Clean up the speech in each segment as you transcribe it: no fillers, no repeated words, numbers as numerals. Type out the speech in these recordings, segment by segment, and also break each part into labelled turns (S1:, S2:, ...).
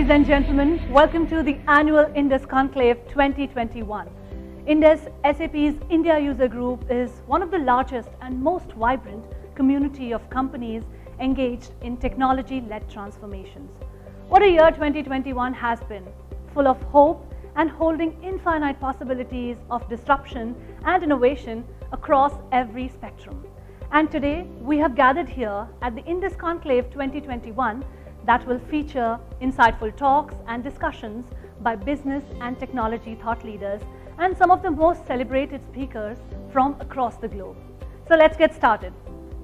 S1: Ladies and gentlemen, welcome to the annual INDUS Conclave 2021. INDUS SAP's India User Group is one of the largest and most vibrant community of companies engaged in technology-led transformations. What a year 2021 has been, full of hope and holding infinite possibilities of disruption and innovation across every spectrum. And today, we have gathered here at the INDUS Conclave 2021 that will feature insightful talks and discussions by business and technology thought leaders and some of the most celebrated speakers from across the globe. So let's get started.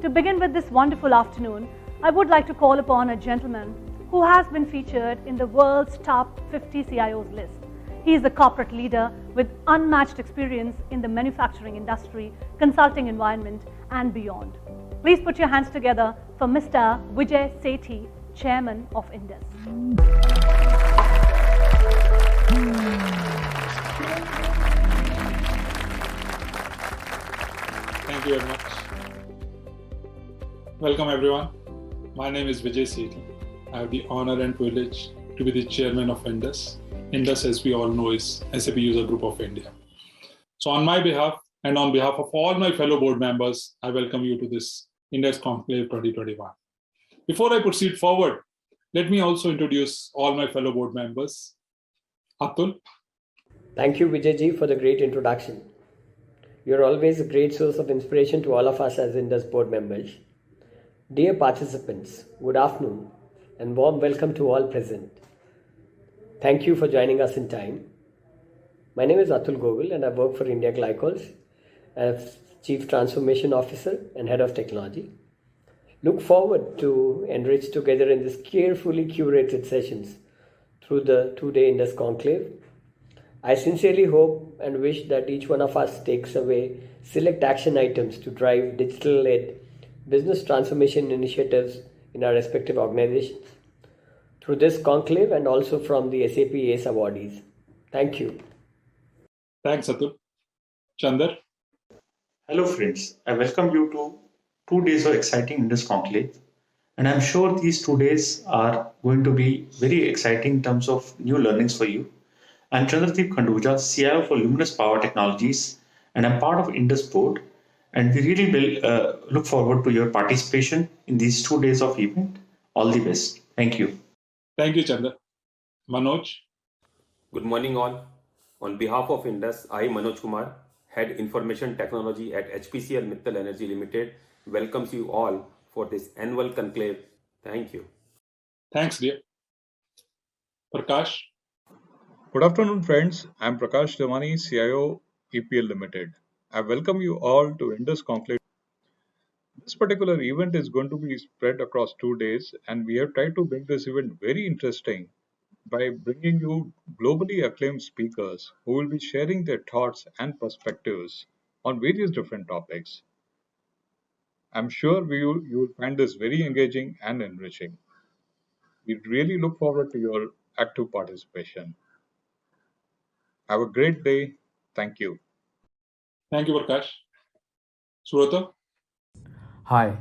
S1: To begin with this wonderful afternoon, I would like to call upon a gentleman who has been featured in the world's top 50 CIOs list. He is a corporate leader with unmatched experience in the manufacturing industry, consulting environment, and beyond. Please put your hands together for Mr. Vijay Sethi, Chairman of INDUS.
S2: Thank you very much. Welcome everyone. My name is Vijay Sethi. I have the honor and privilege to be the chairman of INDUS. INDUS, as we all know, is SAP User Group of India. So on my behalf and on behalf of all my fellow board members, I welcome you to this INDUS Conclave 2021. Before I proceed forward, let me also introduce all my fellow board members. Atul.
S3: Thank you, Vijay for the great introduction. You're always a great source of inspiration to all of us as INDUS board members. Dear participants, good afternoon and warm welcome to all present. Thank you for joining us in time. My name is Atul Govil and I work for India Glycols as Chief Transformation Officer and Head of Technology. Look forward to enrich together in these carefully curated sessions through the two-day INDUS Conclave. I sincerely hope and wish that each one of us takes away select action items to drive digital-led business transformation initiatives in our respective organizations through this conclave and also from the SAP ACE awardees. Thank you.
S2: Thanks, Atul. Chandar.
S4: Hello friends, I welcome you to 2 days of exciting INDUS Conclave, and I'm sure these 2 days are going to be very exciting in terms of new learnings for you. I'm Chandradeep Khanduja, CIO for Luminous Power Technologies, and I'm part of INDUS board, and we really will look forward to your participation in these 2 days of event. All the best. Thank you.
S2: Thank you, Chandar. Manoj.
S5: Good morning all. On behalf of INDUS, I, Manoj Kumar, Head Information Technology at HPCL Mittal Energy Limited, welcomes you all for this annual conclave. Thank you.
S2: Thanks, dear. Prakash.
S6: Good afternoon, friends. I'm Prakash Damani, CIO, EPL Limited. I welcome you all to INDUS Conclave. This particular event is going to be spread across 2 days, and we have tried to make this event very interesting by bringing you globally acclaimed speakers who will be sharing their thoughts and perspectives on various different topics. I'm sure you will find this very engaging and enriching. We really look forward to your active participation. Have a great day. Thank you.
S2: Thank you, Prakash. Surata.
S7: Hi,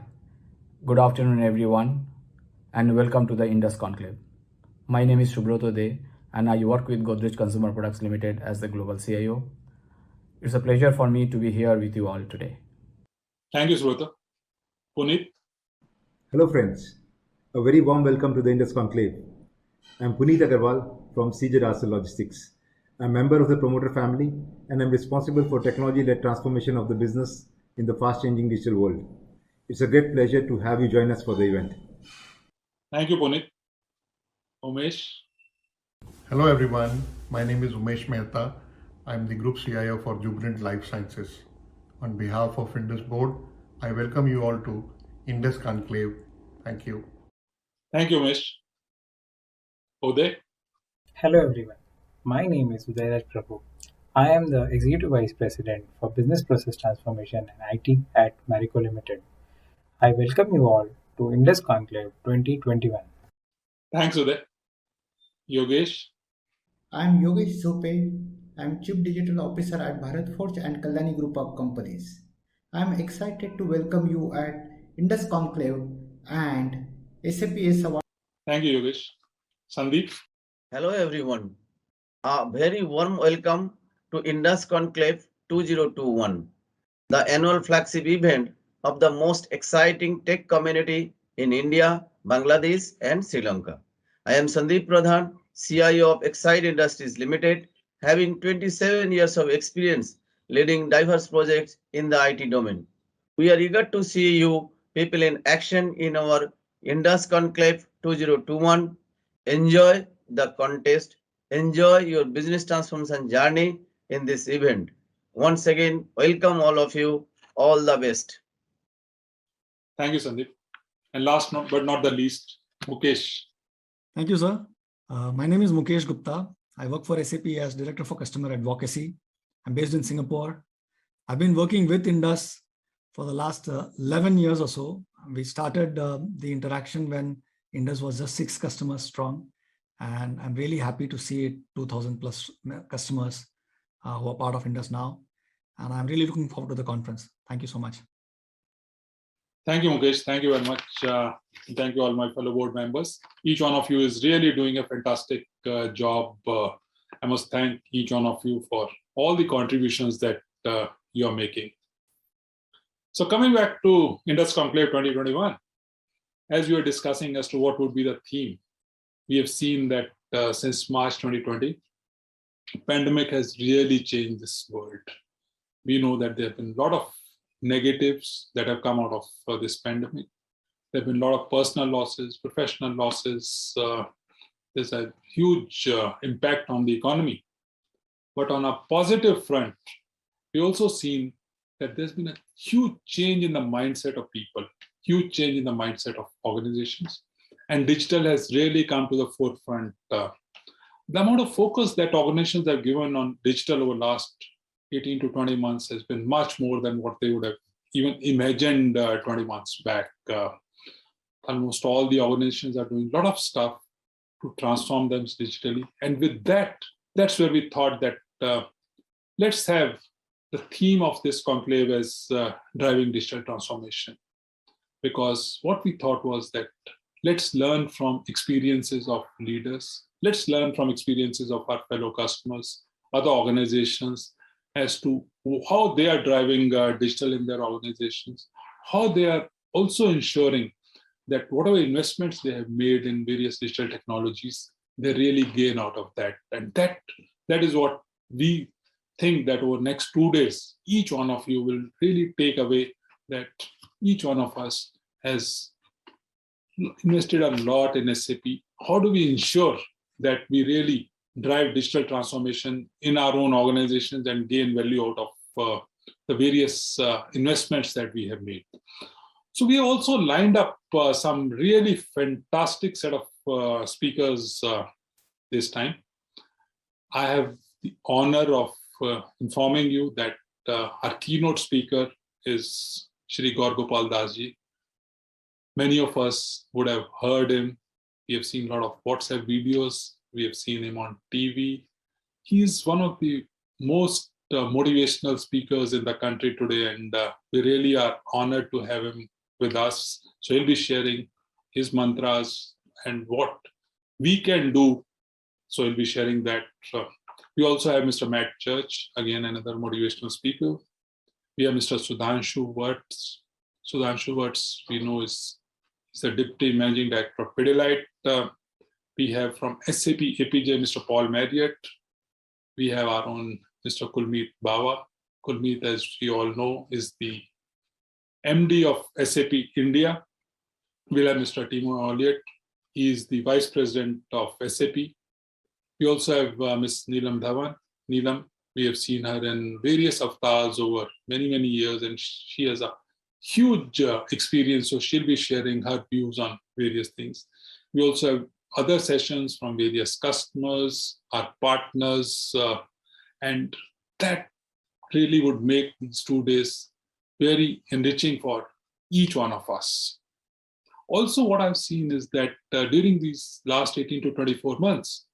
S7: good afternoon everyone and welcome to the INDUS Conclave. My name is Subroto De and I work with Godrej Consumer Products Limited as the Global CIO. It's a pleasure for me to be here with you all today.
S2: Thank you, Surata. Puneet.
S8: Hello friends, a very warm welcome to the INDUS Conclave. I'm Puneet Agarwal from CJ Russell Logistics. I'm a member of the promoter family and I'm responsible for technology-led transformation of the business in the fast-changing digital world. It's a great pleasure to have you join us for the event.
S2: Thank you, Puneet. Umesh.
S9: Hello everyone, my name is Umesh Mehta. I'm the Group CIO for Jubilant Life Sciences. On behalf of INDUS Board, I welcome you all to INDUS Conclave. Thank you.
S2: Thank you, Umesh. Uday.
S10: Hello everyone, my name is Uday Prabhu. I am the Executive Vice President for Business Process Transformation and IT at Marico Limited. I welcome you all to INDUS Conclave 2021.
S2: Thanks, Uday. Yogesh.
S11: I'm Yogesh Zope. I'm Chief Digital Officer at Bharat Forge and Kalyani Group of Companies. I'm excited to welcome you at INDUS Conclave and SAP ACE Award.
S2: Thank you, Yogesh. Sandeep.
S12: Hello everyone. A very warm welcome to INDUS Conclave 2021, the annual flagship event of the most exciting tech community in India, Bangladesh and Sri Lanka. I am Sandeep Pradhan, CIO of Excite Industries Limited, having 27 years of experience leading diverse projects in the IT domain. We are eager to see you people in action in our INDUS Conclave 2021. Enjoy the contest. Enjoy your business transformation journey in this event. Once again, welcome all of you. All the best.
S2: Thank you, Sandeep. And last but not the least, Mukesh.
S13: Thank you, sir. My name is Mukesh Gupta. I work for SAP as Director for Customer Advocacy. I'm based in Singapore. I've been working with Indus for the last 11 years or so. We started the interaction when Indus was just 6 customers strong. And I'm really happy to see 2,000 plus customers who are part of Indus now. And I'm really looking forward to the conference. Thank you so much.
S2: Thank you, Mukesh. Thank you very much. Thank you, all my fellow board members. Each one of you is really doing a fantastic job. I must thank each one of you for all the contributions that you are making. So coming back to INDUS Conclave 2021, as we were discussing as to what would be the theme, we have seen that since March 2020, pandemic has really changed this world. We know that there have been a lot of negatives that have come out of this pandemic. There have been a lot of personal losses, professional losses. There's a huge impact on the economy. But on a positive front, we also seen that there's been a huge change in the mindset of people, huge change in the mindset of organizations. And digital has really come to the forefront. The amount of focus that organizations have given on digital over the last 18 to 20 months has been much more than what they would have even imagined 20 months back. Almost all the organizations are doing a lot of stuff to transform them digitally. And with that, that's where we thought that let's have the theme of this conclave as driving digital transformation. Because what we thought was that let's learn from experiences of leaders. Let's learn from experiences of our fellow customers, other organizations, as to how they are driving digital in their organizations, how they are also ensuring that whatever investments they have made in various digital technologies, they really gain out of that. And that is what we think that over the next 2 days, each one of you will really take away, that each one of us has invested a lot in SAP. How do we ensure that we really drive digital transformation in our own organizations and gain value out of the various investments that we have made? So we also lined up some really fantastic set of speakers this time. I have the honor of informing you that our keynote speaker is Shri Gaur Gopal Das ji. Many of us would have heard him. We have seen a lot of WhatsApp videos. We have seen him on TV. He is one of the most motivational speakers in the country today, and we really are honored to have him with us. So he'll be sharing his mantras and what we can do. So he'll be sharing that. We also have Mr. Matt Church, again another motivational speaker. We have Mr. Sudhanshu Vats. Sudhanshu Vats, we know, is the Deputy Managing Director of Pidilite. We have from SAP APJ, Mr. Paul Marriott. We have our own Mr. Kulmeet Bawa. Kulmeet, as we all know, is the MD of SAP India. We'll have Mr. Timo Elliott. He is the Vice President of SAP. We also have Ms. Neelam Dhawan. Neelam, we have seen her in various avatars over many, many years, and she has a huge experience, so she'll be sharing her views on various things. We also have other sessions from various customers, our partners, and that really would make these 2 days very enriching for each one of us. Also, what I've seen is that during these last 18 to 24 months,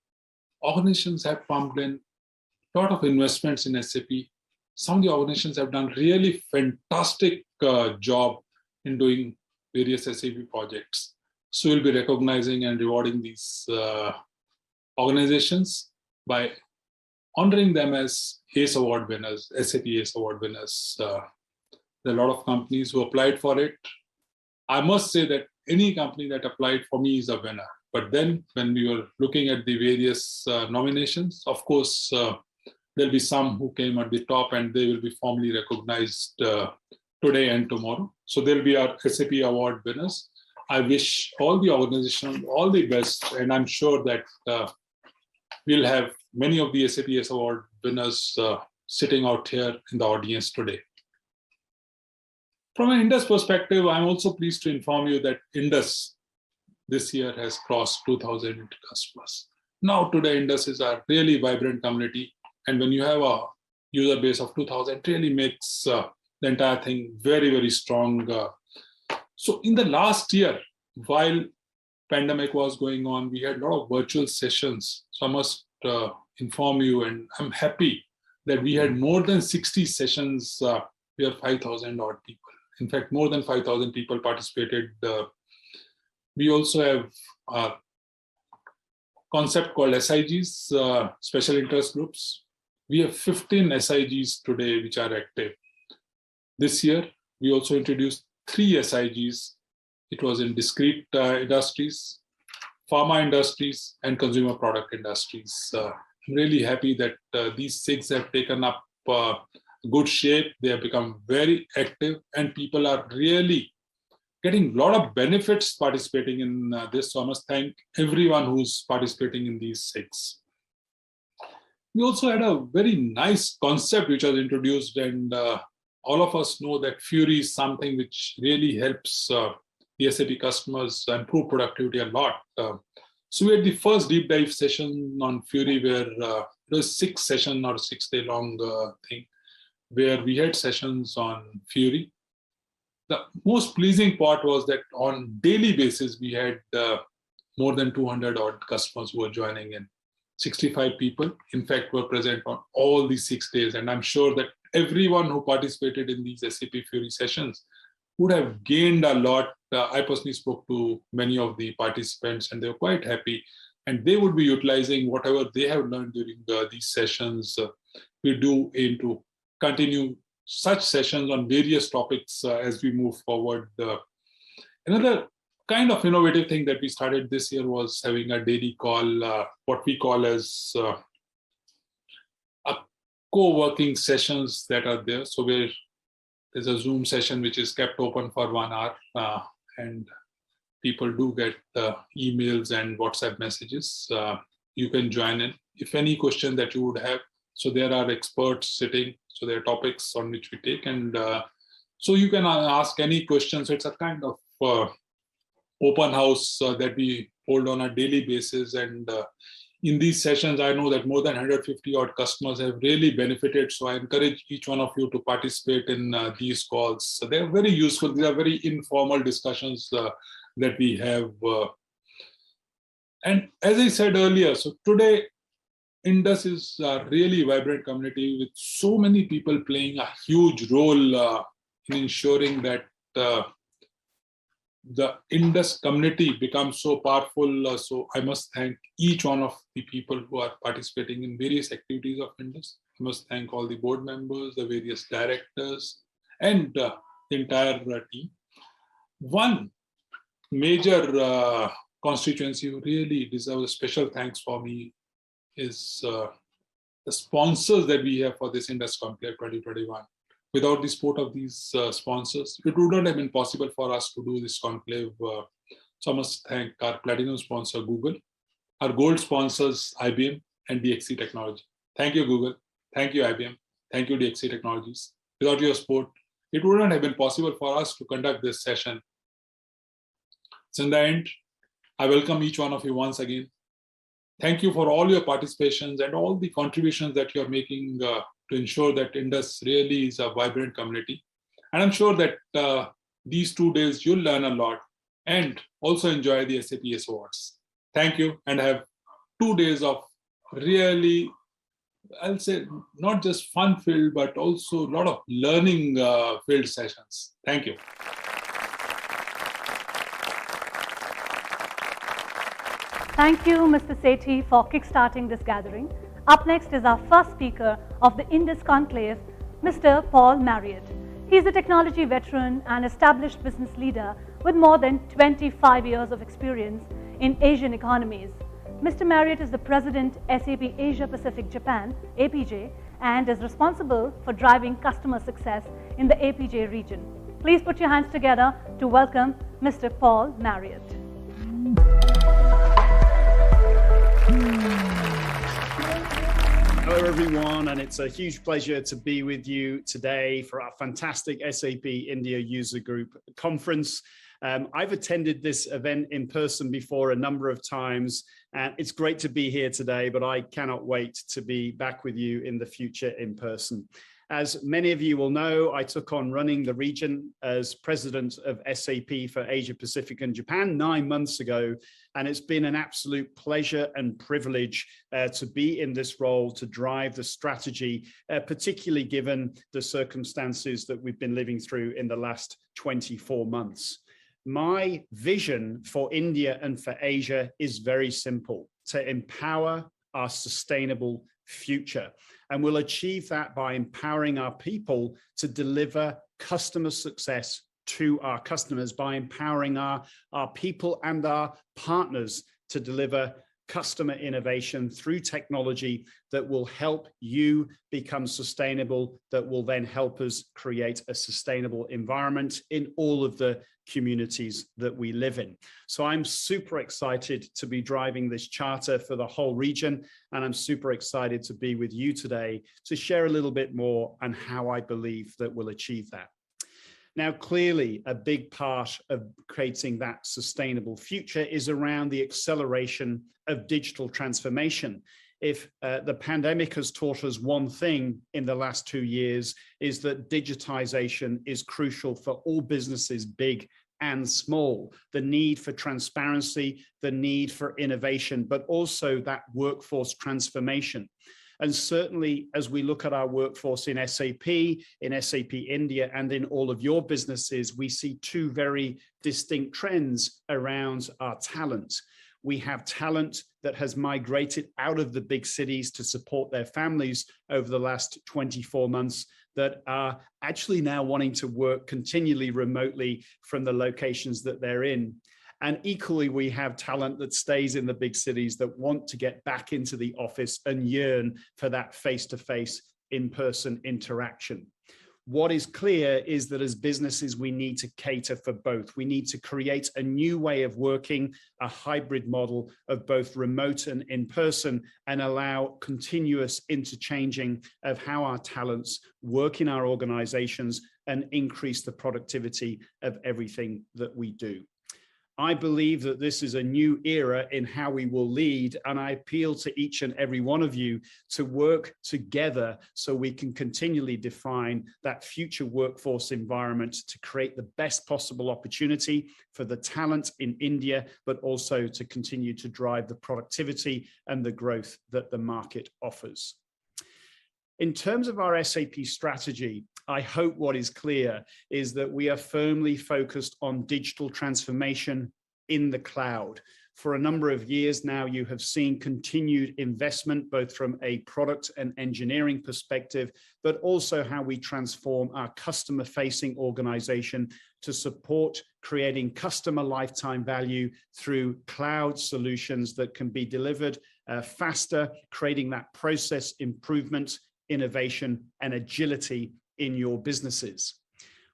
S2: organizations have pumped in a lot of investments in SAP. Some of the organizations have done really fantastic job in doing various SAP projects. So we'll be recognizing and rewarding these organizations by honoring them as ACE Award winners, SAP ACE Award winners. There are a lot of companies who applied for it. I must say that any company that applied for me is a winner. But then when we were looking at the various nominations, of course, there'll be some who came at the top and they will be formally recognized today and tomorrow. So they'll be our SAP Award winners. I wish all the organizations all the best, and I'm sure that we'll have many of the SAP ACE Award winners sitting out here in the audience today. From an Indus perspective, I'm also pleased to inform you that Indus this year has crossed 2,000 customers. Now today, Indus is a really vibrant community. And when you have a user base of 2,000, it really makes the entire thing very, very strong. So in the last year, while pandemic was going on, we had a lot of virtual sessions. So I must inform you, and I'm happy that we had more than 60 sessions where 5,000 odd people. In fact, more than 5,000 people participated. We also have a concept called SIGs, Special Interest Groups. We have 15 SIGs today which are active. This year, we also introduced 3 SIGs. It was in discrete industries, pharma industries, and consumer product industries. I'm really happy that these 6 have taken up good shape. They have become very active, and people are really getting a lot of benefits participating in this. So I must thank everyone who's participating in these 6. We also had a very nice concept which was introduced, and all of us know that Fury is something which really helps the SAP customers improve productivity a lot. So we had the first deep dive session on Fury where it was 6 session or 6-day long thing, where we had sessions on Fury. The most pleasing part was that on daily basis, we had more than 200 odd customers who were joining in. 65 people, in fact, were present on all these 6 days. And I'm sure that everyone who participated in these SAP Fury sessions would have gained a lot. I personally spoke to many of the participants and they were quite happy. And they would be utilizing whatever they have learned during these sessions. We do aim to continue such sessions on various topics as we move forward. Another kind of innovative thing that we started this year was having a daily call, what we call as a co-working sessions that are there. So there's a Zoom session which is kept open for 1 hour, and people do get emails and WhatsApp messages. You can join in. If any question that you would have, so there are experts sitting, so there are topics on which we take, and so you can ask any questions. So it's a kind of open house that we hold on a daily basis. And in these sessions, I know that more than 150 odd customers have really benefited. So I encourage each one of you to participate in these calls. So they're very useful. These are very informal discussions that we have. And as I said earlier, so today, Indus is a really vibrant community with so many people playing a huge role in ensuring that the Indus community becomes so powerful. So I must thank each one of the people who are participating in various activities of Indus. I must thank all the board members, the various directors, and the entire team. One major constituency who really deserves a special thanks for me is the sponsors that we have for this INDUS Conclave 2021. Without the support of these sponsors, it would not have been possible for us to do this conclave. So I must thank our platinum sponsor, Google, our gold sponsors, IBM and DXC Technology. Thank you, Google. Thank you, IBM. Thank you, DXC Technologies. Without your support, it would not have been possible for us to conduct this session. So in the end, I welcome each one of you once again. Thank you for all your participations and all the contributions that you're making to ensure that Indus really is a vibrant community. And I'm sure that these 2 days you'll learn a lot and also enjoy the SAP ACE Awards. Thank you, and have 2 days of really, I'll say, not just fun-filled, but also a lot of learning-filled sessions. Thank you.
S1: Thank you, Mr. Sethi, for kickstarting this gathering. Up next is our first speaker of the INDUS Conclave, Mr. Paul Marriott. He is a technology veteran and established business leader with more than 25 years of experience in Asian economies. Mr. Marriott is the President, SAP Asia Pacific Japan, APJ, and is responsible for driving customer success in the APJ region. Please put your hands together to welcome Mr. Paul Marriott.
S14: Hello everyone, and it's a huge pleasure to be with you today for our fantastic SAP India User Group conference. I've attended this event in person before a number of times, and it's great to be here today, but I cannot wait to be back with you in the future in person. As many of you will know, I took on running the region as president of SAP for Asia Pacific and Japan 9 months ago, and it's been an absolute pleasure and privilege to be in this role to drive the strategy, particularly given the circumstances that we've been living through in the last 24 months. My vision for India and for Asia is very simple: to empower our sustainable future. And we'll achieve that by empowering our people to deliver customer success to our customers, by empowering our people and our partners to deliver customer innovation through technology that will help you become sustainable, that will then help us create a sustainable environment in all of the communities that we live in. So I'm super excited to be driving this charter for the whole region, and I'm super excited to be with you today to share a little bit more on how I believe that we'll achieve that. Now, clearly, a big part of creating that sustainable future is around the acceleration of digital transformation. If the pandemic has taught us one thing in the last 2 years, is that digitization is crucial for all businesses, big and small. The need for transparency, the need for innovation, but also that workforce transformation. And certainly, as we look at our workforce in SAP India, and in all of your businesses, we see two very distinct trends around our talent. We have talent that has migrated out of the big cities to support their families over the last 24 months that are actually now wanting to work continually remotely from the locations that they're in. And equally, we have talent that stays in the big cities that want to get back into the office and yearn for that face-to-face, in-person interaction. What is clear is that as businesses, we need to cater for both. We need to create a new way of working, a hybrid model of both remote and in-person, and allow continuous interchanging of how our talents work in our organizations and increase the productivity of everything that we do. I believe that this is a new era in how we will lead, and I appeal to each and every one of you to work together so we can continually define that future workforce environment to create the best possible opportunity for the talent in India, but also to continue to drive the productivity and the growth that the market offers. In terms of our SAP strategy, I hope what is clear is that we are firmly focused on digital transformation in the cloud. For a number of years now, you have seen continued investment, both from a product and engineering perspective, but also how we transform our customer-facing organization to support creating customer lifetime value through cloud solutions that can be delivered faster, creating that process improvement, innovation, and agility in your businesses.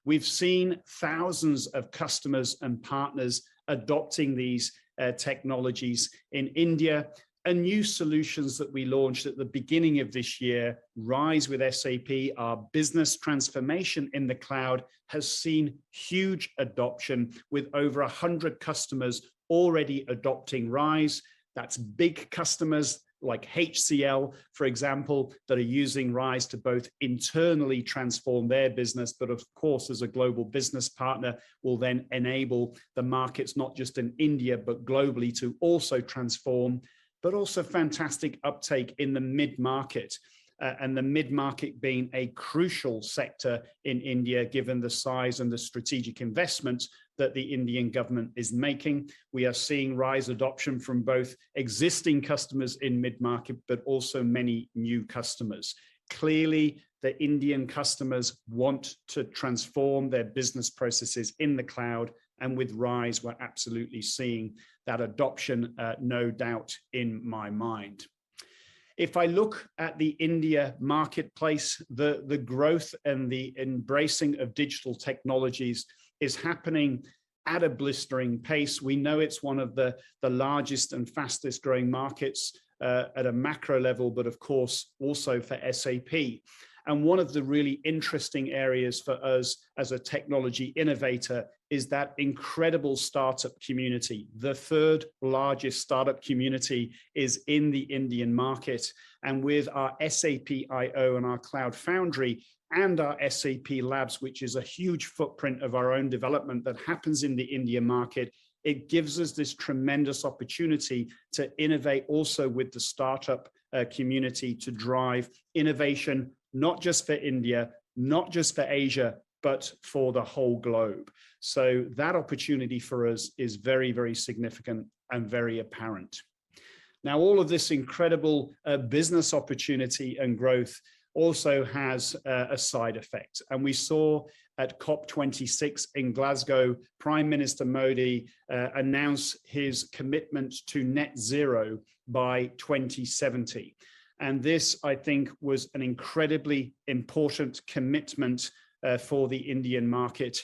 S14: We've seen thousands of customers and partners adopting these technologies in India, and new solutions that we launched at the beginning of this year, Rise with SAP, our business transformation in the cloud, has seen huge adoption with over 100 customers already adopting Rise. That's big customers like HCL, for example, that are using Rise to both internally transform their business, but of course, as a global business partner, will then enable the markets, not just in India, but globally, to also transform, but also fantastic uptake in the mid-market. And the mid-market being a crucial sector in India, given the size and the strategic investments that the Indian government is making. We are seeing rise adoption from both existing customers in mid-market, but also many new customers. Clearly, the Indian customers want to transform their business processes in the cloud, and with RISE, we're absolutely seeing that adoption, no doubt in my mind. If I look at the India marketplace, the growth and the embracing of digital technologies is happening at a blistering pace. We know it's one of the largest and fastest growing markets at a macro level, but of course also for SAP. And one of the really interesting areas for us as a technology innovator is that incredible startup community. The third largest startup community is in the Indian market. And with our SAP IO and our Cloud Foundry and our SAP Labs, which is a huge footprint of our own development that happens in the Indian market, it gives us this tremendous opportunity to innovate also with the startup community to drive innovation, not just for India, not just for Asia, but for the whole globe. So that opportunity for us is very, very significant and very apparent. Now, all of this incredible business opportunity and growth also has a side effect. And we saw at COP26 in Glasgow, Prime Minister Modi announce his commitment to net zero by 2070. And this, I think, was an incredibly important commitment for the Indian market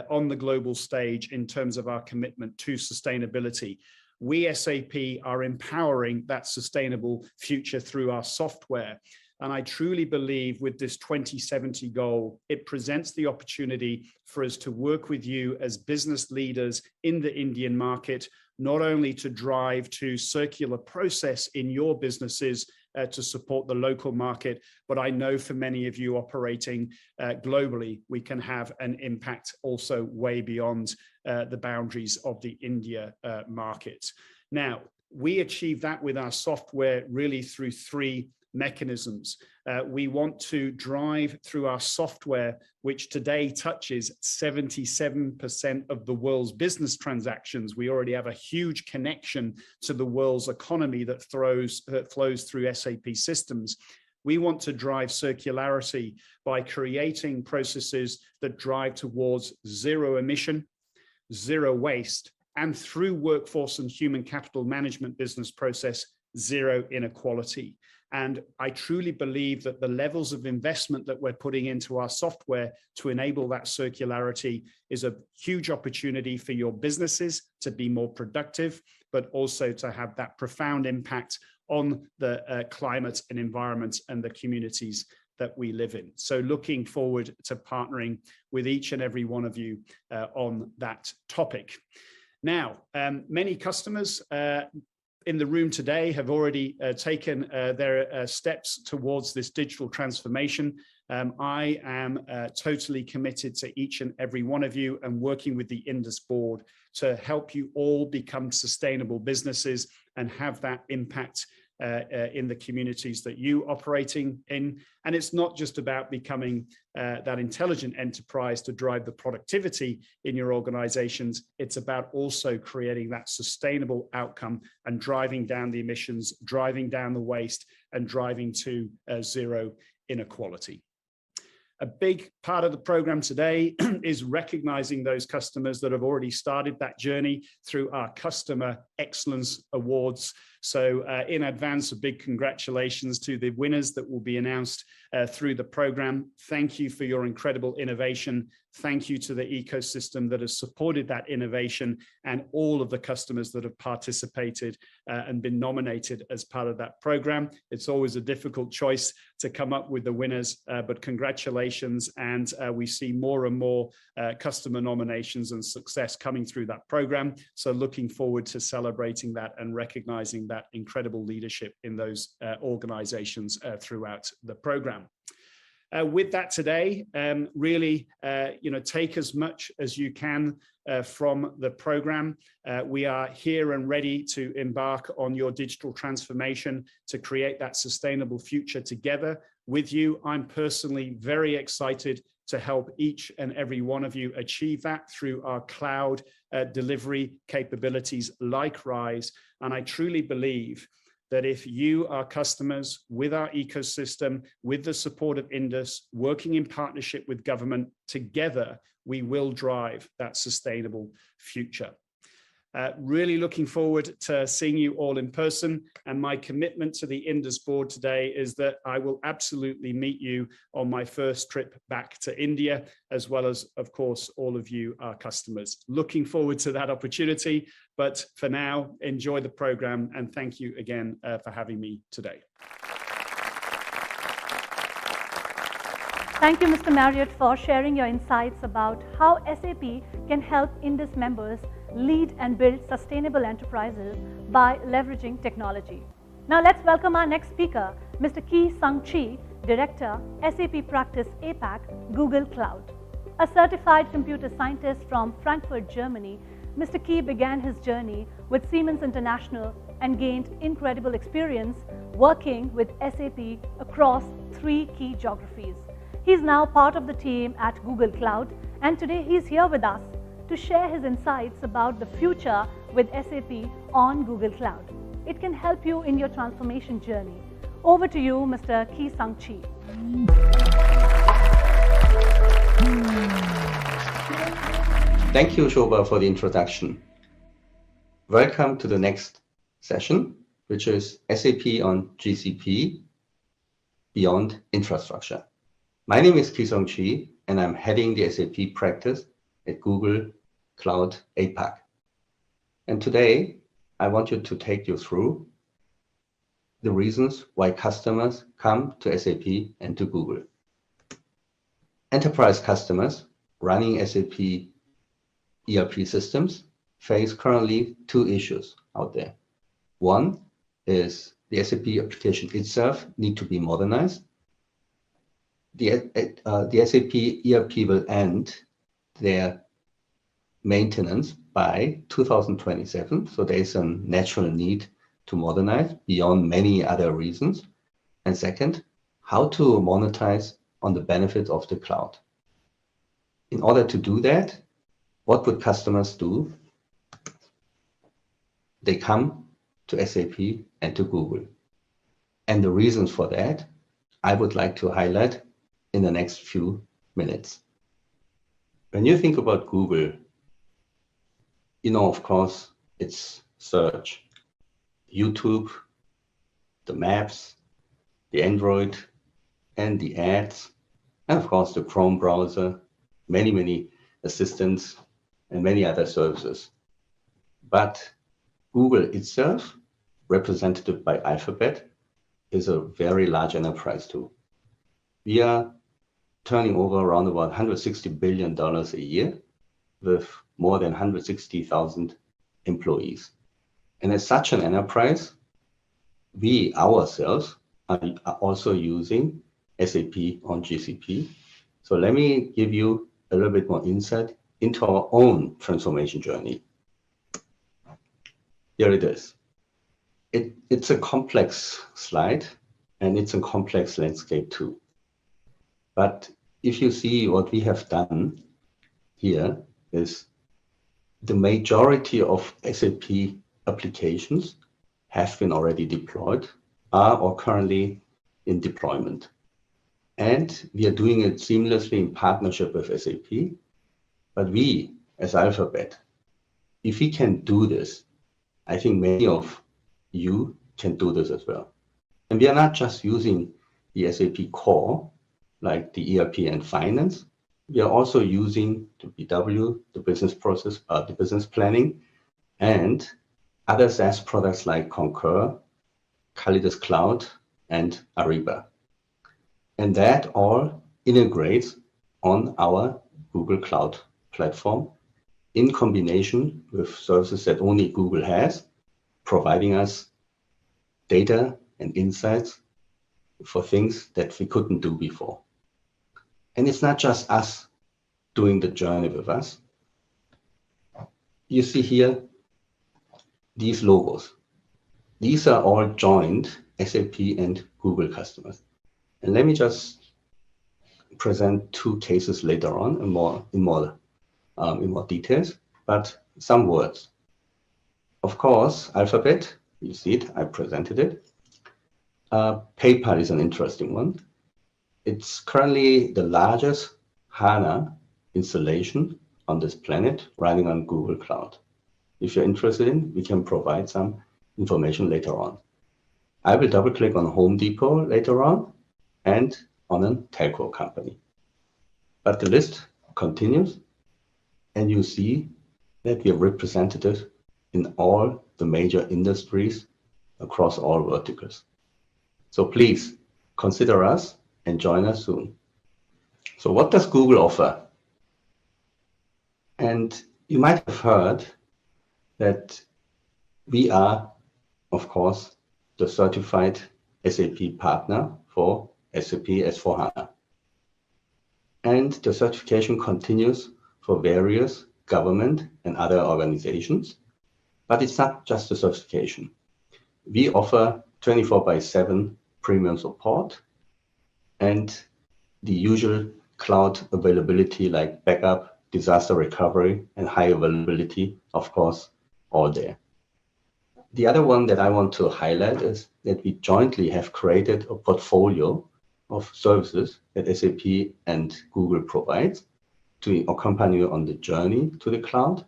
S14: on the global stage in terms of our commitment to sustainability. We, SAP, are empowering that sustainable future through our software. And I truly believe with this 2070 goal, it presents the opportunity for us to work with you as business leaders in the Indian market, not only to drive to circular process in your businesses to support the local market, but I know for many of you operating globally, we can have an impact also way beyond the boundaries of the India market. Now, we achieve that with our software really through three mechanisms. We want to drive through our software, which today touches 77% of the world's business transactions. We already have a huge connection to the world's economy that flows through SAP systems. We want to drive circularity by creating processes that drive towards zero emission, zero waste, and through workforce and human capital management business process, zero inequality. And I truly believe that the levels of investment that we're putting into our software to enable that circularity is a huge opportunity for your businesses to be more productive, but also to have that profound impact on the climate and environment and the communities that we live in. So looking forward to partnering with each and every one of you on that topic. Now, many customers in the room today have already taken their steps towards this digital transformation. I am totally committed to each and every one of you and working with the INDUS board to help you all become sustainable businesses and have that impact in the communities that you operating in. And it's not just about becoming that intelligent enterprise to drive the productivity in your organizations. It's about also creating that sustainable outcome and driving down the emissions, driving down the waste, and driving to zero inequality. A big part of the program today is recognizing those customers that have already started that journey through our Customer Excellence Awards. So in advance, a big congratulations to the winners that will be announced through the program. Thank you for your incredible innovation. Thank you to the ecosystem that has supported that innovation and all of the customers that have participated and been nominated as part of that program. It's always a difficult choice to come up with the winners, but congratulations. And we see more and more customer nominations and success coming through that program. So looking forward to celebrating that and recognizing that incredible leadership in those organizations throughout the program. With that today, really, take as much as you can from the program. We are here and ready to embark on your digital transformation to create that sustainable future together. with you. I'm personally very excited to help each and every one of you achieve that through our cloud delivery capabilities like RISE. And I truly believe that if you are customers with our ecosystem, with the support of INDUS, working in partnership with government, together, we will drive that sustainable future. Really looking forward to seeing you all in person. And my commitment to the INDUS board today is that I will absolutely meet you on my first trip back to India, as well as, of course, all of you, our customers. Looking forward to that opportunity. But for now, enjoy the program. And thank you again for having me today.
S1: Thank you, Mr. Marriott, for sharing your insights about how SAP can help INDUS members lead and build sustainable enterprises by leveraging technology. Now let's welcome our next speaker, Mr. Ki Sung Chi, Director, SAP Practice APAC, Google Cloud. A certified computer scientist from Frankfurt, Germany, Mr. Ki began his journey with Siemens International and gained incredible experience working with SAP across 3 key geographies. He's now part of the team at Google Cloud, and today he's here with us to share his insights about the future with SAP on Google Cloud. It can help you in your transformation journey. Over to you, Mr. Ki Sung Chi.
S15: Thank you, Shobha, for the introduction. Welcome to the next session, which is SAP on GCP Beyond Infrastructure. My name is Ki Sung Chi, and I'm heading the SAP practice at Google Cloud APAC. And today, I want to take you through the reasons why customers come to SAP and to Google. Enterprise customers running SAP ERP systems face currently 2 issues out there. One is the SAP application itself need to be modernized. The SAP ERP will end their maintenance by 2027. So there is a natural need to modernize beyond many other reasons. And second, how to monetize on the benefits of the cloud. In order to do that, what would customers do? They come to SAP and to Google. And the reasons for that, I would like to highlight in the next few minutes. When you think about Google, you know, of course, it's search, YouTube, the maps, the Android, and the ads, and of course, the Chrome browser, many assistants, and many other services. But Google itself, represented by Alphabet, is a very large enterprise too. We are turning over around about $160 billion a year with more than 160,000 employees. And as such an enterprise, we ourselves are also using SAP on GCP. So let me give you a little bit more insight into our own transformation journey. Here it is. It's a complex slide, and it's a complex landscape too. But if you see what we have done here is the majority of SAP applications have been already deployed, are or currently in deployment. And we are doing it seamlessly in partnership with SAP. But we, as Alphabet, if we can do this, I think many of you can do this as well. And we are not just using the SAP core, like the ERP and finance. We are also using the BW, the business process, the business planning, and other SaaS products like Concur, Calidus Cloud, and Ariba. And that all integrates on our Google Cloud platform in combination with services that only Google has, providing us data and insights for things that we couldn't do before. And it's not just us doing the journey with us. You see here these logos. These are all joint SAP and Google customers. And let me just present two cases later on in more details, but some words. Of course, Alphabet, you see it, I presented it. PayPal is an interesting one. It's currently the largest HANA installation on this planet running on Google Cloud. If you're interested in, we can provide some information later on. I will double click on Home Depot later on and on a telco company. But the list continues, and you see that we are represented in all the major industries across all verticals. So please consider us and join us soon. So what does Google offer? And you might have heard that we are, of course, the certified SAP partner for SAP S/4HANA. And the certification continues for various government and other organizations. But it's not just the certification. We offer 24/7 premium support and the usual cloud availability like backup, disaster recovery, and high availability, of course, all there. The other one that I want to highlight is that we jointly have created a portfolio of services that SAP and Google provides to accompany you on the journey to the cloud.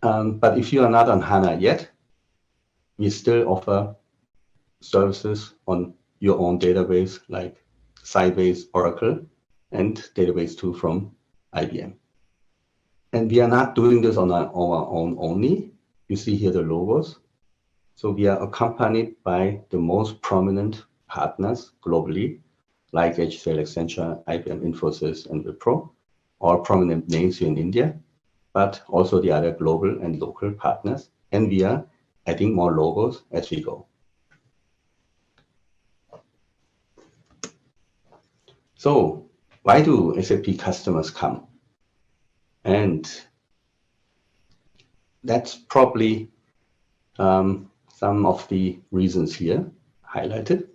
S15: But if you are not on HANA yet, we still offer services on your own database like Sybase, Oracle, and Database 2 from IBM. And we are not doing this on our own only. You see here the logos. So we are accompanied by the most prominent partners globally, like HCL, Accenture, IBM, Infosys, and Wipro, all prominent names here in India, but also the other global and local partners. And we are adding more logos as we go. So why do SAP customers come? And that's probably some of the reasons here highlighted.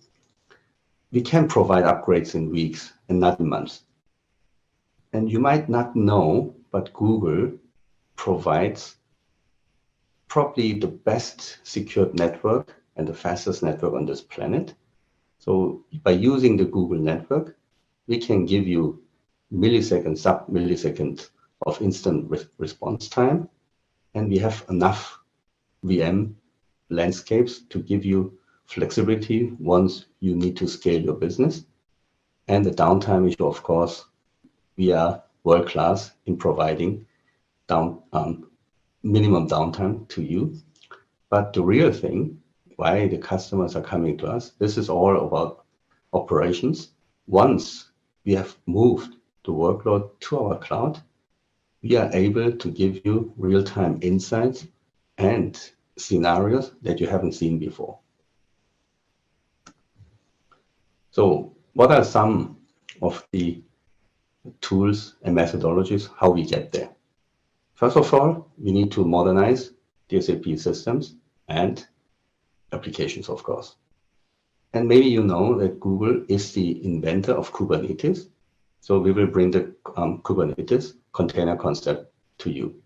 S15: We can provide upgrades in weeks and not in months. And you might not know, but Google provides probably the best secured network and the fastest network on this planet. So by using the Google network, we can give you milliseconds, sub-milliseconds of instant response time. And we have enough VM landscapes to give you flexibility once you need to scale your business. And the downtime issue, of course, we are world-class in providing minimum downtime to you. But the real thing, why the customers are coming to us, this is all about operations. Once we have moved the workload to our cloud, we are able to give you real-time insights and scenarios that you haven't seen before. So what are some of the tools and methodologies how we get there? First of all, we need to modernize the SAP systems and applications, of course. And maybe you know that Google is the inventor of Kubernetes. So we will bring the Kubernetes container concept to you.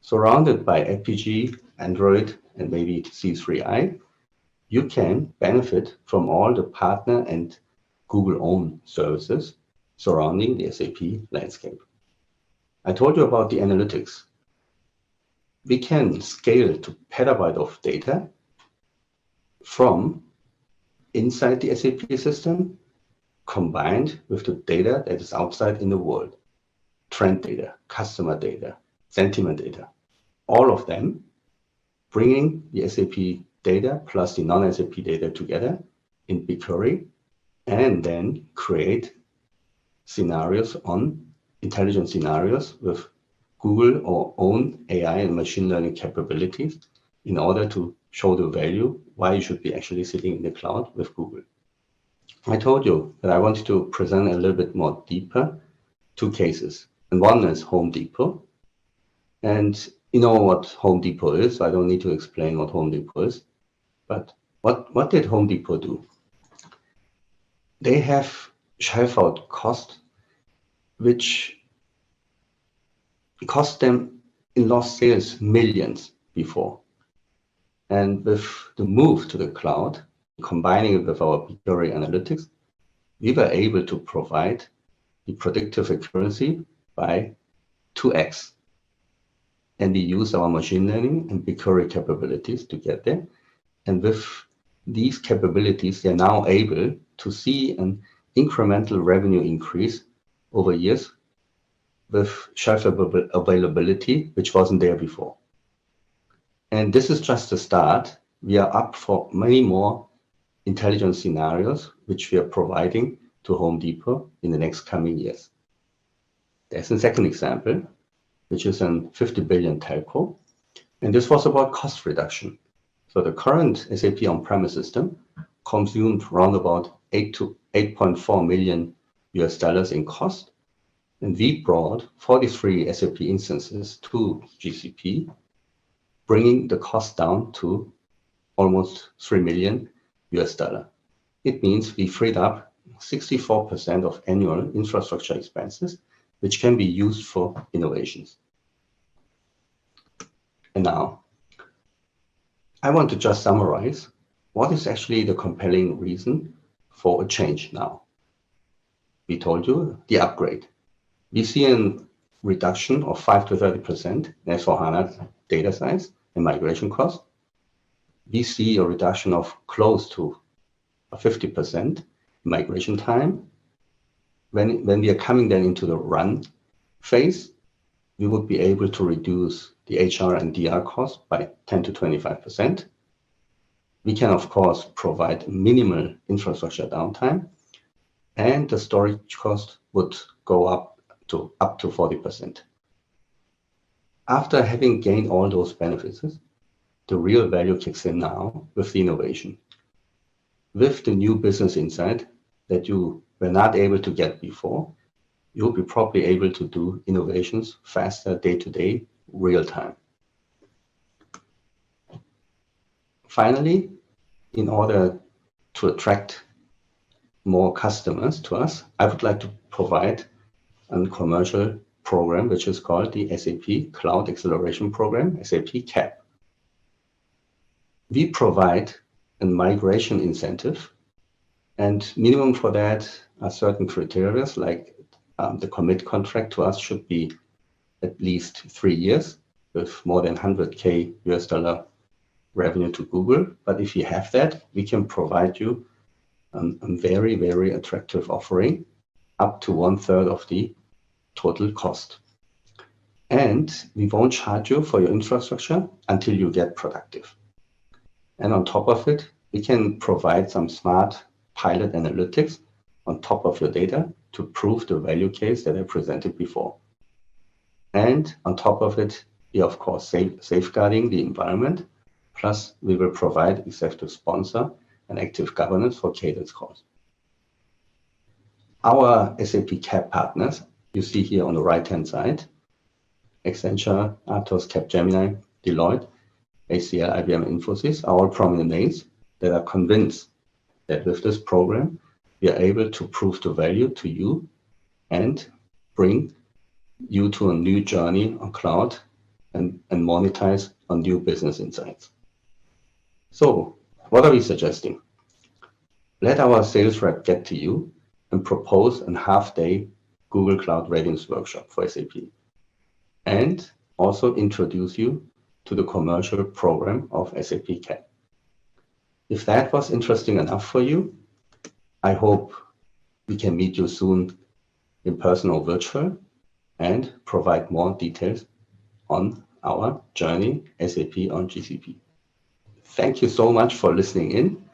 S15: Surrounded by FPG, Android, and maybe C3i, you can benefit from all the partner and Google-owned services surrounding the SAP landscape. I told you about the analytics. We can scale to petabyte of data from inside the SAP system combined with the data that is outside in the world. Trend data, customer data, sentiment data, all of them bringing the SAP data plus the non-SAP data together in BigQuery and then create scenarios on intelligent scenarios with Google or own AI and machine learning capabilities in order to show the value why you should be actually sitting in the cloud with Google. I told you that I wanted to present a little bit more deeper two cases. And one is Home Depot. And you know what Home Depot is, so I don't need to explain what Home Depot is. But what did Home Depot do? they have shelf out cost, which cost them in lost sales millions before. And with the move to the cloud, combining it with our BigQuery analytics, we were able to provide the predictive accuracy by 2x. And we use our machine learning and BigQuery capabilities to get there. And with these capabilities, they're now able to see an incremental revenue increase over years with shelf availability, which wasn't there before. And this is just the start. We are up for many more intelligent scenarios, which we are providing to Home Depot in the next coming years. There's a second example, which is a 50 billion telco. And this was about cost reduction. So the current SAP on-premise system consumed around about 8 to 8.4 million US dollars in cost. And we brought 43 SAP instances to GCP, bringing the cost down to almost 3 million US dollar. It means we freed up 64% of annual infrastructure expenses, which can be used for innovations. And now, I want to just summarize what is actually the compelling reason for a change now. We told you the upgrade. We see a reduction of 5 to 30% in S/4HANA data size and migration cost. We see a reduction of close to 50% migration time. When we are coming then into the run phase, we would be able to reduce the HR and DR cost by 10 to 25%. We can, of course, provide minimal infrastructure downtime, and the storage cost would go up to 40%. After having gained all those benefits, the real value kicks in now with the innovation. With the new business insight that you were not able to get before, you'll be probably able to do innovations faster, day-to-day, real-time. Finally, in order to attract more customers to us, I would like to provide a commercial program which is called the SAP Cloud Acceleration Program, SAP CAP. We provide a migration incentive, and minimum for that are certain criteria, like the commit contract to us should be at least 3 years with more than 100K US dollar revenue to Google. But if you have that, we can provide you a very, very attractive offering up to 1/3 of the total cost. And we won't charge you for your infrastructure until you get productive. And on top of it, we can provide some smart pilot analytics on top of your data to prove the value case that I presented before. And on top of it, we are, of course, safeguarding the environment. Plus, we will provide executive sponsor and active governance for cadence calls. Our SAP CAP partners, you see here on the right-hand side, Accenture, Atos, Capgemini, Deloitte, HCL, IBM, Infosys, are all prominent names that are convinced that with this program, we are able to prove the value to you and bring you to a new journey on cloud and monetize on new business insights. So what are we suggesting? Let our sales rep get to you and propose a half-day Google Cloud Readiness workshop for SAP, and also introduce you to the commercial program of SAP CAP. If that was interesting enough for you, I hope we can meet you soon in person or virtual and provide more details on our journey SAP on GCP. Thank you so much for listening in,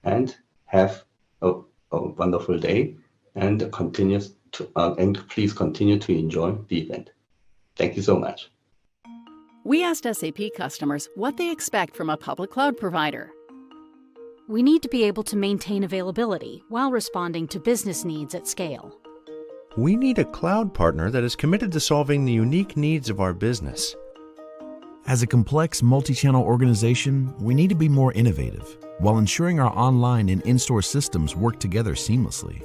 S15: and have a wonderful day, and please continue to enjoy the event. Thank you so much.
S16: We asked SAP customers what they expect from a public cloud provider.
S17: We need to be able to maintain availability while responding to business needs at scale.
S18: We need a cloud partner that is committed to solving the unique needs of our business. As a complex multi-channel organization, we need to be more innovative while ensuring our online and in-store systems work together seamlessly.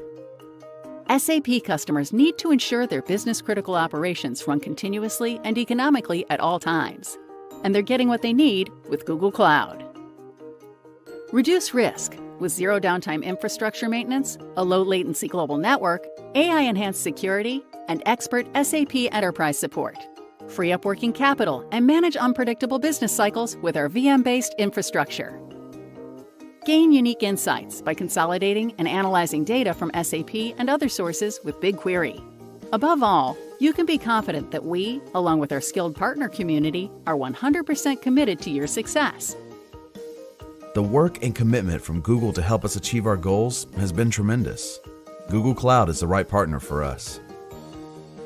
S16: SAP customers need to ensure their business-critical operations run continuously and economically at all times. And they're getting what they need with Google Cloud. Reduce risk with zero downtime infrastructure maintenance, a low-latency global network, AI-enhanced security, and expert SAP enterprise support. Free up working capital and manage unpredictable business cycles with our VM-based infrastructure. Gain unique insights by consolidating and analyzing data from SAP and other sources with BigQuery. Above all, you can be confident that we, along with our skilled partner community, are 100% committed to your success.
S18: The work and commitment from Google to help us achieve our goals has been tremendous. Google Cloud is the right partner for us.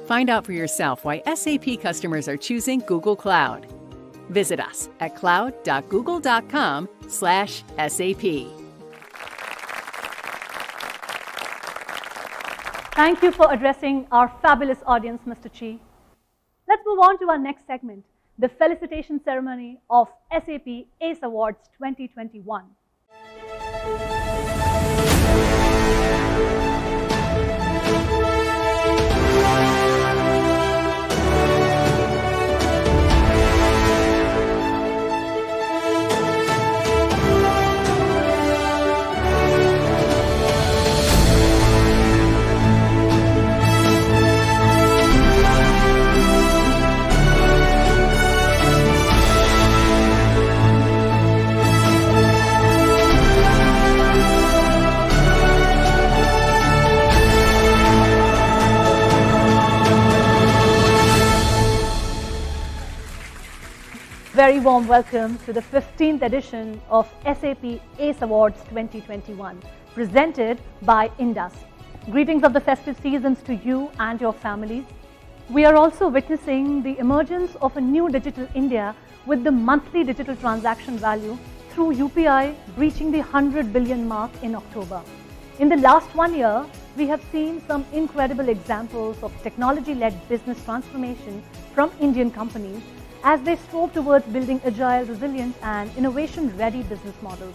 S16: Find out for yourself why SAP customers are choosing Google Cloud. Visit us at cloud.google.com/SAP.
S1: Thank you for addressing our fabulous audience, Mr. Chi. Let's move on to our next segment, the Felicitation Ceremony of SAP ACE Awards 2021. Very warm welcome to the 15th edition of SAP ACE Awards 2021, presented by INDUS. Greetings of the festive seasons to you and your families. We are also witnessing the emergence of a new digital India with the monthly digital transaction value through UPI breaching the 100 billion mark in October. In the last 1 year, we have seen some incredible examples of technology-led business transformation from Indian companies as they strove towards building agile, resilient and innovation-ready business models.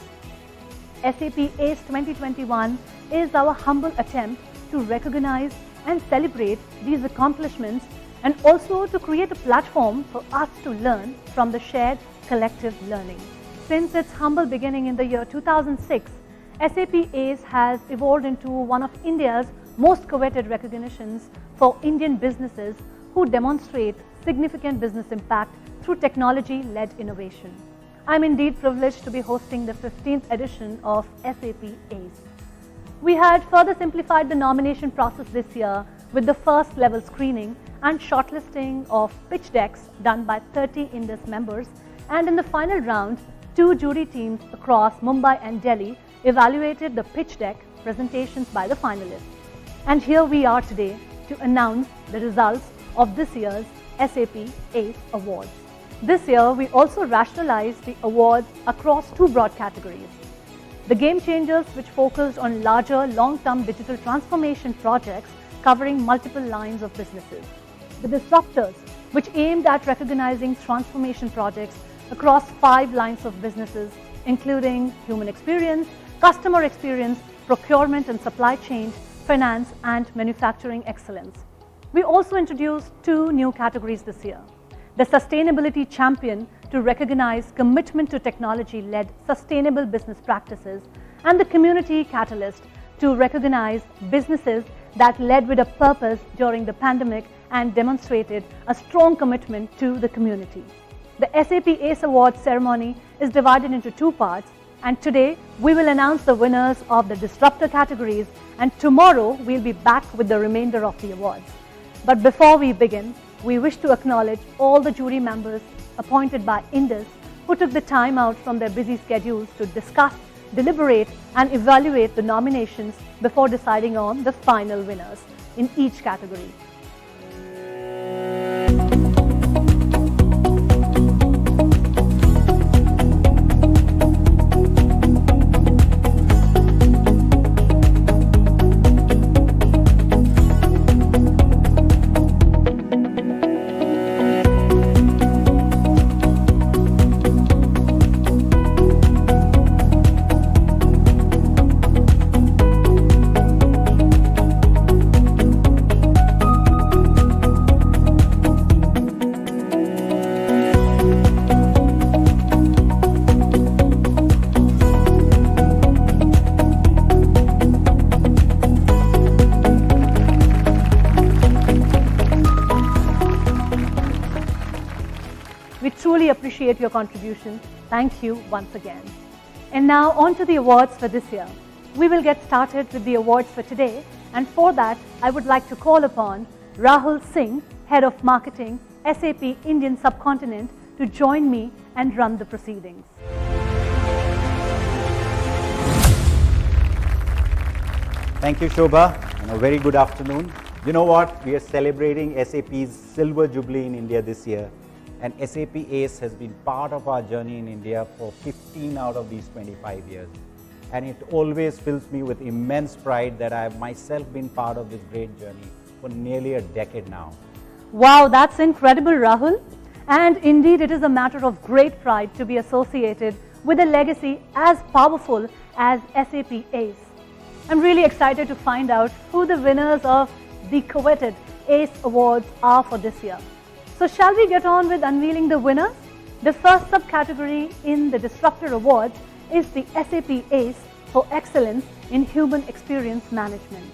S1: SAP ACE 2021 is our humble attempt to recognize and celebrate these accomplishments and also to create a platform for us to learn from the shared collective learning. Since its humble beginning in the year 2006, SAP ACE has evolved into one of India's most coveted recognitions for Indian businesses who demonstrate significant business impact through technology-led innovation. I'm indeed privileged to be hosting the 15th edition of SAP ACE. We had further simplified the nomination process this year with the first level screening and shortlisting of pitch decks done by 30 INDUS members, and in the final round, 2 jury teams across Mumbai and Delhi evaluated the pitch deck presentations by the finalists. And here we are today to announce the results of this year's SAP ACE Awards. This year, we also rationalized the awards across 2 broad categories. The Game Changers, which focused on larger, long-term digital transformation projects covering multiple lines of businesses. The Disruptors, which aimed at recognizing transformation projects across 5 lines of businesses, including human experience, customer experience, procurement and supply chain, finance, and manufacturing excellence. We also introduced 2 new categories this year. The Sustainability Champion to recognize commitment to technology-led sustainable business practices, and the Community Catalyst to recognize businesses that led with a purpose during the pandemic and demonstrated a strong commitment to the community. The SAP ACE Awards ceremony is divided into 2 parts, and today we will announce the winners of the Disruptor categories, and tomorrow we'll be back with the remainder of the awards. But before we begin, we wish to acknowledge all the jury members appointed by INDUS who took the time out from their busy schedules to discuss, deliberate and evaluate the nominations before deciding on the final winners in each category. truly appreciate your contribution. Thank you once again. And now on to the awards for this year. We will get started with the awards for today, and for that I would like to call upon Rahul Singh, Head of Marketing, SAP Indian Subcontinent, to join me and run the proceedings.
S19: Thank you, Shobha, and a very good afternoon. You know what? We are celebrating SAP's Silver Jubilee in India this year, and SAP ACE has been part of our journey in India for 15 out of these 25 years. And it always fills me with immense pride that I have myself been part of this great journey for nearly a decade now.
S1: Wow, that's incredible, Rahul. And indeed, it is a matter of great pride to be associated with a legacy as powerful as SAP ACE. I'm really excited to find out who the winners of the coveted ACE Awards are for this year. So shall we get on with unveiling the winners? The first subcategory in the Disruptor Awards is the SAP ACE for Excellence in Human Experience Management.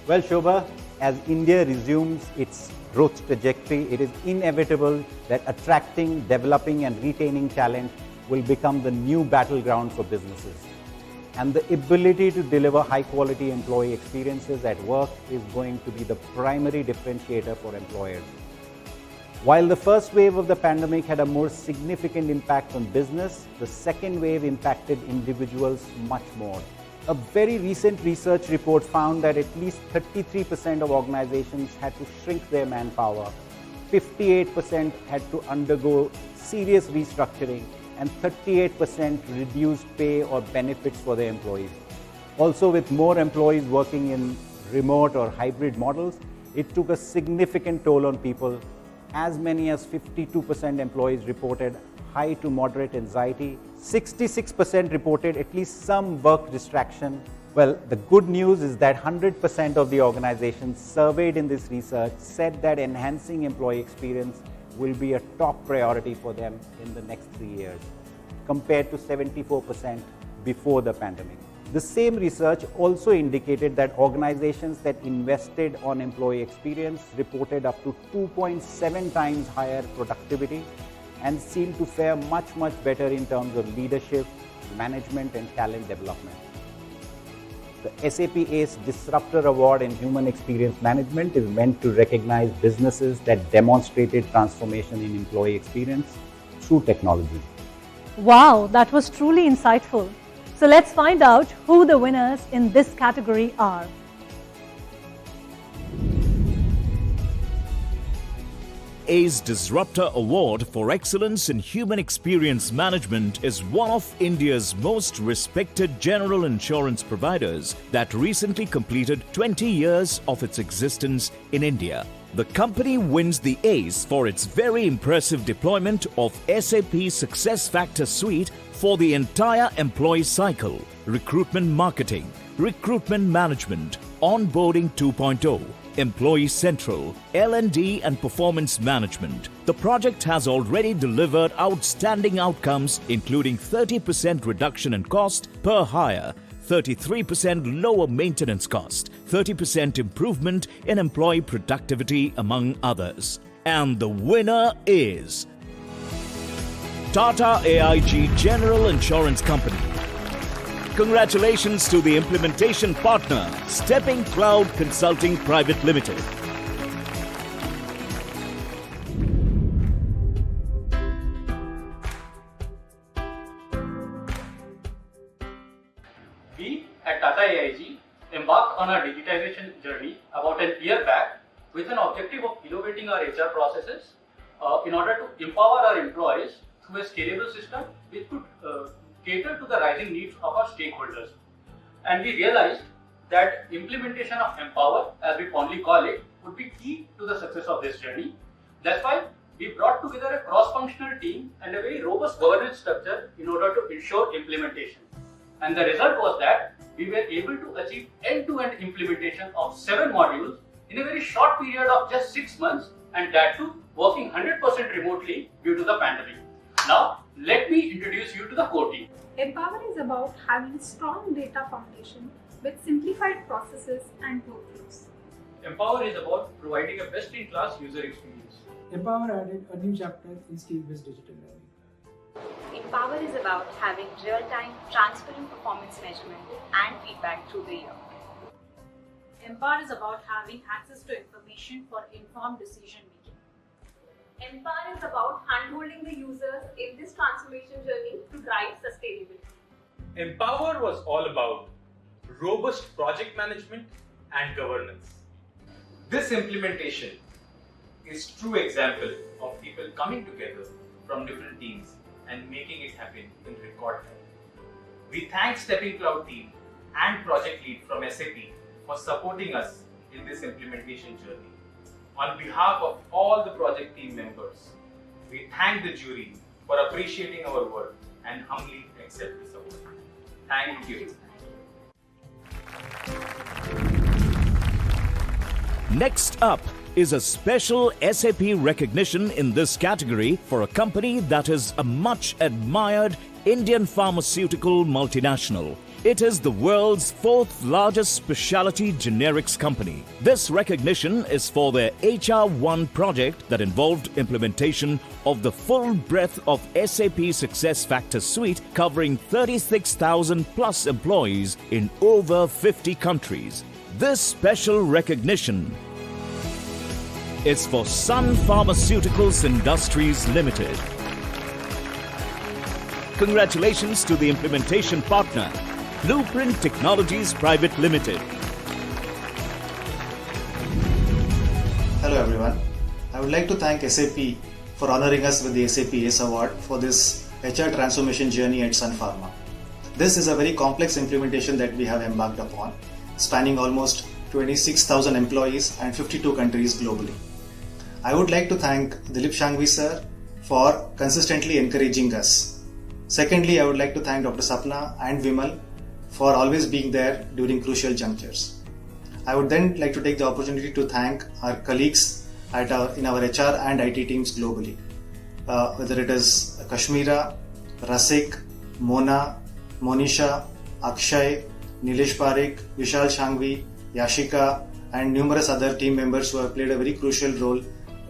S19: Well, Shobha, as India resumes its growth trajectory, it is inevitable that attracting, developing and retaining talent will become the new battleground for businesses. And the ability to deliver high-quality employee experiences at work is going to be the primary differentiator for employers. While the first wave of the pandemic had a more significant impact on business, the second wave impacted individuals much more. A very recent research report found that at least 33% of organizations had to shrink their manpower, 58% had to undergo serious restructuring, and 38% reduced pay or benefits for their employees. Also, with more employees working in remote or hybrid models, it took a significant toll on people. As many as 52% employees reported high to moderate anxiety. 66% reported at least some work distraction. Well, the good news is that 100% of the organizations surveyed in this research said that enhancing employee experience will be a top priority for them in the next 3 years, compared to 74% before the pandemic. The same research also indicated that organizations that invested on employee experience reported up to 2.7 times higher productivity and seemed to fare much better in terms of leadership, management and talent development. The SAP ACE Disruptor Award in Human Experience Management is meant to recognize businesses that demonstrated transformation in employee experience through technology.
S1: Wow, that was truly insightful. So let's find out who the winners in this category are.
S20: ACE Disruptor Award for Excellence in Human Experience Management is one of India's most respected general insurance providers that recently completed 20 years of its existence in India. The company wins the ACE for its very impressive deployment of SAP SuccessFactors Suite for the entire employee cycle, recruitment marketing, recruitment management, onboarding 2.0, Employee Central, L&D and performance management. The project has already delivered outstanding outcomes, including 30% reduction in cost per hire, 33% lower maintenance cost, 30% improvement in employee productivity, among others. And the winner is Tata AIG General Insurance Company. Congratulations to the implementation partner, Stepping Cloud Consulting Private Limited.
S21: We at Tata AIG embarked on our digitization journey about a year back with an objective of innovating our HR processes in order to empower our employees through a scalable system which could cater to the rising needs of our stakeholders. And we realized that implementation of Empower, as we fondly call it, would be key to the success of this journey. That's why we brought together a cross-functional team and a very robust governance structure in order to ensure implementation. And the result was that we were able to achieve end-to-end implementation of 7 modules in a very short period of just 6 months, and that too working 100% remotely due to the pandemic. Now, let me introduce you to the core team.
S22: Empower is about having strong data foundation with simplified processes and workflows.
S21: Empower is about providing a best-in-class user experience.
S3: Empower added a new chapter in skill-based digital learning.
S22: Empower is about having real-time, transparent performance measurement and feedback through the year.
S17: Empower is about having access to information for informed decision making.
S23: Empower is about handholding the users in this transformation journey to drive sustainability.
S24: Empower was all about robust project management and governance. This implementation is true example of people coming together from different teams and making it happen in record time. We thank Stepping Cloud team and project lead from SAP for supporting us in this implementation journey. On behalf of all the project team members, we thank the jury for appreciating our work and humbly accept this award. Thank you.
S20: Next up is a special SAP recognition in this category for a company that is a much admired Indian pharmaceutical multinational. It is the world's 4th largest specialty generics company. This recognition is for their HR1 project that involved implementation of the full breadth of SAP SuccessFactors suite covering 36,000 plus employees in over 50 countries. This special recognition is for Sun Pharmaceuticals Industries Limited. Congratulations to the implementation partner, Blueprint Technologies Private Limited.
S25: Hello everyone. I would like to thank SAP for honoring us with the SAP ACE Award for this HR transformation journey at Sun Pharma. This is a very complex implementation that we have embarked upon, spanning almost 26,000 employees and 52 countries globally. I would like to thank Dilip Shangvi sir for consistently encouraging us. Secondly, I would like to thank Dr. Sapna and Vimal for always being there during crucial junctures. I would then like to take the opportunity to thank our colleagues in our HR and IT teams globally, whether it is Kashmira, Rasik, Mona, Monisha, Akshay, Nilesh Parekh, Vishal Shangvi, Yashika, and numerous other team members who have played a very crucial role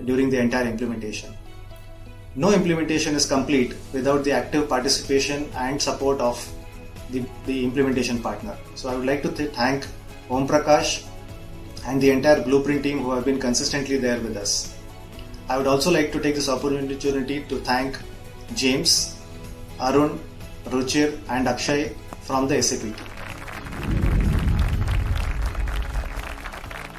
S25: during the entire implementation. No implementation is complete without the active participation and support of the implementation partner. So I would like to thank Om Prakash and the entire Blueprint team who have been consistently there with us. I would also like to take this opportunity to thank James, Arun, Ruchir and Akshay from the SAP team.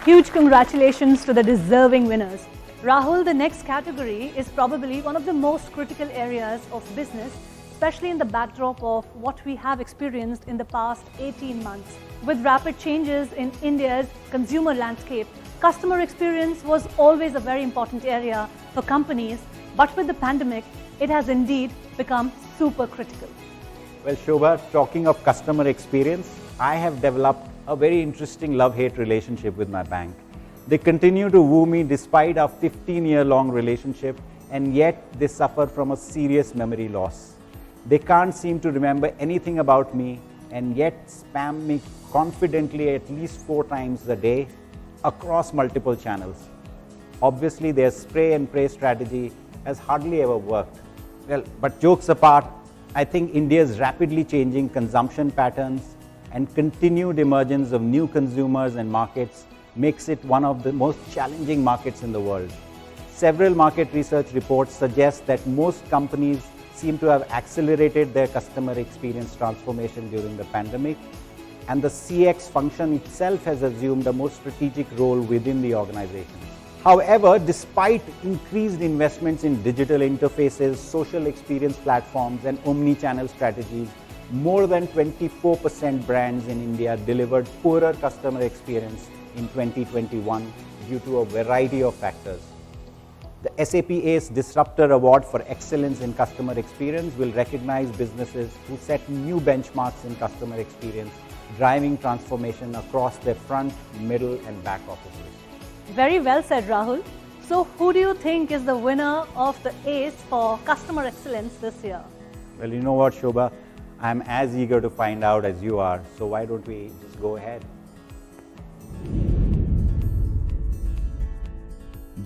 S1: Huge congratulations to the deserving winners. Rahul, the next category is probably one of the most critical areas of business, especially in the backdrop of what we have experienced in the past 18 months. With rapid changes in India's consumer landscape, customer experience was always a very important area for companies, but with the pandemic, it has indeed become super critical.
S19: Well, Shobha, talking of customer experience, I have developed a very interesting love-hate relationship with my bank. They continue to woo me despite our 15-year-long relationship, and yet they suffer from a serious memory loss. They can't seem to remember anything about me and yet spam me confidently at least 4 times a day across multiple channels. Obviously, their spray and pray strategy has hardly ever worked. Well, but jokes apart, I think India's rapidly changing consumption patterns and continued emergence of new consumers and markets makes it one of the most challenging markets in the world. Several market research reports suggest that most companies seem to have accelerated their customer experience transformation during the pandemic, and the CX function itself has assumed a more strategic role within the organization. However, despite increased investments in digital interfaces, social experience platforms, and omni-channel strategies, more than 24% brands in India delivered poorer customer experience in 2021 due to a variety of factors. The SAP ACE Disruptor Award for Excellence in Customer Experience will recognize businesses who set new benchmarks in customer experience, driving transformation across their front, middle, and back offices.
S1: Very well said, Rahul. So who do you think is the winner of the ACE for customer excellence this year?
S19: Well, you know what, Shobha? I'm as eager to find out as you are, so why don't we just go ahead?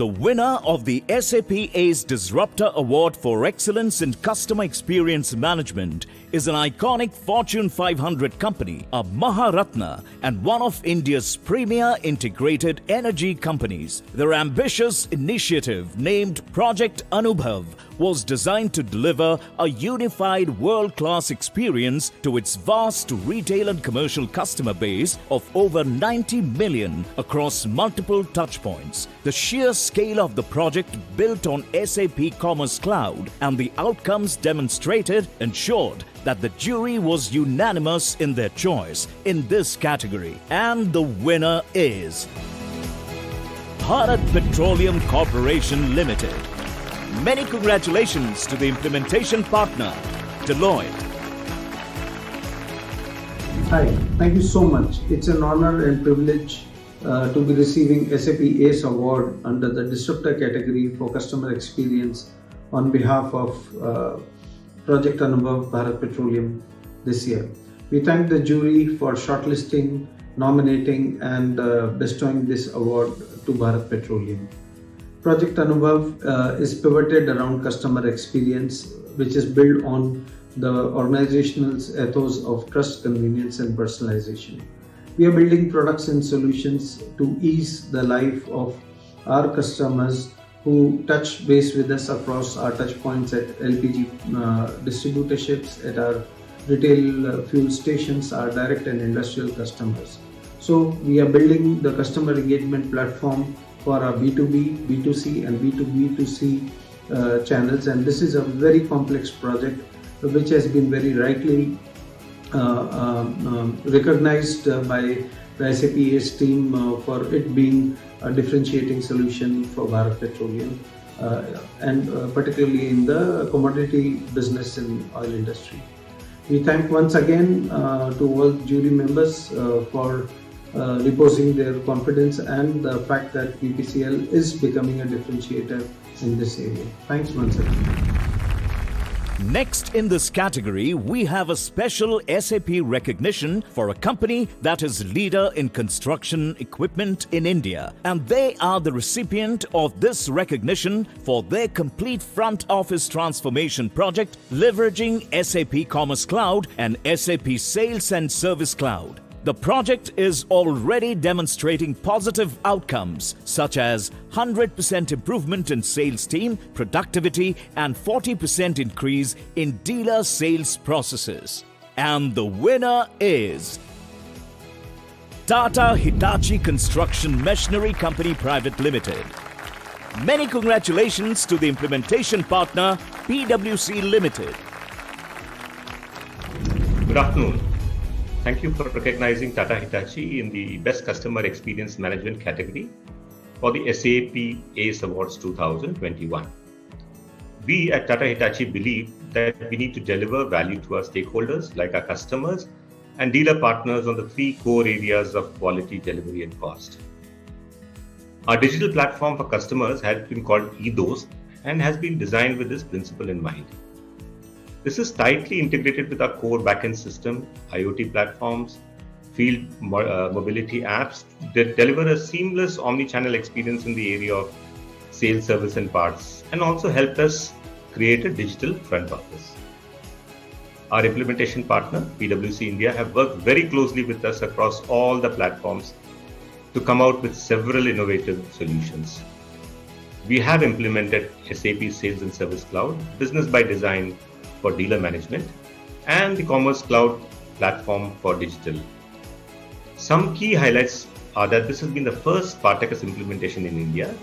S20: The winner of the SAP ACE Disruptor Award for Excellence in Customer Experience Management is an iconic Fortune 500 company, a Maharatna, and one of India's premier integrated energy companies. Their ambitious initiative named Project Anubhav was designed to deliver a unified world-class experience to its vast retail and commercial customer base of over 90 million across multiple touchpoints. The sheer scale of the project built on SAP Commerce Cloud and the outcomes demonstrated ensured that the jury was unanimous in their choice in this category. And the winner is Bharat Petroleum Corporation Limited. Many congratulations to the implementation partner, Deloitte.
S4: Hi, thank you so much. It's an honor and privilege to be receiving SAP ACE Award under the Disruptor category for customer experience on behalf of Project Anubhav Bharat Petroleum this year. We thank the jury for shortlisting, nominating and bestowing this award to Bharat Petroleum. Project Anubhav is pivoted around customer experience, which is built on the organizational ethos of trust, convenience and personalization. We are building products and solutions to ease the life of our customers who touch base with us across our touch points at LPG distributorships, at our retail fuel stations, our direct and industrial customers. So we are building the customer engagement platform for our B2B, B2C and B2B2C channels, and this is a very complex project which has been very rightly recognized by the SAP ACE team for it being a differentiating solution for Bharat Petroleum and particularly in the commodity business in oil industry. We thank once again to all jury members for reposing their confidence and the fact that BPCL is becoming a differentiator in this area. Thanks once again.
S20: Next in this category, we have a special SAP recognition for a company that is leader in construction equipment in India. And they are the recipient of this recognition for their complete front office transformation project leveraging SAP Commerce Cloud and SAP Sales and Service Cloud. The project is already demonstrating positive outcomes such as 100% improvement in sales team productivity and 40% increase in dealer sales processes. And the winner is Tata Hitachi Construction Machinery Company Private Limited. Many congratulations to the implementation partner PwC Limited.
S5: Good afternoon. Thank you for recognizing Tata Hitachi in the Best Customer Experience Management category for the SAP ACE Awards 2021. We at Tata Hitachi believe that we need to deliver value to our stakeholders like our customers and dealer partners on the three core areas of quality, delivery and cost. Our digital platform for customers has been called INDUS and has been designed with this principle in mind. This is tightly integrated with our core backend system, IoT platforms, field mobility apps that deliver a seamless omni-channel experience in the area of sales, service and parts, and also help us create a digital front office. Our implementation partner, PwC India, have worked very closely with us across all the platforms to come out with several innovative solutions. We have implemented SAP Sales and Service Cloud, Business by Design for dealer management, and the Commerce Cloud platform for digital. Some key highlights are that this has been the first Spartacus implementation in India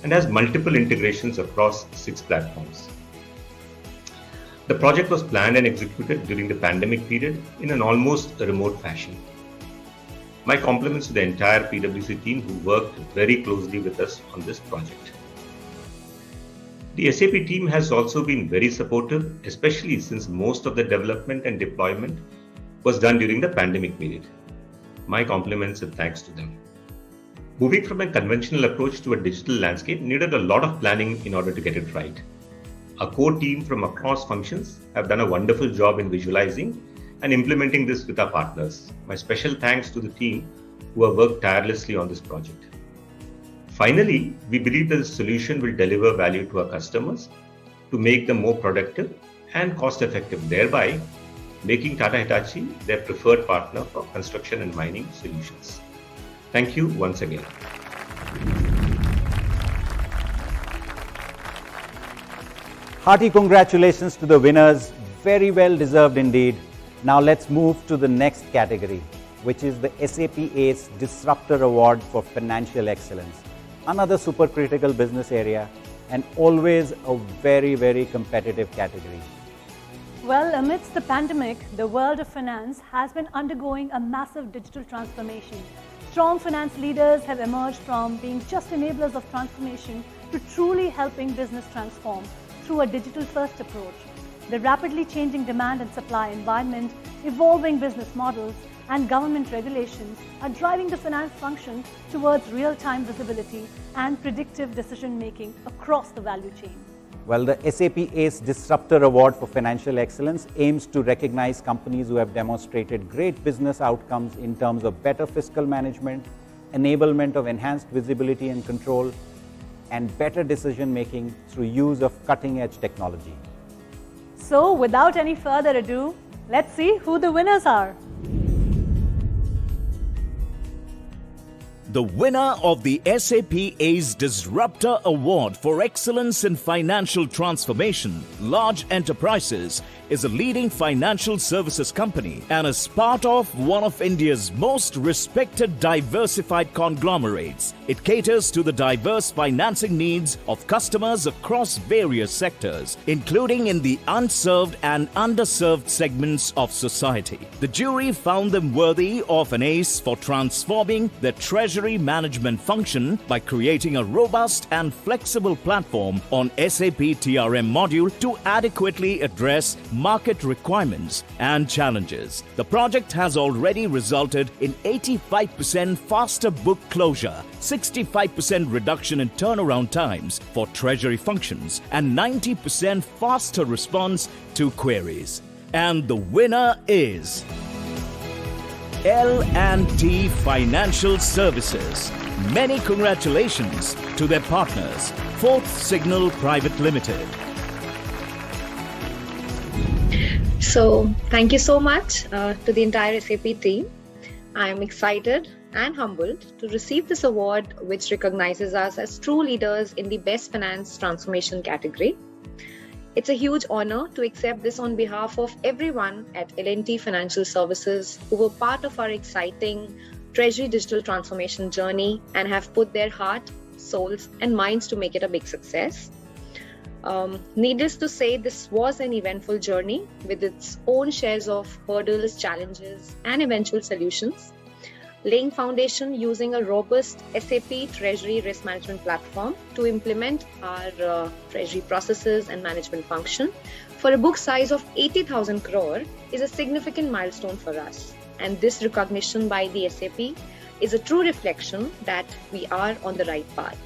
S5: and has multiple integrations across 6 platforms. The project was planned and executed during the pandemic period in an almost remote fashion. My compliments to the entire PwC team who worked very closely with us on this project. The SAP team has also been very supportive, especially since most of the development and deployment was done during the pandemic period. My compliments and thanks to them. Moving from a conventional approach to a digital landscape needed a lot of planning in order to get it right. Our core team from across functions have done a wonderful job in visualizing and implementing this with our partners. My special thanks to the team who have worked tirelessly on this project. Finally, we believe that the solution will deliver value to our customers to make them more productive and cost-effective, thereby making Tata Hitachi their preferred partner for construction and mining solutions. Thank you once again.
S19: Hearty congratulations to the winners. Very well deserved indeed. Now let's move to the next category, which is the SAP ACE Disruptor Award for Financial Excellence. Another super critical business area and always a very, very competitive category.
S1: Well, amidst the pandemic, the world of finance has been undergoing a massive digital transformation. Strong finance leaders have emerged from being just enablers of transformation to truly helping business transform through a digital-first approach. The rapidly changing demand and supply environment, evolving business models, and government regulations are driving the finance function towards real-time visibility and predictive decision-making across the value chain.
S19: Well, the SAP ACE Disruptor Award for Financial Excellence aims to recognize companies who have demonstrated great business outcomes in terms of better fiscal management, enablement of enhanced visibility and control, and better decision-making through use of cutting-edge technology.
S1: So, without any further ado, let's see who the winners are.
S20: The winner of the SAP ACE Disruptor Award for Excellence in Financial Transformation, Large Enterprises, is a leading financial services company and is part of one of India's most respected diversified conglomerates. It caters to the diverse financing needs of customers across various sectors, including in the unserved and underserved segments of society. The jury found them worthy of an ace for transforming their treasury management function by creating a robust and flexible platform on SAP TRM module to adequately address market requirements and challenges. The project has already resulted in 85% faster book closure, 65% reduction in turnaround times for treasury functions, and 90% faster response to queries. And the winner is L&T Financial Services. Many congratulations to their partners, Fourth Signal Private Limited.
S22: So, thank you so much to the entire SAP team. I am excited and humbled to receive this award, which recognizes us as true leaders in the Best Finance Transformation category. It's a huge honor to accept this on behalf of everyone at L&T Financial Services who were part of our exciting Treasury digital transformation journey and have put their heart, souls, and minds to make it a big success. Needless to say, this was an eventful journey with its own shares of hurdles, challenges, and eventual solutions. Laying foundation using a robust SAP Treasury Risk Management platform to implement our treasury processes and management function for a book size of 80,000 crore is a significant milestone for us. And this recognition by the SAP is a true reflection that we are on the right path.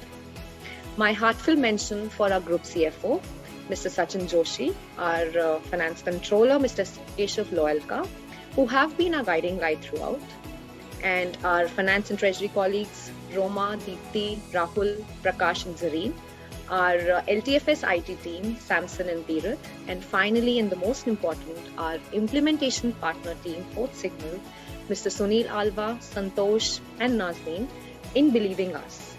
S22: My heartfelt mention for our Group CFO, Mr. Sachin Joshi, our Finance Controller, Mr. Keshav Loyalka, who have been our guiding light throughout, and our Finance and Treasury colleagues, Roma, Deepti, Rahul, Prakash, and Zareen, our LTFS IT team, Samson and Dheeraj, and finally, and the most important, our implementation partner team, Fourth Signal, Mr. Sunil Alva, Santosh, and Nazneen, in believing us.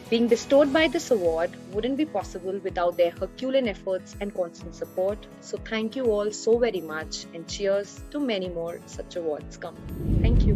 S22: Being bestowed by this award wouldn't be possible without their Herculean efforts and constant support. So thank you all so very much, and cheers to many more such awards come. Thank you.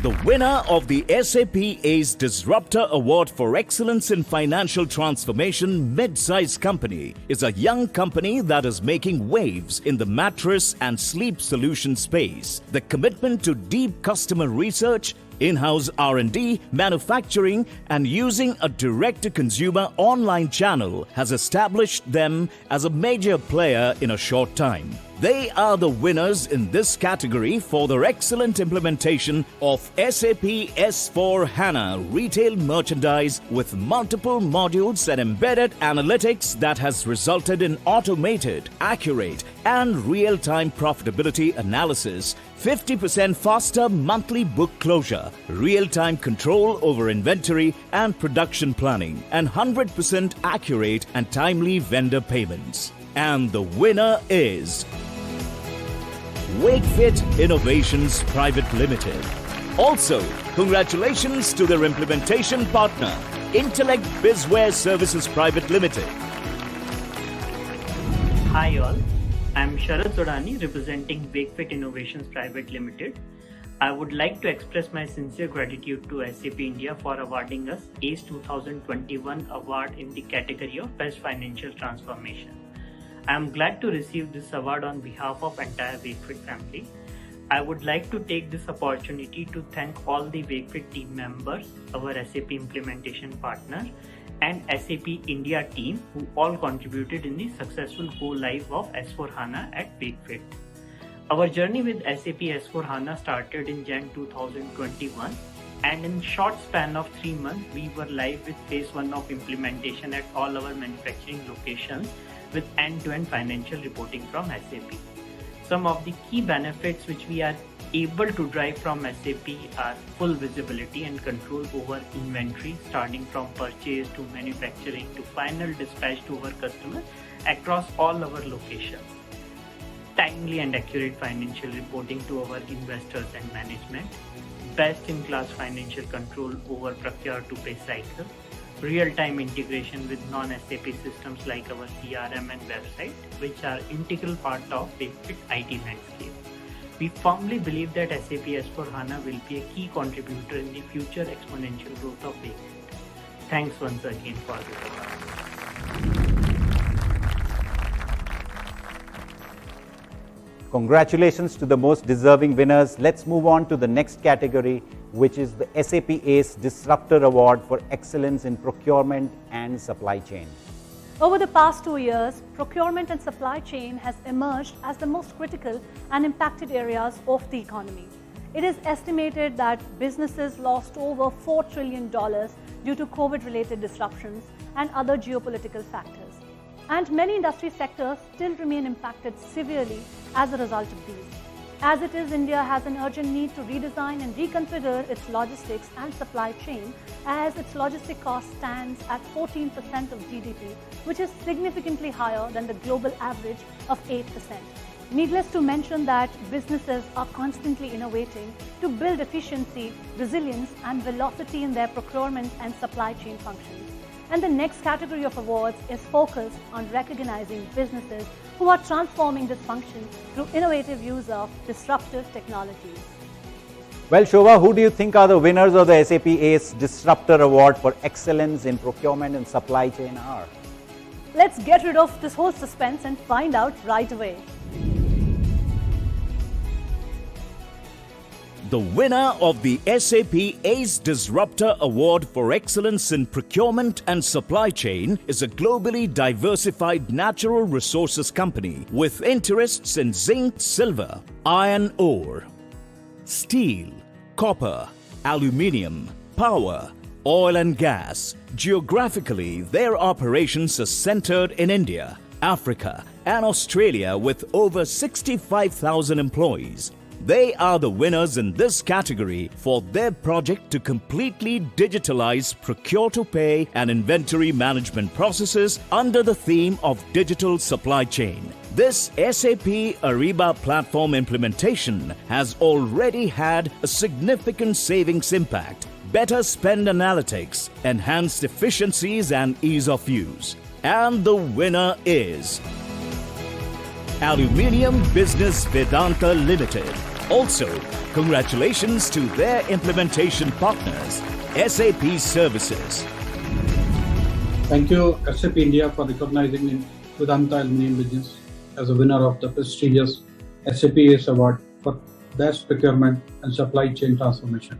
S20: The winner of the SAP ACE Disruptor Award for Excellence in Financial Transformation Mid-Size Company is a young company that is making waves in the mattress and sleep solution space. The commitment to deep customer research, in-house R&D, manufacturing, and using a direct-to-consumer online channel has established them as a major player in a short time. They are the winners in this category for their excellent implementation of SAP S/4HANA retail merchandise with multiple modules and embedded analytics that has resulted in automated, accurate, and real-time profitability analysis, 50% faster monthly book closure, real-time control over inventory and production planning, and 100% accurate and timely vendor payments. And the winner is Wakefit Innovations Private Limited. Also, congratulations to their implementation partner, Intellect Bizware Services Private Limited.
S6: Hi all, I am Sharad Sodani representing Wakefit Innovations Private Limited. I would like to express my sincere gratitude to SAP India for awarding us ACE 2021 award in the category of Best Financial Transformation. I am glad to receive this award on behalf of entire Wakefit family. I would like to take this opportunity to thank all the Wakefit team members, our SAP implementation partner, and SAP India team who all contributed in the successful go live of S/4HANA at Wakefit. Our journey with SAP S/4HANA started in Jan 2021, and in short span of 3 months, we were live with phase 1 of implementation at all our manufacturing locations with end-to-end financial reporting from SAP. Some of the key benefits which we are able to drive from SAP are full visibility and control over inventory, starting from purchase to manufacturing to final dispatch to our customers across all our locations. Timely and accurate financial reporting to our investors and management. Best-in-class financial control over procure to pay cycle. Real-time integration with non-SAP systems like our CRM and website, which are integral part of Wakefit IT landscape. We firmly believe that SAP S/4HANA will be a key contributor in the future exponential growth of Wakefit. Thanks once again for this award.
S19: Congratulations to the most deserving winners. Let's move on to the next category, which is the SAP ACE Disruptor Award for Excellence in Procurement and Supply Chain.
S1: Over the past 2 years, procurement and supply chain has emerged as the most critical and impacted areas of the economy. It is estimated that businesses lost over $4 trillion due to COVID-related disruptions and other geopolitical factors. And many industry sectors still remain impacted severely as a result of these. As it is, India has an urgent need to redesign and reconfigure its logistics and supply chain, as its logistic cost stands at 14% of GDP, which is significantly higher than the global average of 8%. Needless to mention that businesses are constantly innovating to build efficiency, resilience, and velocity in their procurement and supply chain functions. And the next category of awards is focused on recognizing businesses who are transforming this function through innovative use of disruptive technologies.
S19: Well, Shobha, who do you think are the winners of the SAP ACE Disruptor Award for Excellence in Procurement and Supply Chain are?
S1: Let's get rid of this whole suspense and find out right away.
S20: The winner of the SAP ACE Disruptor Award for Excellence in Procurement and Supply Chain is a globally diversified natural resources company with interests in zinc, silver, iron ore, steel, copper, aluminium, power, oil and gas. Geographically, their operations are centered in India, Africa, and Australia with over 65,000 employees. They are the winners in this category for their project to completely digitalize procure-to-pay and inventory management processes under the theme of digital supply chain. This SAP Ariba platform implementation has already had a significant savings impact, better spend analytics, enhanced efficiencies and ease of use. And the winner is Aluminium Business Vedanta Limited. Also, congratulations to their implementation partners, SAP Services.
S7: Thank you, SAP India, for recognizing Vedanta Aluminium Business as a winner of the prestigious SAP ACE Award for Best Procurement and Supply Chain Transformation.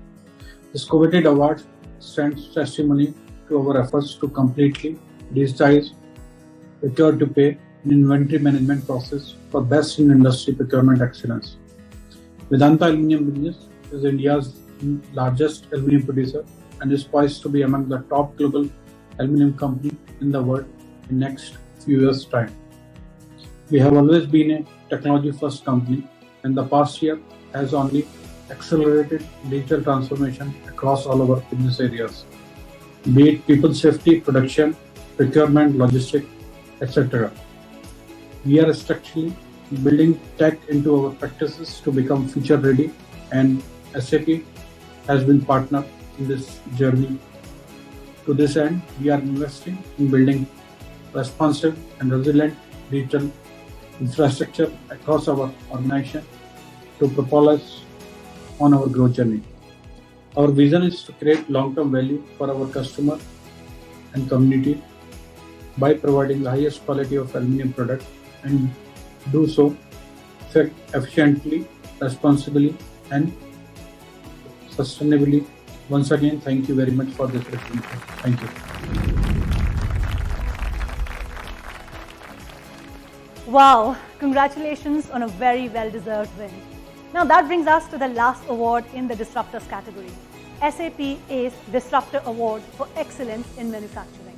S7: This coveted award stands testimony to our efforts to completely digitize procure-to-pay and inventory management process for best in industry procurement excellence. Vedanta Aluminium Business is India's largest aluminium producer and is poised to be among the top global aluminium company in the world in next few years' time. We have always been a technology-first company, and the past year has only accelerated digital transformation across all our business areas, be it people safety, production, procurement, logistics, etc. We are structurally building tech into our practices to become future ready, and SAP has been partner in this journey. To this end, we are investing in building responsive and resilient digital infrastructure across our organization to propel us on our growth journey. Our vision is to create long-term value for our customer and community by providing the highest quality of aluminium product and do so efficiently, responsibly and sustainably. Once again, thank you very much for this opportunity. Thank you.
S1: Wow, congratulations on a very well-deserved win. Now that brings us to the last award in the Disruptors category, SAP ACE Disruptor Award for Excellence in Manufacturing.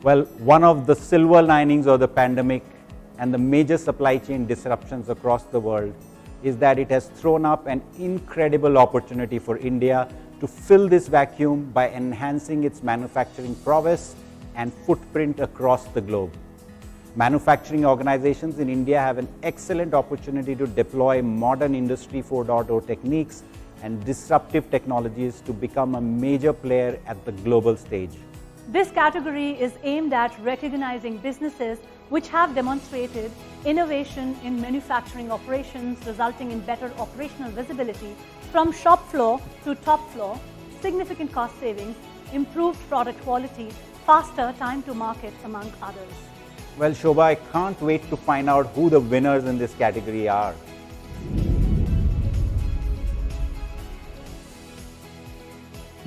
S19: Well, one of the silver linings of the pandemic and the major supply chain disruptions across the world is that it has thrown up an incredible opportunity for India to fill this vacuum by enhancing its manufacturing prowess and footprint across the globe. Manufacturing organizations in India have an excellent opportunity to deploy modern Industry 4.0 techniques and disruptive technologies to become a major player at the global stage.
S1: This category is aimed at recognizing businesses which have demonstrated innovation in manufacturing operations, resulting in better operational visibility from shop floor to top floor, significant cost savings, improved product quality, faster time to market, among others.
S19: Well, Shobha, I can't wait to find out who the winners in this category are.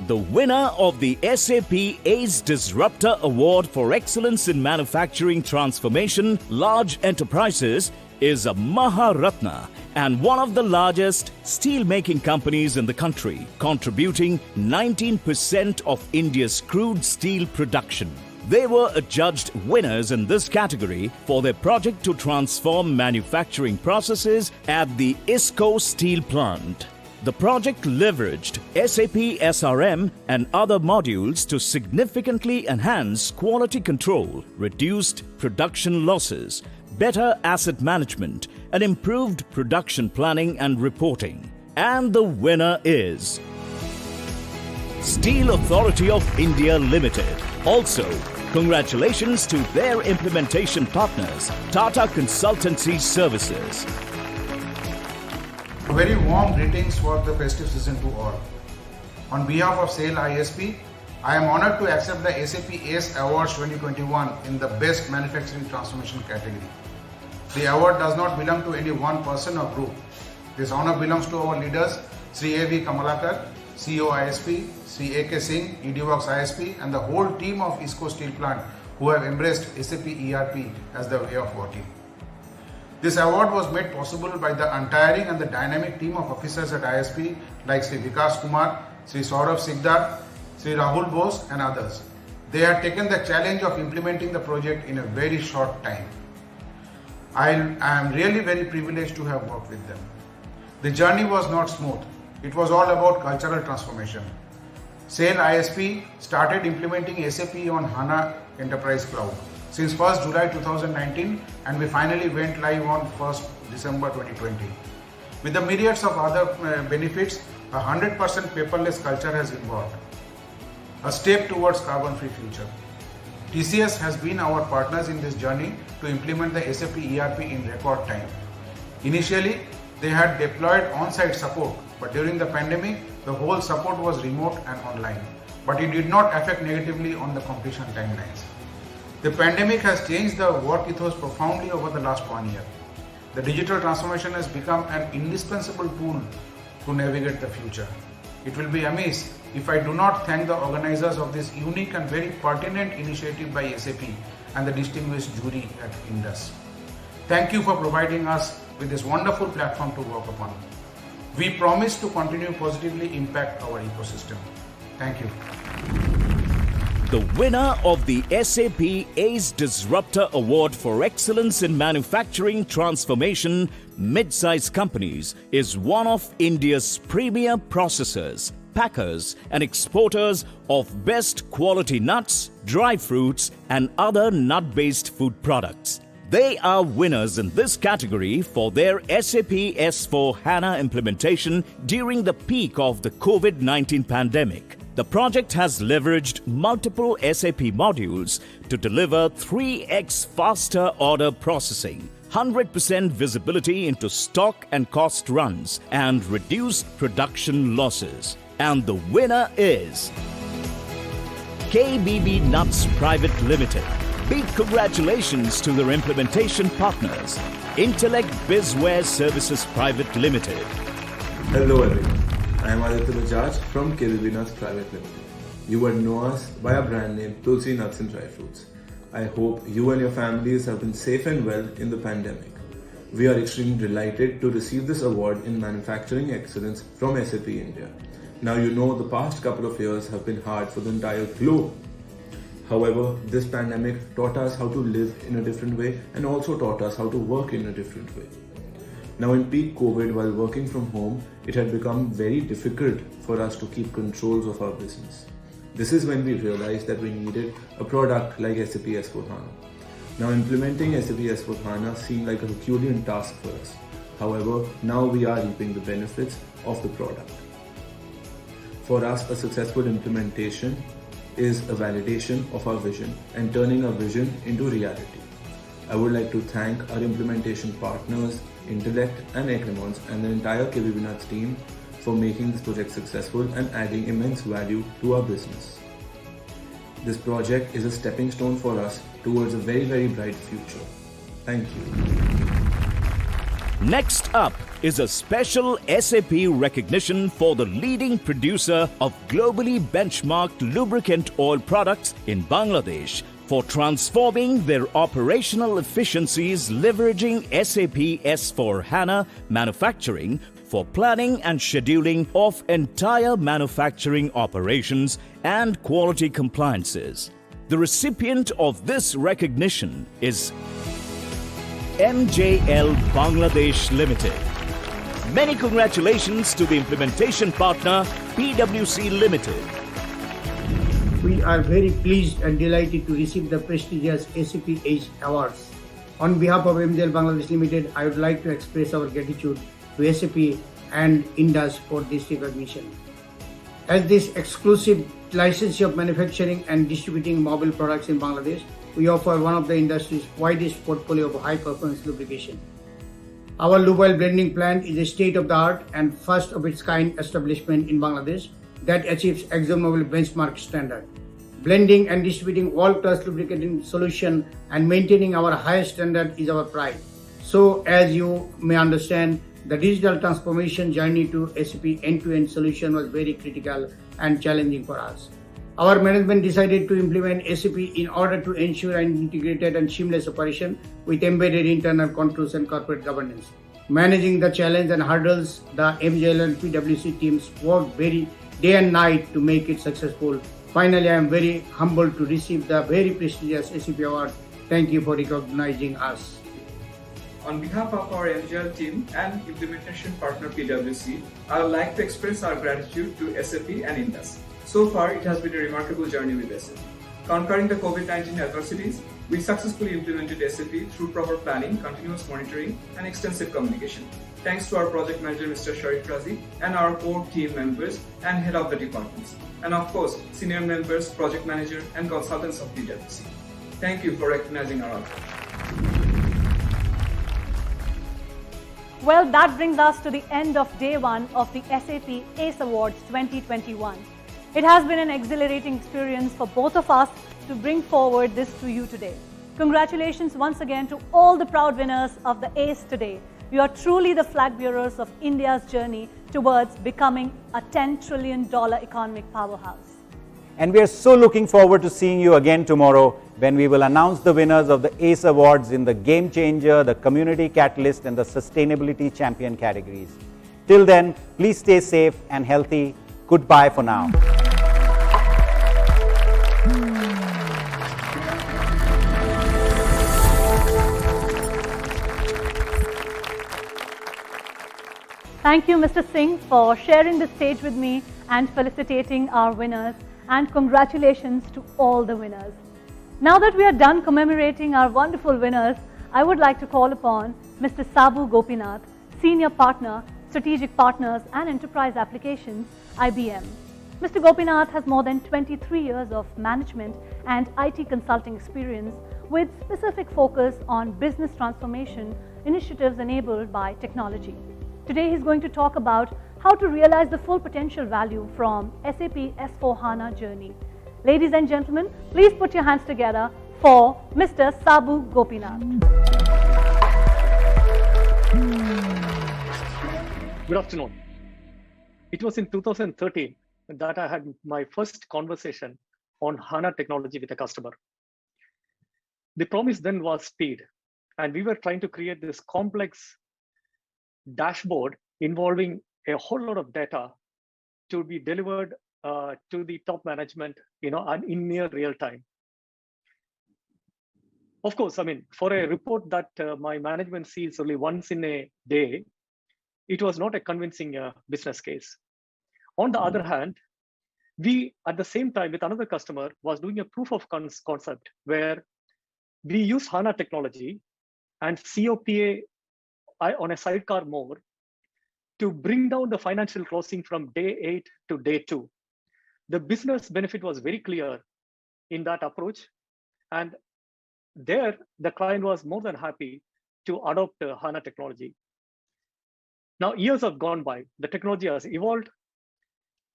S20: The winner of the SAP ACE Disruptor Award for Excellence in Manufacturing Transformation Large Enterprises is a Maharatna and one of the largest steel-making companies in the country, contributing 19% of India's crude steel production. They were adjudged winners in this category for their project to transform manufacturing processes at the ISCO steel plant. The project leveraged SAP SRM and other modules to significantly enhance quality control, reduced production losses, better asset management, and improved production planning and reporting. And the winner is Steel Authority of India Limited. Also, congratulations to their implementation partners, Tata Consultancy Services.
S8: Very warm greetings for the festive season to all. On behalf of SAIL ISP, I am honored to accept the SAP ACE Awards 2021 in the Best Manufacturing Transformation category. The award does not belong to any one person or group. This honor belongs to our leaders, Sri A.V. Kamalakar, CEO ISP, Sri A.K. Singh, EDWorks ISP, and the whole team of ISCO Steel Plant who have embraced SAP ERP as their way of working. This award was made possible by the untiring and the dynamic team of officers at ISP like Sri Vikas Kumar, Sri Saurav Sikdar, Sri Rahul Bose and others. They had taken the challenge of implementing the project in a very short time. I am really very privileged to have worked with them. The journey was not smooth. It was all about cultural transformation. SAIL ISP started implementing SAP on HANA Enterprise Cloud since 1st July 2019, and we finally went live on 1st December 2020. With the myriads of other benefits, a 100% paperless culture has evolved, a step towards carbon-free future. TCS has been our partners in this journey to implement the SAP ERP in record time. Initially, they had deployed on-site support, but during the pandemic, the whole support was remote and online, but it did not affect negatively on the completion timelines. The pandemic has changed the work ethos profoundly over the last 1 year. The digital transformation has become an indispensable tool to navigate the future. It will be amiss if I do not thank the organizers of this unique and very pertinent initiative by SAP and the distinguished jury at INDUS. Thank you for providing us with this wonderful platform to work upon. We promise to continue positively impact our ecosystem. Thank you.
S20: The winner of the SAP ACE Disruptor Award for Excellence in Manufacturing Transformation Mid-Size Companies is one of India's premier processors, packers and exporters of best quality nuts, dry fruits and other nut-based food products. They are winners in this category for their SAP S/4HANA implementation during the peak of the COVID-19 pandemic. The project has leveraged multiple SAP modules to deliver 3x faster order processing, 100% visibility into stock and cost runs, and reduced production losses. And the winner is KBB Nuts Private Limited. Big congratulations to their implementation partners, Intellect Bizware Services Private Limited.
S9: Hello everyone, I am Aditya Bajaj from KBB Nuts Private Limited. You would know us by our brand name Tulsi Nuts and Dry Fruits. I hope you and your families have been safe and well in the pandemic. We are extremely delighted to receive this award in manufacturing excellence from SAP India. Now you know the past couple of years have been hard for the entire globe. However, this pandemic taught us how to live in a different way and also taught us how to work in a different way. Now in peak COVID, while working from home, it had become very difficult for us to keep controls of our business. This is when we realized that we needed a product like SAP S/4HANA. Now implementing SAP S/4HANA seemed like a Herculean task for us. However, now we are reaping the benefits of the product. For us, a successful implementation is a validation of our vision and turning our vision into reality. I would like to thank our implementation partners, Intellect and Egremons, and the entire KBB Nuts team for making this project successful and adding immense value to our business. This project is a stepping stone for us towards a very, very bright future. Thank you.
S20: Next up is a special SAP recognition for the leading producer of globally benchmarked lubricant oil products in Bangladesh for transforming their operational efficiencies leveraging SAP S/4HANA manufacturing for planning and scheduling of entire manufacturing operations and quality compliances. The recipient of this recognition is MJL Bangladesh Limited. Many congratulations to the implementation partner PwC Limited.
S3: We are very pleased and delighted to receive the prestigious SAP ACE Awards. On behalf of MJL Bangladesh Limited, I would like to express our gratitude to SAP and INDUS for this recognition. As this exclusive licensee of manufacturing and distributing mobile products in Bangladesh, we offer one of the industry's widest portfolio of high-performance lubrication. Our lube oil blending plant is a state-of-the-art and first-of-its-kind establishment in Bangladesh that achieves ExxonMobil benchmark standard. Blending and distributing world-class lubricating solution and maintaining our highest standard is our pride. So, as you may understand, the digital transformation journey to SAP end-to-end solution was very critical and challenging for us. Our management decided to implement SAP in order to ensure an integrated and seamless operation with embedded internal controls and corporate governance. Managing the challenge and hurdles, the MJL and PwC teams worked very day and night to make it successful. Finally, I am very humbled to receive the very prestigious SAP award. Thank you for recognizing us.
S10: On behalf of our MJL team and implementation partner PwC, I would like to express our gratitude to SAP and INDUS. So far, it has been a remarkable journey with SAP. Conquering the COVID-19 adversities, we successfully implemented SAP through proper planning, continuous monitoring, and extensive communication. Thanks to our project manager, Mr. Sharif Razi, and our core team members and head of the departments. And of course, senior members, project manager, and consultants of PwC. Thank you for recognizing our effort.
S1: Well, that brings us to the end of day one of the SAP ACE Awards 2021. It has been an exhilarating experience for both of us to bring forward this to you today. Congratulations once again to all the proud winners of the ACE today. You are truly the flag bearers of India's journey towards becoming a $10 trillion economic powerhouse.
S19: And we are so looking forward to seeing you again tomorrow when we will announce the winners of the ACE Awards in the Game Changer, the Community Catalyst and the Sustainability Champion categories. Till then, please stay safe and healthy. Goodbye for now.
S1: Thank you, Mr. Singh, for sharing the stage with me and felicitating our winners, and congratulations to all the winners. Now that we are done commemorating our wonderful winners, I would like to call upon Mr. Sabu Gopinath, Senior Partner, Strategic Partners and Enterprise Applications, IBM. Mr. Gopinath has more than 23 years of management and IT consulting experience with specific focus on business transformation initiatives enabled by technology. Today he's going to talk about how to realize the full potential value from SAP S/4HANA journey. Ladies and gentlemen, please put your hands together for Mr. Sabu Gopinath.
S2: Good afternoon. It was in 2013 that I had my first conversation on HANA technology with a customer. The promise then was speed, and we were trying to create this complex dashboard involving a whole lot of data to be delivered to the top management, and in near real time. Of course, I mean, for a report that my management sees only once in a day, it was not a convincing business case. On the other hand, we, at the same time with another customer, was doing a proof of concept where we used HANA technology and COPA on a sidecar mode to bring down the financial closing from day 8 to day 2. The business benefit was very clear in that approach. And there, the client was more than happy to adopt HANA technology. Now, years have gone by. The technology has evolved.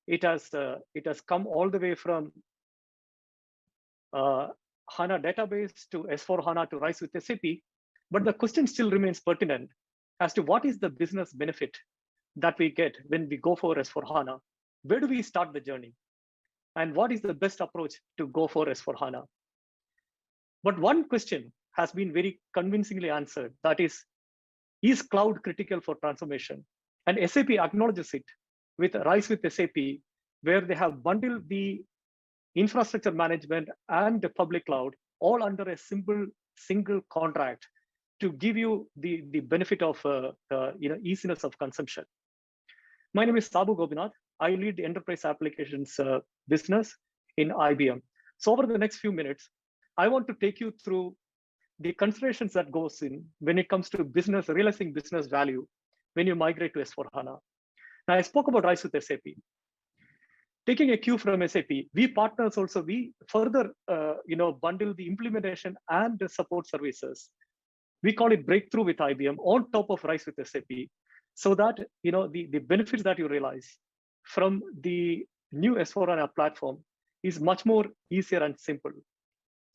S2: It has come all the way from HANA database to S/4HANA to RISE with SAP. But the question still remains pertinent as to what is the business benefit that we get when we go for S/4HANA. Where do we start the journey? And what is the best approach to go for S/4HANA? But one question has been very convincingly answered. That is cloud critical for transformation? And SAP acknowledges it with RISE with SAP, where they have bundled the infrastructure management and the public cloud all under a simple single contract to give you the benefit of easiness of consumption. My name is Sabu Gopinath. I lead the enterprise applications business in IBM. So over the next few minutes, I want to take you through the considerations that goes in when it comes to business, realizing business value when you migrate to S/4HANA. Now, I spoke about RISE with SAP. Taking a cue from SAP, we partners also, we further bundle the implementation and the support services. We call it breakthrough with IBM on top of RISE with SAP, so that the benefits that you realize from the new S/4HANA platform is much more easier and simple.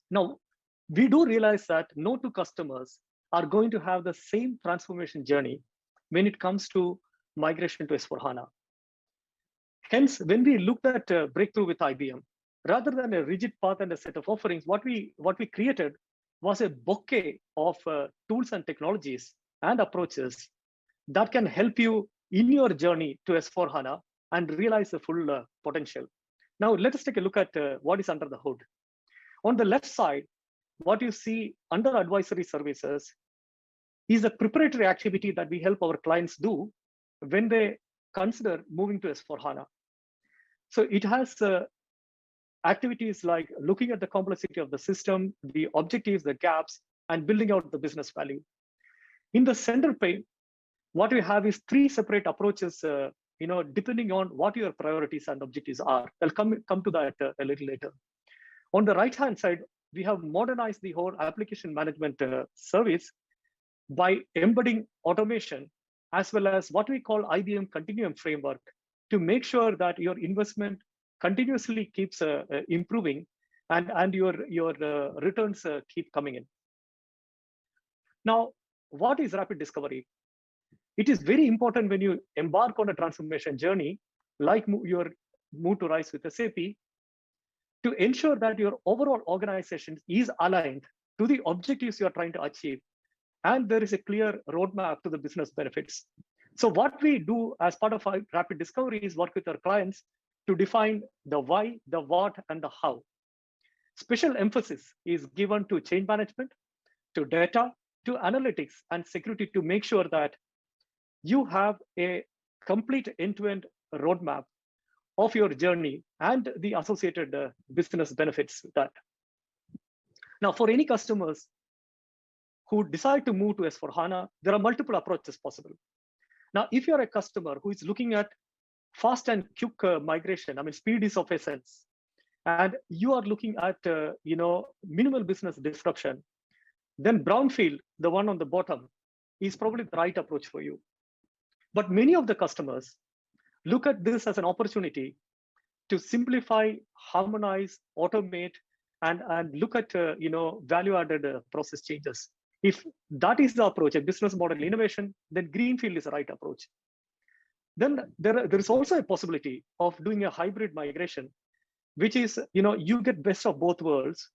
S2: Now, we do realize that no two customers are going to have the same transformation journey when it comes to migration to S/4HANA. Hence, when we looked at breakthrough with IBM, rather than a rigid path and a set of offerings, what we created was a bouquet of tools and technologies and approaches that can help you in your journey to S/4HANA and realize the full potential. Now, let us take a look at what is under the hood. On the left side, what you see under advisory services is a preparatory activity that we help our clients do when they consider moving to S/4HANA. So it has activities like looking at the complexity of the system, the objectives, the gaps, and building out the business value. In the center pane, what we have is 3 separate approaches, depending on what your priorities and objectives are. I'll come to that a little later. On the right-hand side, we have modernized the whole application management service by embedding automation, as well as what we call IBM Continuum Framework, to make sure that your investment continuously keeps improving and your returns keep coming in. Now, what is rapid discovery? it is very important when you embark on a transformation journey, like your move to RISE with SAP, to ensure that your overall organization is aligned to the objectives you are trying to achieve. And there is a clear roadmap to the business benefits. So what we do as part of our rapid discovery is work with our clients to define the why, the what, and the how. Special emphasis is given to change management, to data, to analytics and security to make sure that you have a complete end-to-end roadmap of your journey and the associated business benefits with that. Now, for any customers who decide to move to S/4HANA, there are multiple approaches possible. Now, if you're a customer who is looking at fast and quick migration, I mean, speed is of essence, and you are looking at minimal business disruption, then brownfield, the one on the bottom, is probably the right approach for you. But many of the customers look at this as an opportunity to simplify, harmonize, automate, and look at value-added process changes. If that is the approach, a business model innovation, then greenfield is the right approach. Then there is also a possibility of doing a hybrid migration, which is you get best of both worlds,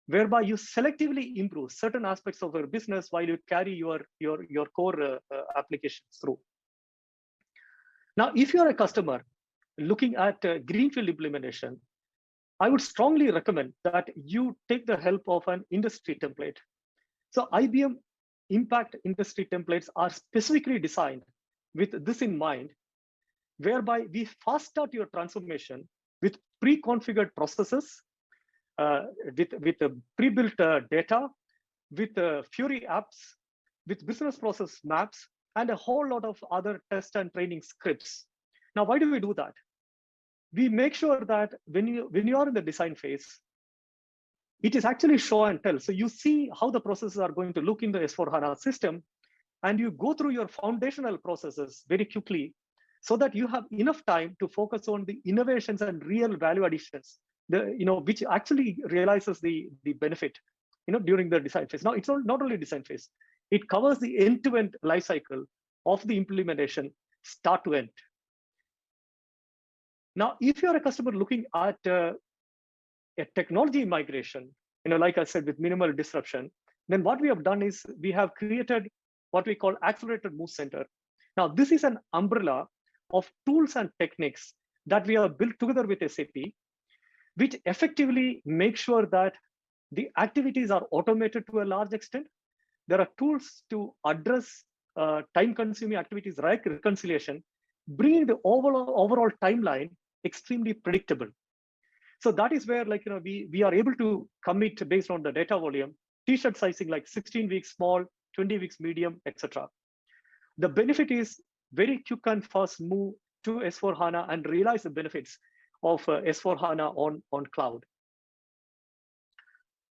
S2: whereby you selectively improve certain aspects of your business while you carry your core applications through. Now, if you're a customer looking at greenfield implementation, I would strongly recommend that you take the help of an industry template. So IBM Impact Industry templates are specifically designed with this in mind, whereby we fast start your transformation with pre-configured processes, with pre-built data, with Fury apps, with business process maps, and a whole lot of other test and training scripts. Now, why do we do that? We make sure that when you are in the design phase, it is actually show and tell. So you see how the processes are going to look in the S/4HANA system, and you go through your foundational processes very quickly so that you have enough time to focus on the innovations and real value additions, which actually realizes the benefit during the design phase. Now, it's not only design phase. It covers the end-to-end life cycle of the implementation, start to end. Now, if you're a customer looking at a technology migration, like I said, with minimal disruption, then what we have done is we have created what we call Accelerated Move Center. Now, this is an umbrella of tools and techniques that we have built together with SAP, which effectively make sure that the activities are automated to a large extent. There are tools to address time-consuming activities like reconciliation, bringing the overall timeline extremely predictable. So that is where we are able to commit based on the data volume, t-shirt sizing like 16 weeks small, 20 weeks medium, etc. The benefit is very quick and fast move to S/4HANA and realize the benefits of S/4HANA on cloud.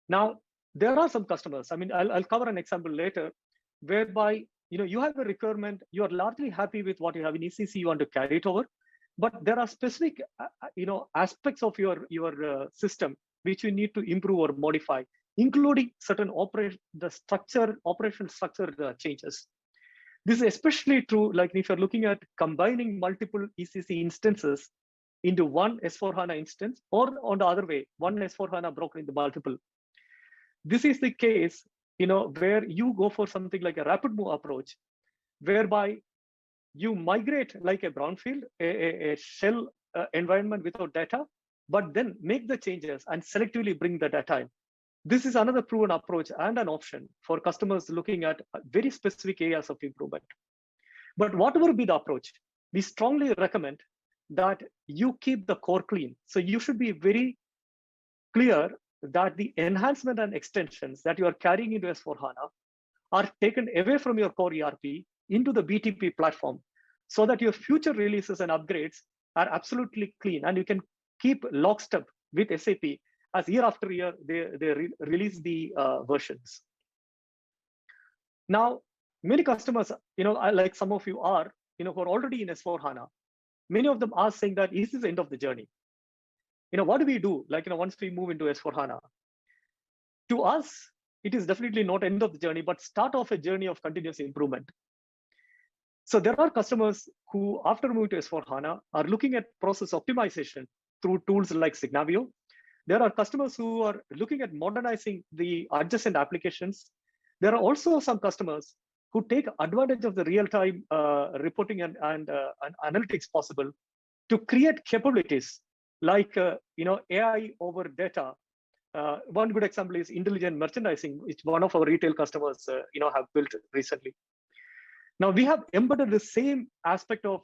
S2: Now, there are some customers, I mean, I'll cover an example later, whereby you have a requirement, you are largely happy with what you have in ECC, you want to carry it over, but there are specific aspects of your system which you need to improve or modify, including certain operational structure changes. This is especially true, like if you're looking at combining multiple ECC instances into one S/4HANA instance, or on the other way, one S/4HANA broken into multiple. This is the case, where you go for something like a rapid move approach, whereby you migrate like a brownfield, a shell environment without data, but then make the changes and selectively bring the data in. This is another proven approach and an option for customers looking at very specific areas of improvement. But whatever be the approach, we strongly recommend that you keep the core clean. So you should be very clear that the enhancement and extensions that you are carrying into S/4HANA are taken away from your core ERP into the BTP platform, so that your future releases and upgrades are absolutely clean, and you can keep lockstep with SAP as year after year they release the versions. Now, many customers, like some of you are, who are already in S/4HANA, many of them are saying that is this the end of the journey? What do we do? Once we move into S/4HANA, to us, it is definitely not end of the journey, but start of a journey of continuous improvement. So there are customers who, after moving to S4HANA, are looking at process optimization through tools like Signavio. There are customers who are looking at modernizing the adjacent applications. There are also some customers who take advantage of the real-time reporting and analytics possible to create capabilities like AI over data. One good example is intelligent merchandising, which one of our retail customers have built recently. Now we have embedded the same aspect of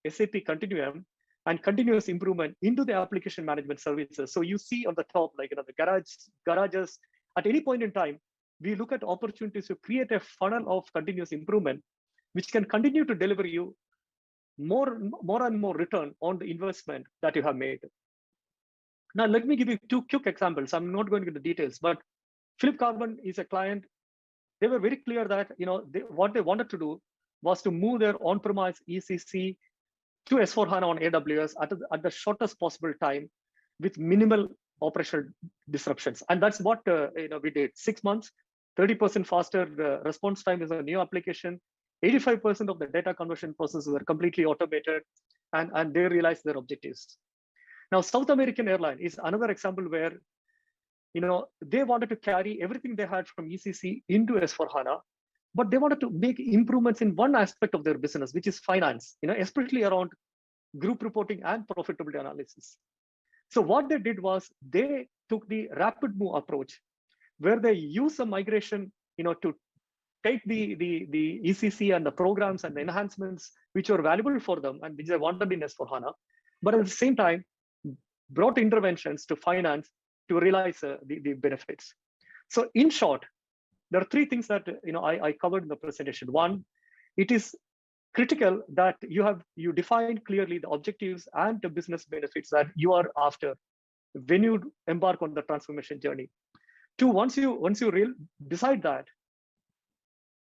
S2: SAP Continuum and continuous improvement into the application management services. So you see on the top, like the garages, at any point in time, we look at opportunities to create a funnel of continuous improvement, which can continue to deliver you more and more return on the investment that you have made. Now, let me give you two quick examples. I'm not going into the details, but Philip Carbon is a client. They were very clear that what they wanted to do was to move their on-premise ECC to S4HANA on AWS at the shortest possible time with minimal operational disruptions. And that's what we did. 6 months, 30% faster response time is a new application. 85% of the data conversion processes were completely automated, and they realized their objectives. Now, South American Airline is another example where they wanted to carry everything they had from ECC into S4HANA, but they wanted to make improvements in one aspect of their business, which is finance, especially around group reporting and profitability analysis. So what they did was they took the rapid move approach, where they use a migration, to take the ECC and the programs and the enhancements which were valuable for them and which they wanted in S4HANA, but at the same time brought interventions to finance to realize the benefits. So in short, there are three things that I covered in the presentation. One, it is critical that you define clearly the objectives and the business benefits that you are after when you embark on the transformation journey. Two, once you decide that,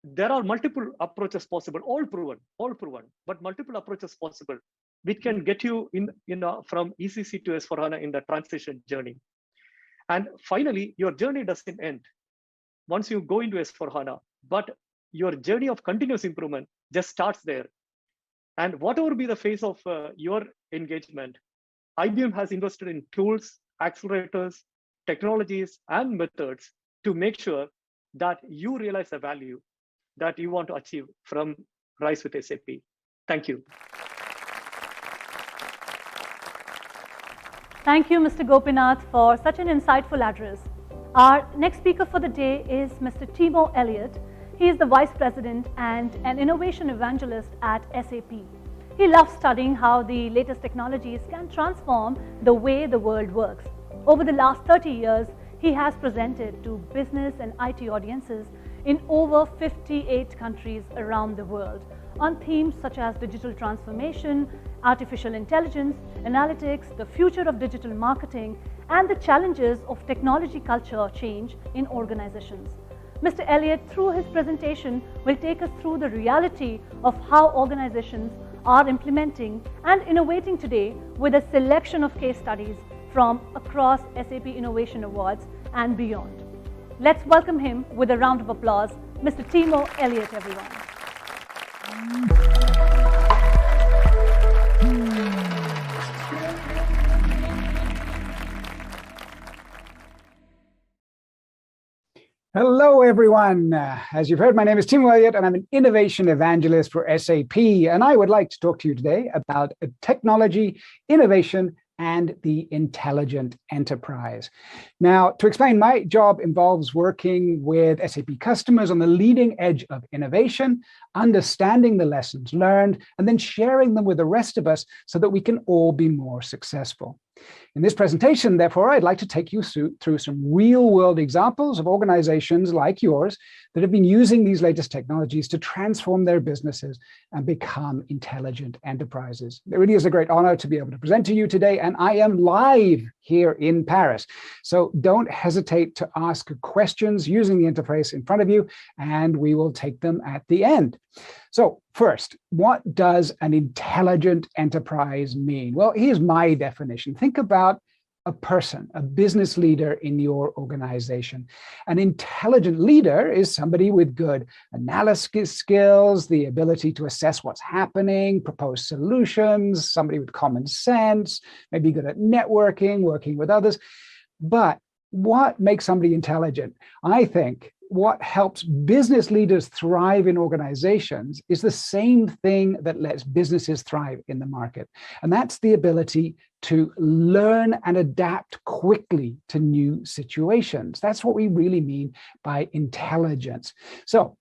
S2: there are multiple approaches possible, all proven, but multiple approaches possible, which can get you from ECC to S4HANA in the transition journey. And finally, your journey doesn't end once you go into S4HANA, but your journey of continuous improvement just starts there. And whatever be the phase of your engagement, IBM has invested in tools, accelerators, technologies, and methods to make sure that you realize the value that you want to achieve from Rise with SAP. Thank you.
S1: Thank you, Mr. Gopinath, for such an insightful address. Our next speaker for the day is Mr. Timo Elliott. He is the Vice President and an Innovation Evangelist at SAP. He loves studying how the latest technologies can transform the way the world works. Over the last 30 years, he has presented to business and IT audiences in over 58 countries around the world on themes such as digital transformation, artificial intelligence, analytics, the future of digital marketing, and the challenges of technology culture change in organizations. Mr. Elliott, through his presentation, will take us through the reality of how organizations are implementing and innovating today with a selection of case studies from across SAP Innovation Awards and beyond. Let's welcome him with a round of applause, Mr. Timo Elliott, everyone.
S11: Hello, everyone. As you've heard, my name is Timo Elliott, and I'm an innovation evangelist for SAP. And I would like to talk to you today about technology, innovation, and the intelligent enterprise. Now, to explain, my job involves working with SAP customers on the leading edge of innovation, understanding the lessons learned, and then sharing them with the rest of us so that we can all be more successful. In this presentation, therefore, I'd like to take you through some real-world examples of organizations like yours that have been using these latest technologies to transform their businesses and become intelligent enterprises. It really is a great honor to be able to present to you today, and I am live here in Paris. So don't hesitate to ask questions using the interface in front of you, and we will take them at the end. So first, what does an intelligent enterprise mean? Well, here's my definition. Think about a person, a business leader in your organization. An intelligent leader is somebody with good analysis skills, the ability to assess what's happening, propose solutions, somebody with common sense, maybe good at networking, working with others. But what makes somebody intelligent? I think what helps business leaders thrive in organizations is the same thing that lets businesses thrive in the market. And that's the ability to learn and adapt quickly to new situations. That's what we really mean by intelligence. So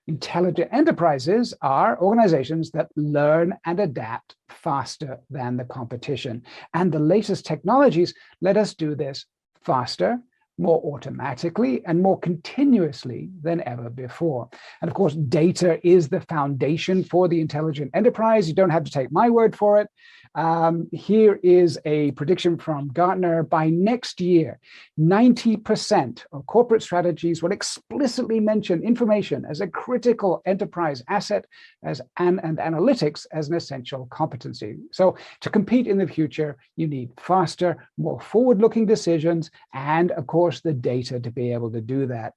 S11: intelligent enterprises are organizations that learn and adapt faster than the competition. And the latest technologies let us do this faster, more automatically, and more continuously than ever before. And of course, data is the foundation for the intelligent enterprise. You don't have to take my word for it. Here is a prediction from Gartner. By next year, 90% of corporate strategies will explicitly mention information as a critical enterprise asset and analytics as an essential competency. So to compete in the future, you need faster, more forward-looking decisions, and of course, the data to be able to do that.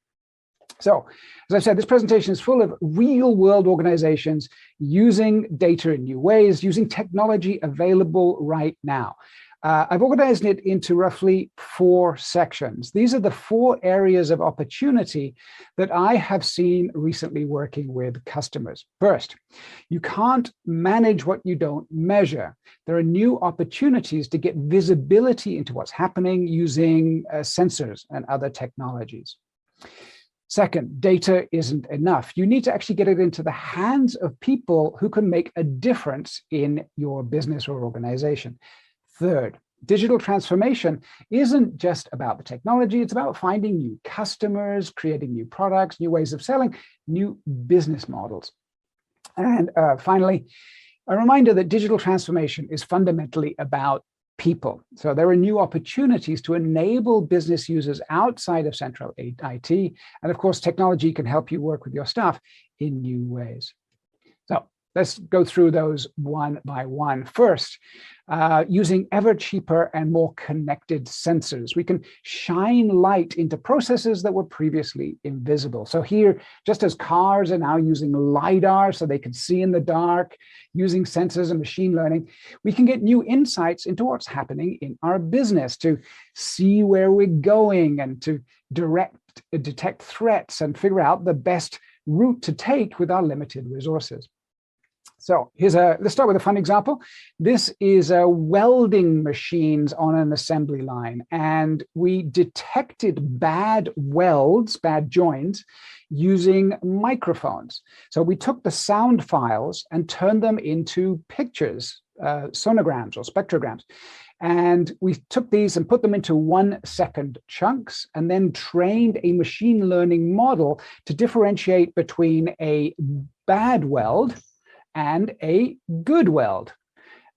S11: So, as I said, this presentation is full of real-world organizations using data in new ways, using technology available right now. I've organized it into roughly 4 sections. These are the 4 areas of opportunity that I have seen recently working with customers. First, you can't manage what you don't measure. There are new opportunities to get visibility into what's happening using sensors and other technologies. Second, data isn't enough. You need to actually get it into the hands of people who can make a difference in your business or organization. Third, digital transformation isn't just about the technology, it's about finding new customers, creating new products, new ways of selling, new business models. And finally, a reminder that digital transformation is fundamentally about people. So there are new opportunities to enable business users outside of central IT. And of course, technology can help you work with your staff in new ways. So let's go through those one by one. First, using ever cheaper and more connected sensors. We can shine light into processes that were previously invisible. So here, just as cars are now using LiDAR so they can see in the dark, using sensors and machine learning, we can get new insights into what's happening in our business to see where we're going and to detect threats and figure out the best route to take with our limited resources. So let's start with a fun example. This is welding machines on an assembly line, and we detected bad welds, bad joints, using microphones. So we took the sound files and turned them into pictures, sonograms or spectrograms. And we took these and put them into 1-second chunks and then trained a machine learning model to differentiate between a bad weld and a good weld.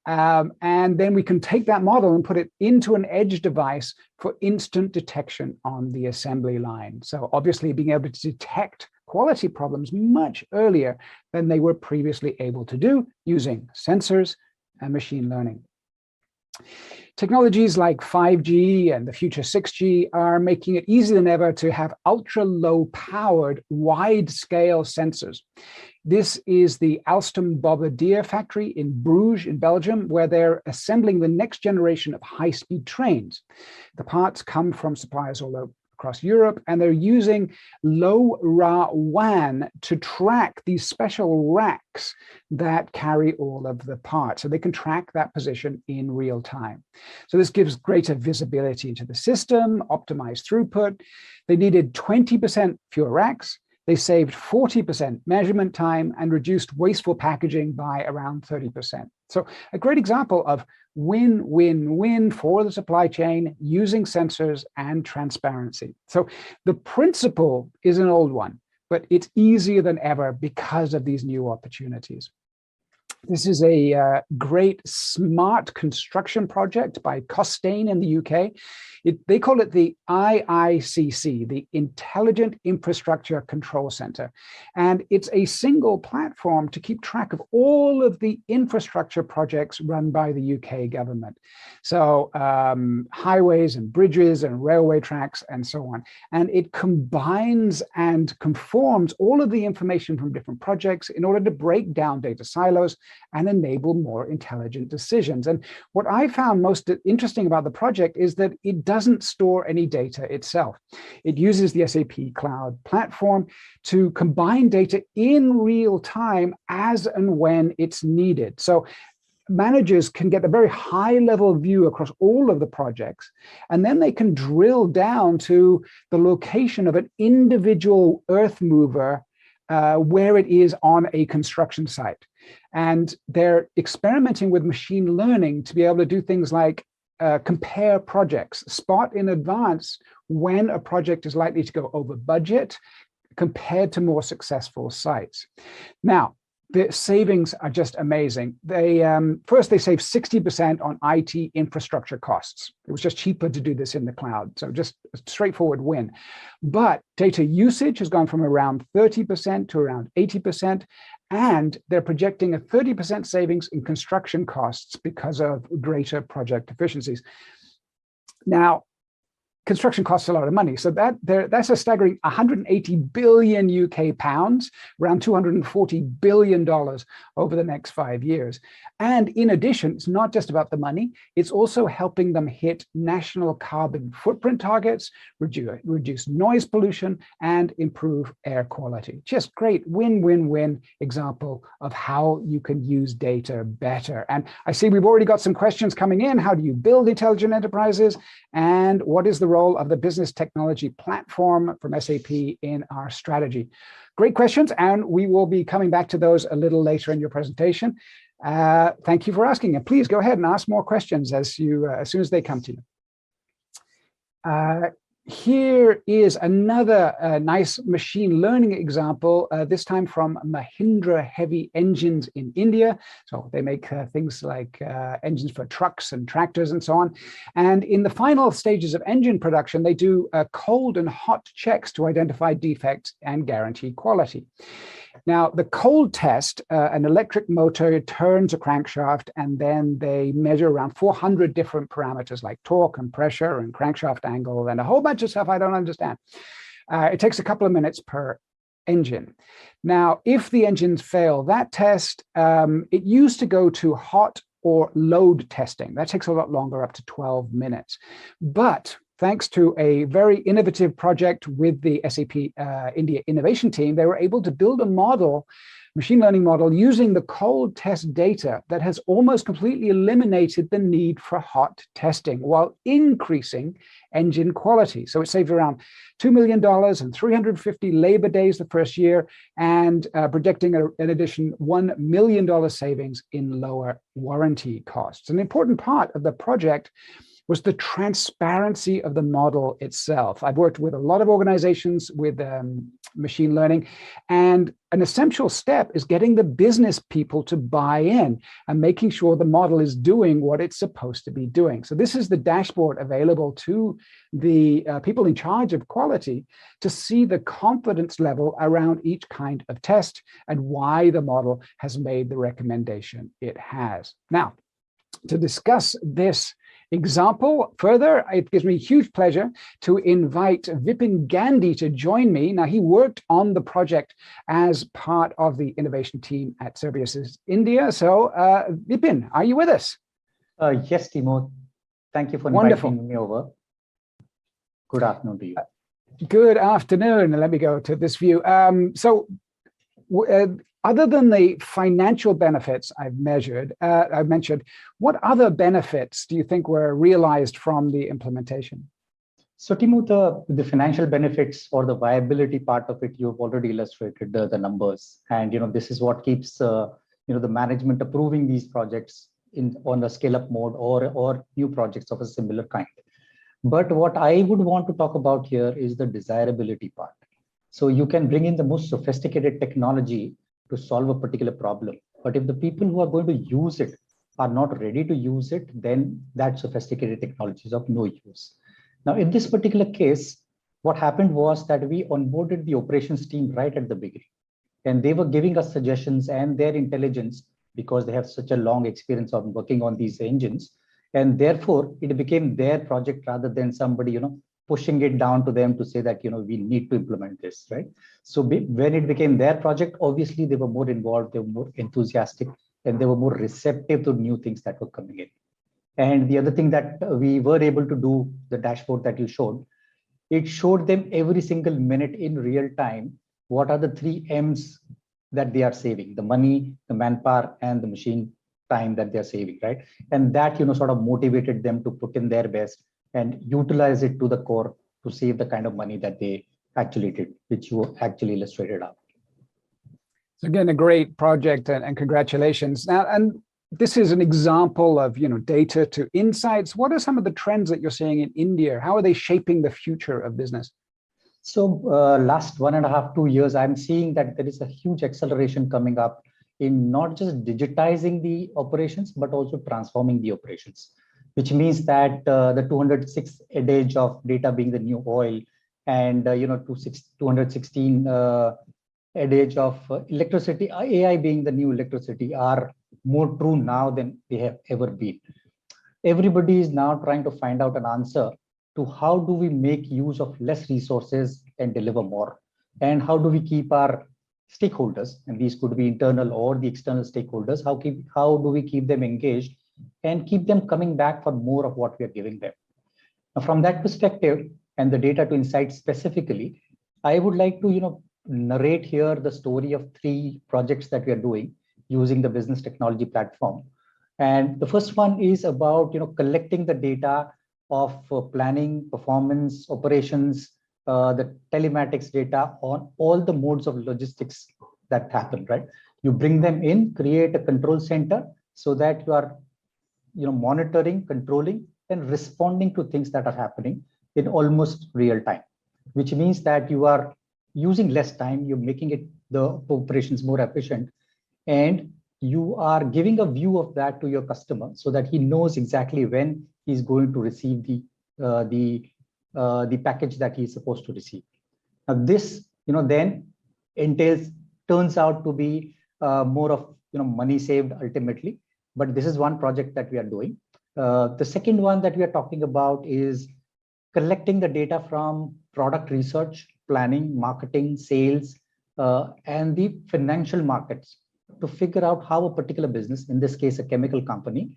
S11: And then we can take that model and put it into an edge device for instant detection on the assembly line. So obviously being able to detect quality problems much earlier than they were previously able to do using sensors and machine learning. Technologies like 5G and the future 6G are making it easier than ever to have ultra-low powered, wide-scale sensors. This is the Alstom Bombardier factory in Bruges in Belgium, where they're assembling the next generation of high-speed trains. The parts come from suppliers all across Europe, and they're using LoRaWAN to track these special racks that carry all of the parts. So they can track that position in real time. So this gives greater visibility into the system, optimized throughput. They needed 20% fewer racks. They saved 40% measurement time and reduced wasteful packaging by around 30%. So a great example of win-win-win for the supply chain using sensors and transparency. So the principle is an old one, but it's easier than ever because of these new opportunities. This is a great smart construction project by Costain in the UK. They call it the IICC, the Intelligent Infrastructure Control Center. And it's a single platform to keep track of all of the infrastructure projects run by the UK government. So highways and bridges and railway tracks and so on. And it combines and conforms all of the information from different projects in order to break down data silos and enable more intelligent decisions. And what I found most interesting about the project is that it doesn't store any data itself. It uses the SAP Cloud Platform to combine data in real time as and when it's needed. So managers can get a very high level view across all of the projects, and then they can drill down to the location of an individual earth mover where it is on a construction site. And they're experimenting with machine learning to be able to do things like compare projects, spot in advance when a project is likely to go over budget compared to more successful sites. Now, the savings are just amazing. First, they save 60% on IT infrastructure costs. It was just cheaper to do this in the cloud, so just a straightforward win. But data usage has gone from around 30% to around 80%, and they're projecting a 30% savings in construction costs because of greater project efficiencies. Now, construction costs a lot of money. So that's a staggering 180 billion UK pounds, around $240 billion over the next 5 years. And in addition, it's not just about the money, it's also helping them hit national carbon footprint targets, reduce noise pollution, and improve air quality. Just great win-win-win example of how you can use data better. And I see we've already got some questions coming in. How do you build intelligent enterprises? And what is the role of the business technology platform from SAP in our strategy? Great questions, and we will be coming back to those a little later in your presentation. Thank you for asking, and please go ahead and ask more questions as soon as they come to you. Here is another nice machine learning example, this time from Mahindra Heavy Engines in India. So they make things like engines for trucks and tractors and so on. And in the final stages of engine production, they do cold and hot checks to identify defects and guarantee quality. Now, the cold test, an electric motor turns a crankshaft, and then they measure around 400 different parameters like torque and pressure and crankshaft angle and a whole bunch of stuff I don't understand. It takes a couple of minutes per engine. Now, if the engines fail that test, it used to go to hot or load testing. That takes a lot longer, up to 12 minutes. But thanks to a very innovative project with the SAP India innovation team, they were able to build a model, machine learning model, using the cold test data that has almost completely eliminated the need for hot testing while increasing engine quality. So it saved around $2 million and 350 labor days the first year, and projecting an addition $1 million savings in lower warranty costs. An important part of the project was the transparency of the model itself. I've worked with a lot of organizations with machine learning, and an essential step is getting the business people to buy in and making sure the model is doing what it's supposed to be doing. So this is the dashboard available to the people in charge of quality to see the confidence level around each kind of test and why the model has made the recommendation it has. Now, to discuss this example further, it gives me huge pleasure to invite Vipin Gandhi to join me. Now, he worked on the project as part of the innovation team at Services India. So, Vipin, are you with us?
S12: Yes, Timo. Thank you for inviting me over. Good afternoon to you.
S11: Good afternoon. Let me go to this view. Other than the financial benefits I've mentioned, what other benefits do you think were realized from the implementation?
S12: So, Timo, the financial benefits or the viability part of it, you've already illustrated the numbers, and this is what keeps the management approving these projects on a scale-up mode or new projects of a similar kind. But what I would want to talk about here is the desirability part. So you can bring in the most sophisticated technology to solve a particular problem. But if the people who are going to use it are not ready to use it, then that sophisticated technology is of no use. Now, in this particular case, what happened was that we onboarded the operations team right at the beginning, and they were giving us suggestions and their intelligence because they have such a long experience of working on these engines. And therefore, it became their project rather than somebody, pushing it down to them to say that, we need to implement this, right? So when it became their project, obviously they were more involved, they were more enthusiastic, and they were more receptive to new things that were coming in. And the other thing that we were able to do, the dashboard that you showed, it showed them every single minute in real time, what are the 3 M's that they are saving: the money, the manpower, and the machine time that they're saving, right? And that, sort of motivated them to put in their best and utilize it to the core to save the kind of money that they actually did, which you actually illustrated out.
S11: So again, a great project, and congratulations. Now, and this is an example of, data to insights. What are some of the trends that you're seeing in India? How are they shaping the future of business?
S12: So last 1.5, 2 years, I'm seeing that there is a huge acceleration coming up in not just digitizing the operations, but also transforming the operations, which means that the 206 adage of data being the new oil, and 216 adage of electricity, AI being the new electricity, are more true now than they have ever been. Everybody is now trying to find out an answer to how do we make use of less resources and deliver more, and how do we keep our stakeholders, and these could be internal or the external stakeholders, how do we keep them engaged and keep them coming back for more of what we are giving them. Now, from that perspective, and the data to insight specifically, I would like to narrate here the story of 3 projects that we are doing using the business technology platform. And the first one is about collecting the data of planning, performance, operations, the telematics data on all the modes of logistics that happen, right? You bring them in, create a control center so that you are monitoring, controlling, and responding to things that are happening in almost real time, which means that you are using less time, you're making the operations more efficient, and you are giving a view of that to your customer so that he knows exactly when he's going to receive the package that he's supposed to receive. Now this, then turns out to be more of money saved ultimately. But this is one project that we are doing. The second one that we are talking about is collecting the data from product research, planning, marketing, sales, and the financial markets to figure out how a particular business, in this case a chemical company,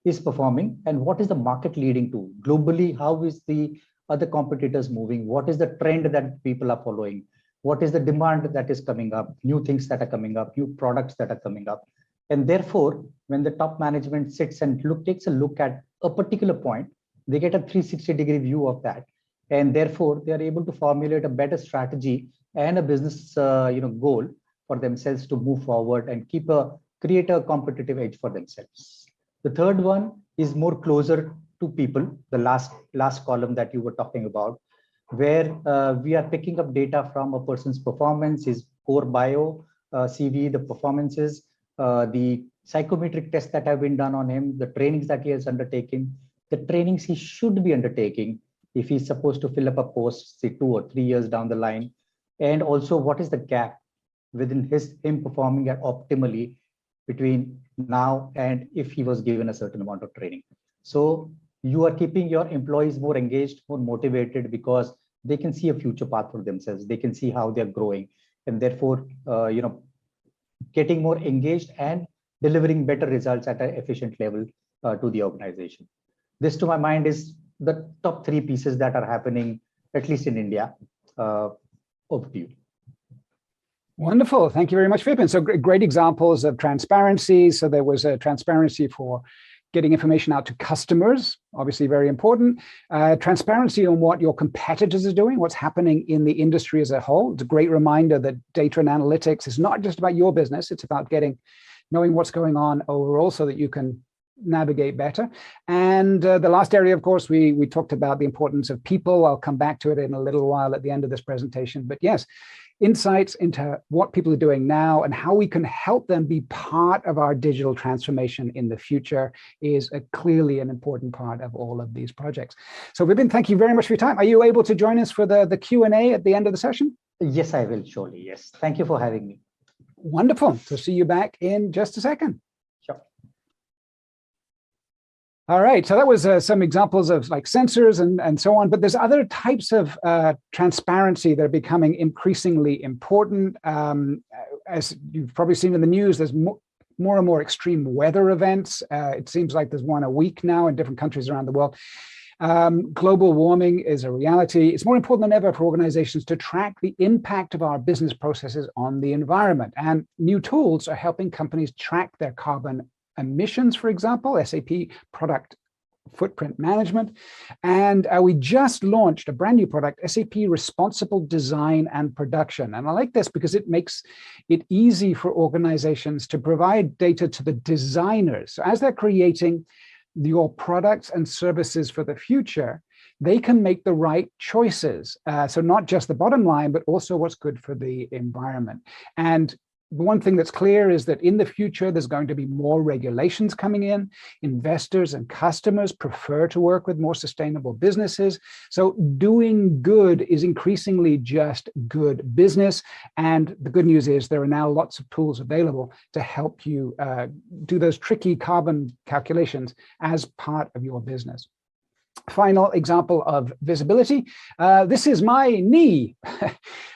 S12: is performing and what is the market leading to globally. How is the other competitors moving? What is the trend that people are following? What is the demand that is coming up? New things that are coming up, new products that are coming up. And therefore, when the top management sits and takes a look at a particular point, they get a 360-degree view of that. And therefore, they are able to formulate a better strategy and a business goal for themselves to move forward and create a competitive edge for themselves. The third one is more closer to people, the last column that you were talking about, where we are picking up data from a person's performance, his core bio, CV, the performances, the psychometric tests that have been done on him, the trainings that he has undertaken, the trainings he should be undertaking if he's supposed to fill up a post, say 2 or 3 years down the line, and also what is the gap within him performing optimally between now and if he was given a certain amount of training. So you are keeping your employees more engaged, more motivated, because they can see a future path for themselves. They can see how they're growing, and therefore, getting more engaged and delivering better results at an efficient level to the organization. This, to my mind, is the top 3 pieces that are happening, at least in India. Over to you.
S11: Wonderful. Thank you very much, Vipin. So great examples of transparency. So there was a transparency for getting information out to customers, obviously very important. Transparency on what your competitors are doing, what's happening in the industry as a whole. It's a great reminder that data and analytics is not just about your business. It's about knowing what's going on overall so that you can navigate better. And the last area, of course, we talked about the importance of people. I'll come back to it in a little while at the end of this presentation. But yes, insights into what people are doing now and how we can help them be part of our digital transformation in the future is clearly an important part of all of these projects. So Vipin, thank you very much for your time. Are you able to join us for the Q&A at the end of the session?
S12: Yes, I will, surely. Yes. Thank you for having me.
S11: Wonderful. So see you back in just a second.
S12: Sure.
S11: All right, so that was some examples of like sensors and so on, but there's other types of transparency that are becoming increasingly important. As you've probably seen in the news, there's more and more extreme weather events. It seems like there's one a week now in different countries around the world. Global warming is a reality. It's more important than ever for organizations to track the impact of our business processes on the environment. And new tools are helping companies track their carbon emissions, for example, SAP Product Footprint Management. And we just launched a brand new product, SAP Responsible Design and Production. And I like this because it makes it easy for organizations to provide data to the designers. So as they're creating your products and services for the future, they can make the right choices. So not just the bottom line, but also what's good for the environment. And the one thing that's clear is that in the future, there's going to be more regulations coming in. Investors and customers prefer to work with more sustainable businesses. So doing good is increasingly just good business. And the good news is there are now lots of tools available to help you do those tricky carbon calculations as part of your business. Final example of visibility. This is my knee.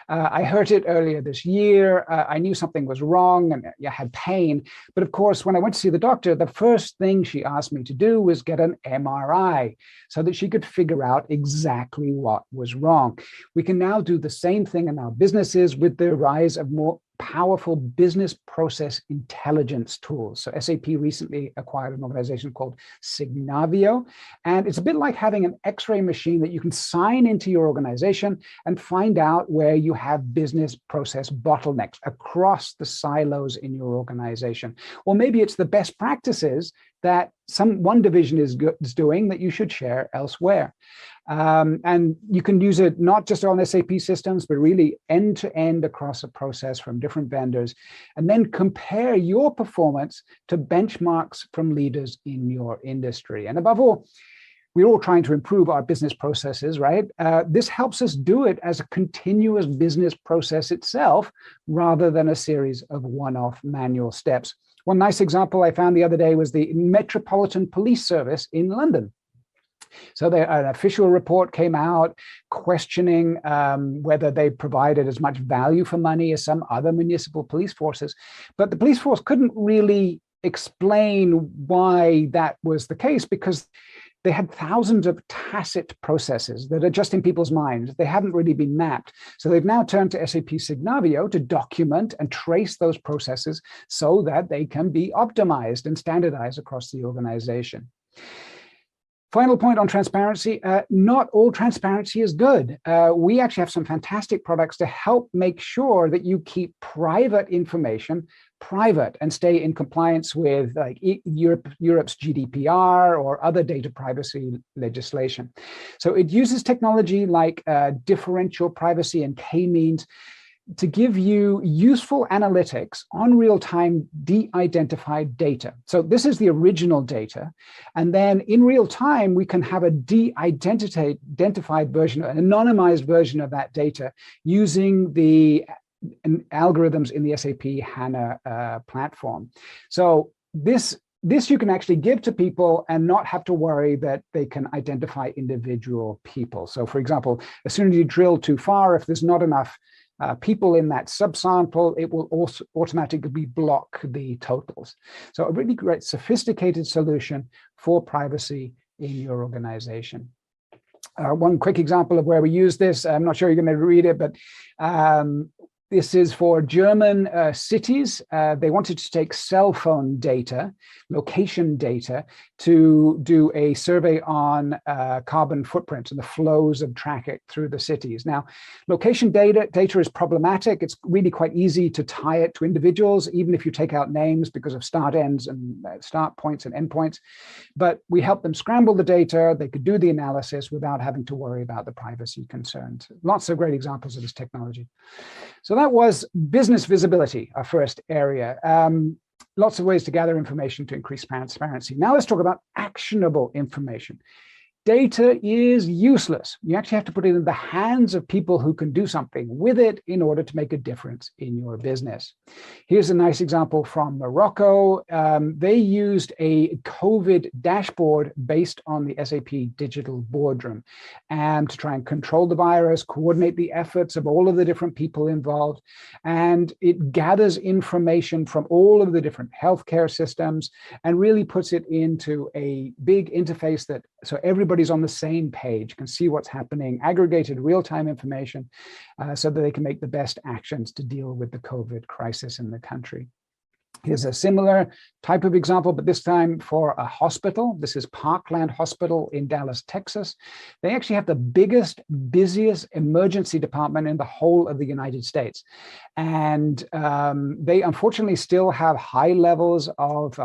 S11: I hurt it earlier this year. I knew something was wrong and I had pain. But of course, when I went to see the doctor, the first thing she asked me to do was get an MRI so that she could figure out exactly what was wrong. We can now do the same thing in our businesses with the rise of more powerful business process intelligence tools. So SAP recently acquired an organization called Signavio, and it's a bit like having an X-ray machine that you can sign into your organization and find out where you have business process bottlenecks across the silos in your organization. Or maybe it's the best practices that one division is doing that you should share elsewhere. And you can use it not just on SAP systems, but really end-to-end across a process from different vendors, and then compare your performance to benchmarks from leaders in your industry. And above all, we're all trying to improve our business processes, right? This helps us do it as a continuous business process itself, rather than a series of one-off manual steps. One nice example I found the other day was the Metropolitan Police Service in London. So an official report came out questioning whether they provided as much value for money as some other municipal police forces. But the police force couldn't really explain why that was the case, because they had thousands of tacit processes that are just in people's minds. They haven't really been mapped. So they've now turned to SAP Signavio to document and trace those processes so that they can be optimized and standardized across the organization. Final point on transparency, not all transparency is good. We actually have some fantastic products to help make sure that you keep private information private and stay in compliance with like Europe's GDPR or other data privacy legislation. So it uses technology like differential privacy and k-means to give you useful analytics on real-time de-identified data. So this is the original data. And then in real time, we can have a de-identified version, an anonymized version of that data using the algorithms in the SAP HANA platform. So this you can actually give to people and not have to worry that they can identify individual people. So for example, as soon as you drill too far, if there's not enough people in that subsample, it will also automatically block the totals. So a really great sophisticated solution for privacy in your organization. One quick example of where we use this, I'm not sure you're going to read it, but This is for German cities. They wanted to take cell phone data, location data, to do a survey on carbon footprints and the flows of traffic through the cities. Now, location data is problematic. It's really quite easy to tie it to individuals, even if you take out names because of start ends and start points and end points. But we helped them scramble the data. They could do the analysis without having to worry about the privacy concerns. Lots of great examples of this technology. So that was business visibility, our first area. Lots of ways to gather information to increase transparency. Now let's talk about actionable information. Data is useless. You actually have to put it in the hands of people who can do something with it in order to make a difference in your business. Here's a nice example from Morocco. They used a COVID dashboard based on the SAP Digital Boardroom and to try and control the virus, coordinate the efforts of all of the different people involved. And it gathers information from all of the different healthcare systems and really puts it into a big interface that so everybody's on the same page, can see what's happening, aggregated real-time information so that they can make the best actions to deal with the COVID crisis in the country. Here's a similar type of example, but this time for a hospital. This is Parkland Hospital in Dallas, Texas. They actually have the biggest, busiest emergency department in the whole of the United States. And they unfortunately still have high levels of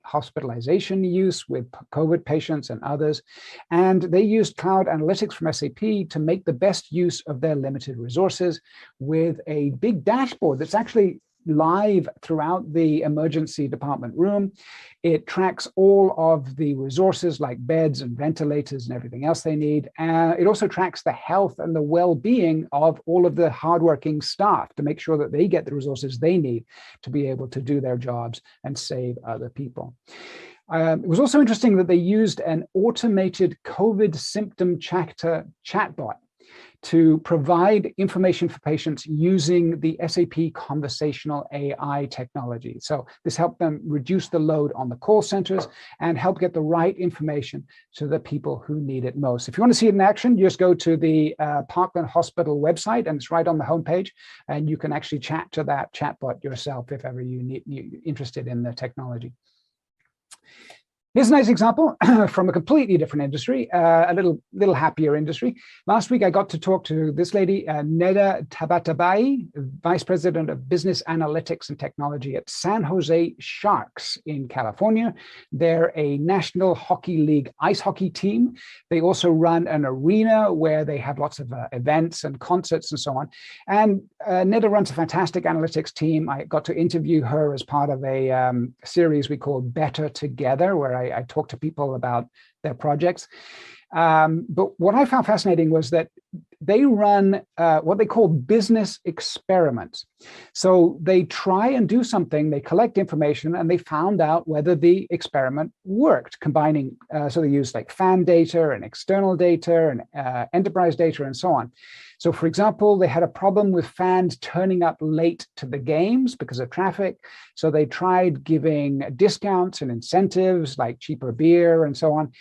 S11: hospitalization use with COVID patients and others. And they used cloud analytics from SAP to make the best use of their limited resources with a big dashboard that's actually live throughout the emergency department room. It tracks all of the resources like beds and ventilators and everything else they need. It also tracks the health and the well-being of all of the hardworking staff to make sure that they get the resources they need to be able to do their jobs and save other people. It was also interesting that they used an automated COVID symptom chatbot to provide information for patients using the SAP conversational AI technology. So this helped them reduce the load on the call centers and help get the right information to the people who need it most. If you want to see it in action, you just go to the Parkland Hospital website, and it's right on the homepage, and you can actually chat to that chatbot yourself if ever you're interested in the technology. Here's a nice example from a completely different industry, a little happier industry. Last week, I got to talk to this lady, Neda Tabatabai, Vice President of Business Analytics and Technology at San Jose Sharks in California. They're a National Hockey League ice hockey team. They also run an arena where they have lots of events and concerts and so on. And Neda runs a fantastic analytics team. I got to interview her as part of a series we call Better Together, where I talked to people about their projects. But what I found fascinating was that they run what they call business experiments. So they try and do something, they collect information, and they found out whether the experiment worked, combining, so they use like fan data and external data and enterprise data and so on. So for example, they had a problem with fans turning up late to the games because of traffic. So they tried giving discounts and incentives like cheaper beer and so on.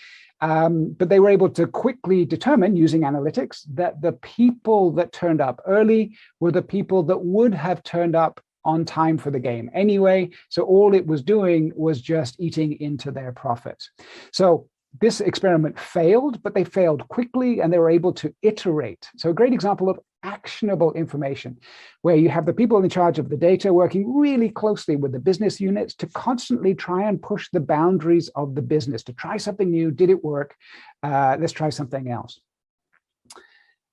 S11: But they were able to quickly determine using analytics that the people that turned up early were the people that would have turned up on time for the game anyway. So all it was doing was just eating into their profits. So this experiment failed, but they failed quickly and they were able to iterate. So a great example of actionable information, where you have the people in charge of the data working really closely with the business units to constantly try and push the boundaries of the business, to try something new. Did it work? Let's try something else.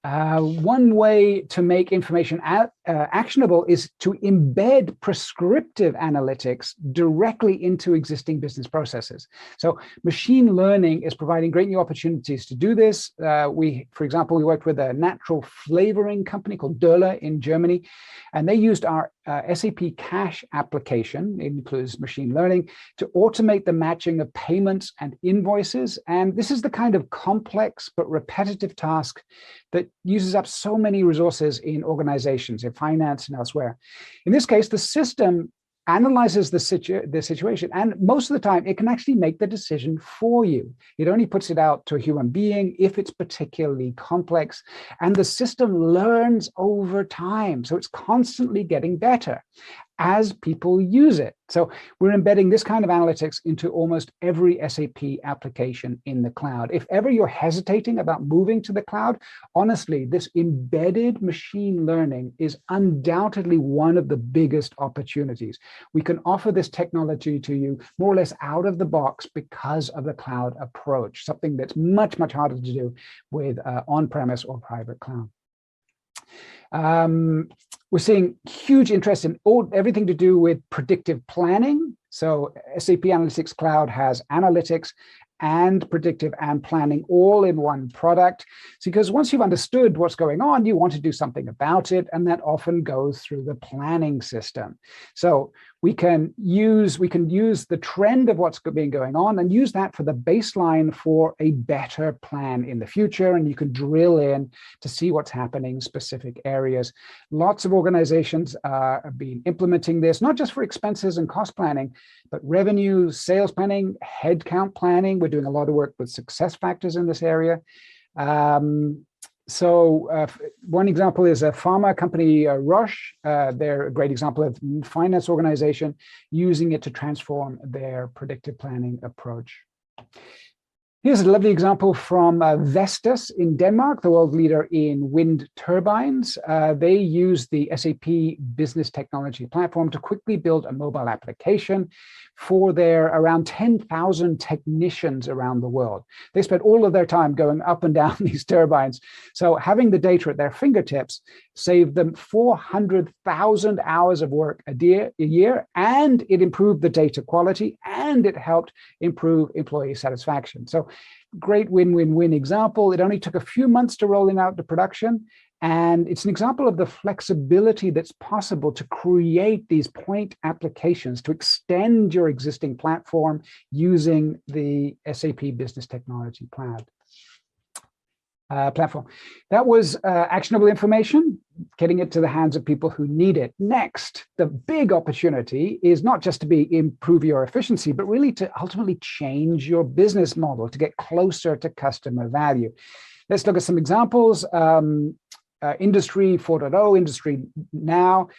S11: One way to make information actionable is to embed prescriptive analytics directly into existing business processes. So machine learning is providing great new opportunities to do this. For example, we worked with a natural flavoring company called Döhler in Germany, and they used our SAP Cash application, it includes machine learning, to automate the matching of payments and invoices. And this is the kind of complex but repetitive task that uses up so many resources in organizations, in finance and elsewhere. In this case, the system analyzes the situation, and most of the time it can actually make the decision for you. It only puts it out to a human being if it's particularly complex, and the system learns over time. So it's constantly getting better as people use it. So we're embedding this kind of analytics into almost every SAP application in the cloud. If ever you're hesitating about moving to the cloud, honestly, this embedded machine learning is undoubtedly one of the biggest opportunities. We can offer this technology to you more or less out of the box because of the cloud approach, something that's much, much harder to do with on-premise or private cloud. We're seeing huge interest in everything to do with predictive planning. So SAP Analytics Cloud has analytics and predictive and planning all in one product. So because once you've understood what's going on, you want to do something about it, and that often goes through the planning system. So we can use the trend of what's been going on and use that for the baseline for a better plan in the future, and you can drill in to see what's happening in specific areas. Lots of organizations have been implementing this, not just for expenses and cost planning, but revenue, sales planning, headcount planning. We're doing a lot of work with success factors in this area. One example is a pharma company, Roche. They're a great example of finance organization using it to transform their predictive planning approach. Here's a lovely example from Vestas in Denmark, the world leader in wind turbines. They use the SAP Business Technology Platform to quickly build a mobile application for their around 10,000 technicians around the world. They spend all of their time going up and down these turbines. So having the data at their fingertips saved them 400,000 hours of work a year, and it improved the data quality, and it helped improve employee satisfaction. So great win-win-win example. It only took a few months to roll it out to production. And it's an example of the flexibility that's possible to create these point applications, to extend your existing platform using the SAP Business Technology platform. That was actionable information, getting it to the hands of people who need it. Next, the big opportunity is not just to improve your efficiency, but really to ultimately change your business model, to get closer to customer value. Let's look at some examples. Industry 4.0, Industry Now.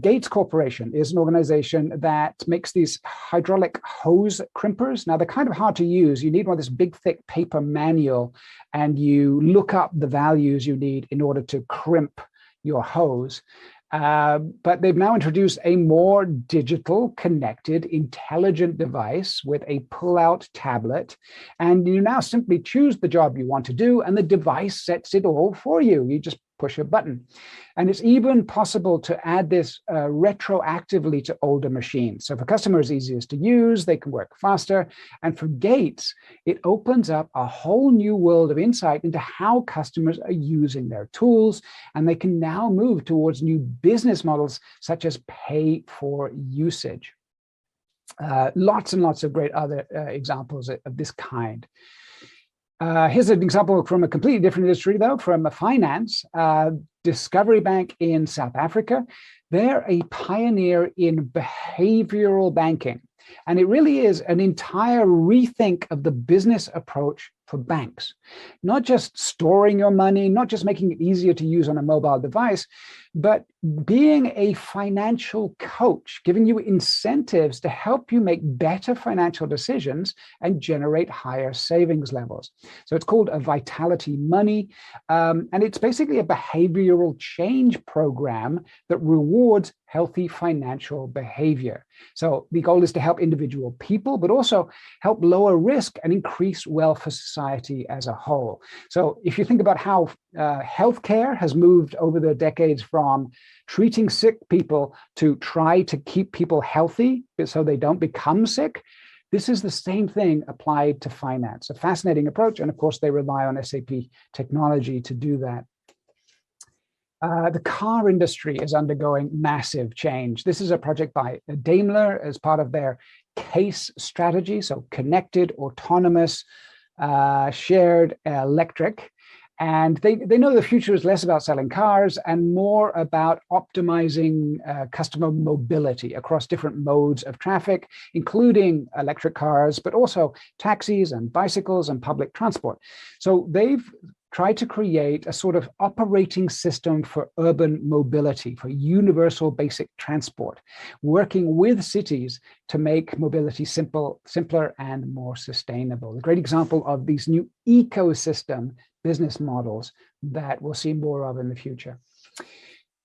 S11: Gates Corporation is an organization that makes these hydraulic hose crimpers. Now, they're kind of hard to use. You need one of this big, thick paper manual, and you look up the values you need in order to crimp your hose. But they've now introduced a more digital, connected, intelligent device with a pull-out tablet. And you now simply choose the job you want to do, and the device sets it all for you. You just push a button. And it's even possible to add this retroactively to older machines. So for customers, easiest to use, they can work faster. And for Gates, it opens up a whole new world of insight into how customers are using their tools. And they can now move towards new business models, such as pay for usage. Lots and lots of great other examples of this kind. Here's an example from a completely different industry, though, from finance. Discovery Bank in South Africa. They're a pioneer in behavioral banking. And it really is an entire rethink of the business approach for banks. Not just storing your money, not just making it easier to use on a mobile device, but being a financial coach, giving you incentives to help you make better financial decisions and generate higher savings levels. So it's called a Vitality Money, and it's basically a behavioral change program that rewards healthy financial behavior. So the goal is to help individual people, but also help lower risk and increase wealth for society as a whole. So if you think about how healthcare has moved over the decades from treating sick people to try to keep people healthy so they don't become sick, this is the same thing applied to finance. A fascinating approach, and of course they rely on SAP technology to do that. The car industry is undergoing massive change. This is a project by Daimler as part of their CASE strategy, so connected, autonomous, shared electric. And they know the future is less about selling cars and more about optimizing customer mobility across different modes of traffic, including electric cars, but also taxis and bicycles and public transport. So they've tried to create a sort of operating system for urban mobility, for universal basic transport, working with cities to make mobility simpler and more sustainable. A great example of these new ecosystem business models that we'll see more of in the future.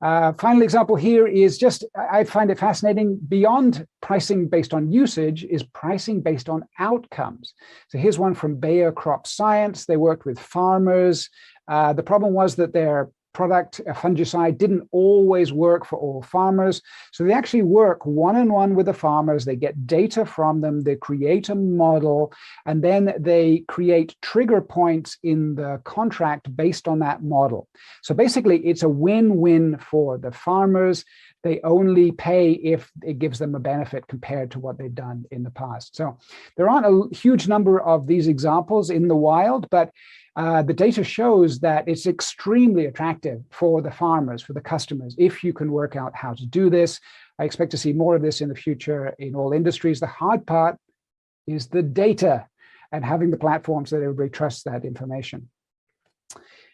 S11: Final example here is just, I find it fascinating, beyond pricing based on usage is pricing based on outcomes. So here's one from Bayer Crop Science. They worked with farmers. The problem was that their product, a fungicide, didn't always work for all farmers. So they actually work one-on-one with the farmers. They get data from them. They create a model, and then they create trigger points in the contract based on that model. So basically, it's a win-win for the farmers. They only pay if it gives them a benefit compared to what they've done in the past. So there aren't a huge number of these examples in the wild, but the data shows that it's extremely attractive for the farmers, for the customers, if you can work out how to do this. I expect to see more of this in the future in all industries. The hard part is the data and having the platforms that everybody trusts that information.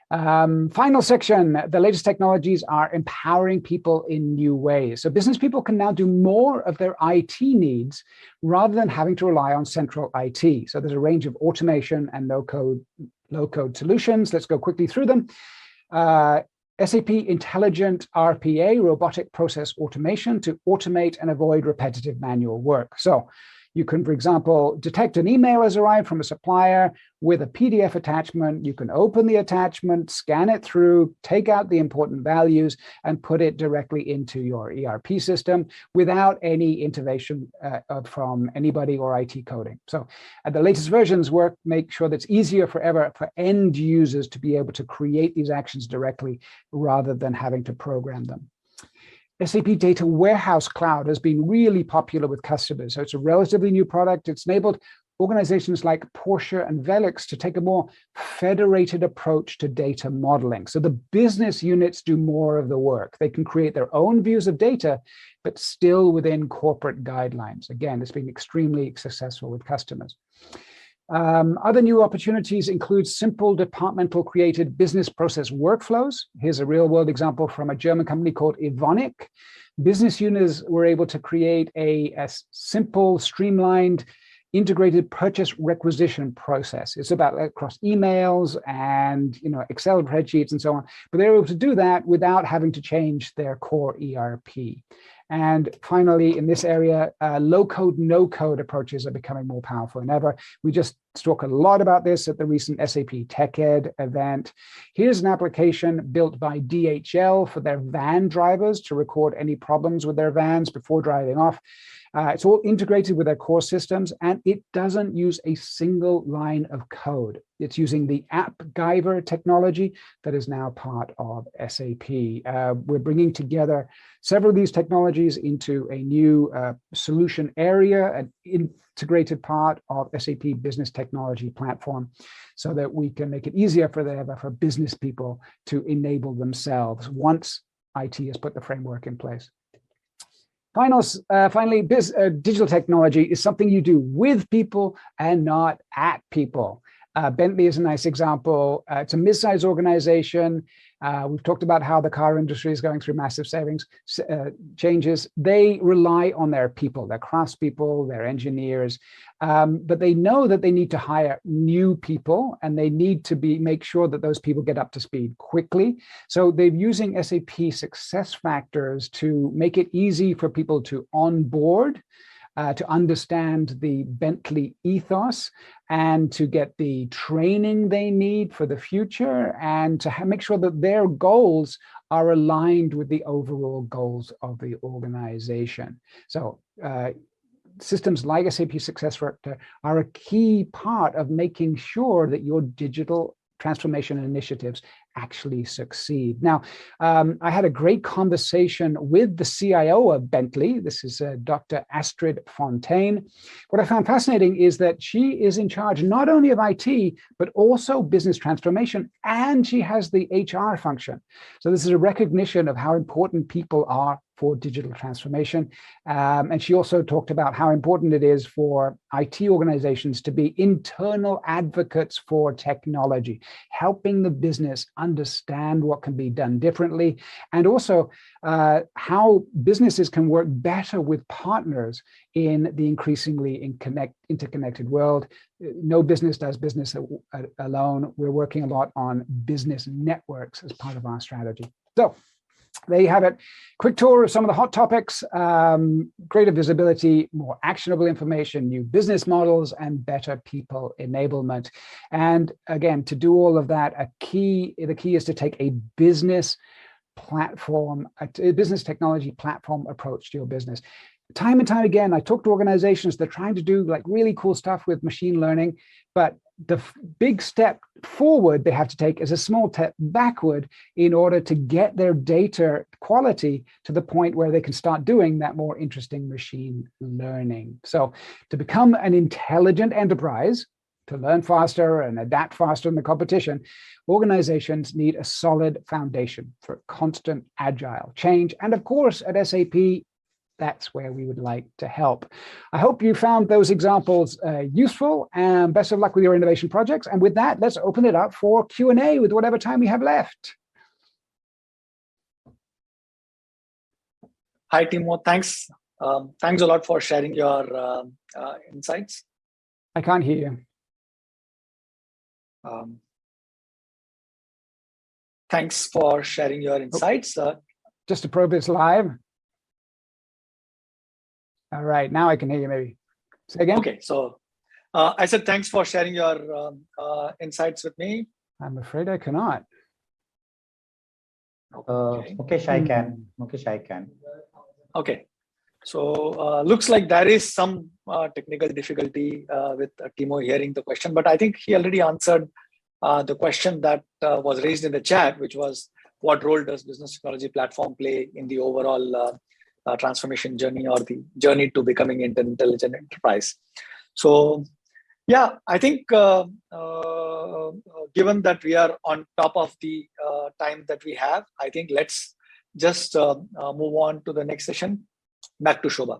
S11: Final section, the latest technologies are empowering people in new ways. So business people can now do more of their IT needs rather than having to rely on central IT. So there's a range of automation and low-code solutions. Let's go quickly through them. SAP Intelligent RPA, robotic process automation, to automate and avoid repetitive manual work. So you can, for example, detect an email has arrived from a supplier with a PDF attachment. You can open the attachment, scan it through, take out the important values, and put it directly into your ERP system without any intervention from anybody or IT coding. So the latest versions make sure that it's easier forever for end users to be able to create these actions directly rather than having to program them. SAP Data Warehouse Cloud has been really popular with customers. So it's a relatively new product. It's enabled organizations like Porsche and Velux to take a more federated approach to data modeling. So the business units do more of the work. They can create their own views of data, but still within corporate guidelines. Again, it's been extremely successful with customers. Other new opportunities include simple departmental created business process workflows. Here's a real world example from a German company called Evonik. Business units were able to create a simple, streamlined, integrated purchase requisition process. It's about across emails and Excel spreadsheets and so on, but they're able to do that without having to change their core ERP. And finally, in this area, low-code, no-code approaches are becoming more powerful than ever. We just talk a lot about this at the recent SAP TechEd event. Here's an application built by DHL for their van drivers to record any problems with their vans before driving off. It's all integrated with their core systems, and it doesn't use a single line of code. It's using the AppGyver technology that is now part of SAP. We're bringing together several of these technologies into a new solution area, an integrated part of SAP Business Technology Platform, so that we can make it easier for business people to enable themselves once IT has put the framework in place. Finally, digital technology is something you do with people and not at people. Bentley is a nice example. It's a mid-sized organization. We've talked about how the car industry is going through massive changes. They rely on their people, their craftspeople, their engineers, but they know that they need to hire new people, and they need to make sure that those people get up to speed quickly. So they're using SAP SuccessFactors to make it easy for people to onboard, to understand the Bentley ethos, and to get the training they need for the future, and to make sure that their goals are aligned with the overall goals of the organization. So systems like SAP SuccessFactors are a key part of making sure that your digital transformation initiatives actually succeed. Now, I had a great conversation with the CIO of Bentley. This is Dr. Astrid Fontaine. What I found fascinating is that she is in charge not only of IT, but also business transformation, and she has the HR function. So this is a recognition of how important people are for digital transformation. And she also talked about how important it is for IT organizations to be internal advocates for technology, helping the business understand what can be done differently, and also how businesses can work better with partners in the increasingly interconnected world. No business does business alone. We're working a lot on business networks as part of our strategy. So there you have it. Quick tour of some of the hot topics: greater visibility, more actionable information, new business models, and better people enablement. And again, to do all of that, the key is to take a business platform, a business technology platform approach to your business. Time and time again, I talk to organizations, they're trying to do like really cool stuff with machine learning, but the big step forward they have to take is a small step backward in order to get their data quality to the point where they can start doing that more interesting machine learning. So to become an intelligent enterprise, to learn faster and adapt faster in the competition, organizations need a solid foundation for constant agile change. And of course, at SAP, that's where we would like to help. I hope you found those examples useful, and best of luck with your innovation projects. And with that, let's open it up for Q&A with whatever time we have left.
S13: Hi, Timo. Thanks. Thanks a lot for sharing your insights.
S11: I can't hear
S13: you. Thanks for sharing your insights.
S11: Just to probe this live. All right, now I can hear you maybe. Say again?
S13: Okay, so I said thanks for sharing your insights with me.
S11: I'm afraid I cannot.
S12: Mukesh, I can. Mukesh, I can.
S13: Okay, so looks like there is some technical difficulty with Timo hearing the question, but I think he already answered the question that was raised in the chat, which was what role does business technology platform play in the overall transformation journey or the journey to becoming an intelligent enterprise. So yeah, I think given that we are on top of the time that we have, I think let's just move on to the next session. Back to Shobha.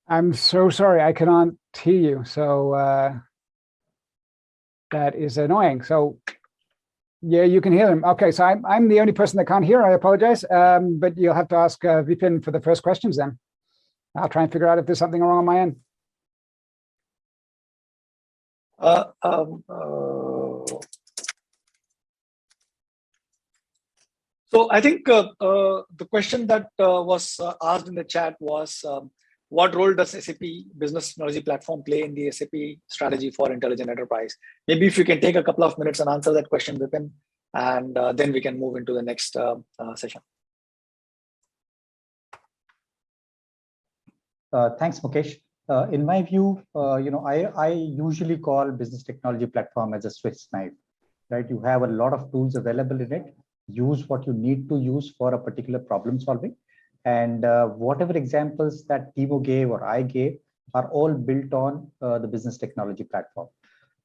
S11: I'm so sorry, I cannot hear you. So that is annoying. So yeah, you can hear them. Okay, so I'm the only person that can't hear. I apologize, but you'll have to ask Vipin for the first questions then. I'll try and figure out if there's something wrong on my end.
S13: So I think the question that was asked in the chat was, what role does SAP Business Technology Platform play in the SAP strategy for intelligent enterprise? Maybe if you can take a couple of minutes and answer that question, Vipin, and then we can move into the next session.
S12: Thanks, Mukesh. In my view, I usually call business technology platform as a Swiss knife, right? You have a lot of tools available in it. Use what you need to use for a particular problem solving. And whatever examples that Timo gave or I gave are all built on the business technology platform.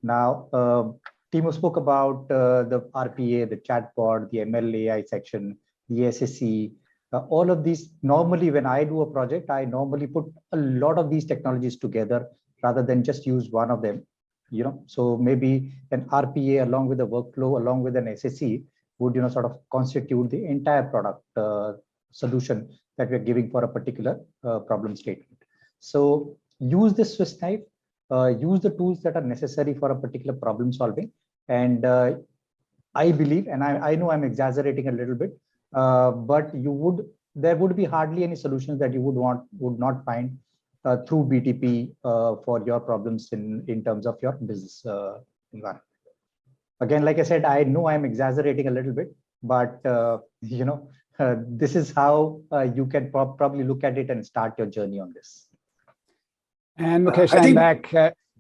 S12: Now, Timo spoke about the RPA, the chatbot, the ML AI section, the SSE, all of these. Normally, when I do a project, I normally put a lot of these technologies together rather than just use one of them. So maybe an RPA along with a workflow, along with an SSE would sort of constitute the entire product solution that we're giving for a particular problem statement. So use this Swiss knife, use the tools that are necessary for a particular problem solving. And I believe, and I know I'm exaggerating a little bit, but there would be hardly any solutions that you would not find through BTP for your problems in terms of your business environment. Again, like I said, I know I'm exaggerating a little bit, but this is how you can probably look at it and start your journey on this.
S11: And Mukesh, I'm back.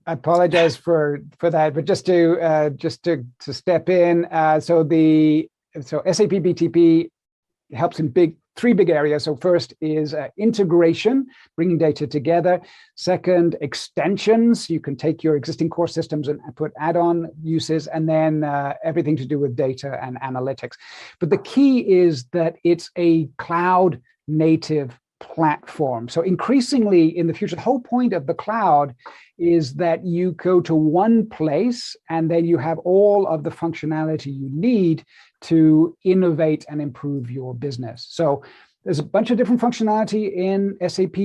S11: I apologize for that, but just to step in. So SAP BTP helps in three big areas. So first is integration, bringing data together. Second, extensions. You can take your existing core systems and put add-on uses, and then everything to do with data and analytics. But the key is that it's a cloud native platform. So increasingly in the future, the whole point of the cloud is that you go to one place and then you have all of the functionality you need to innovate and improve your business. So there's a bunch of different functionality in SAP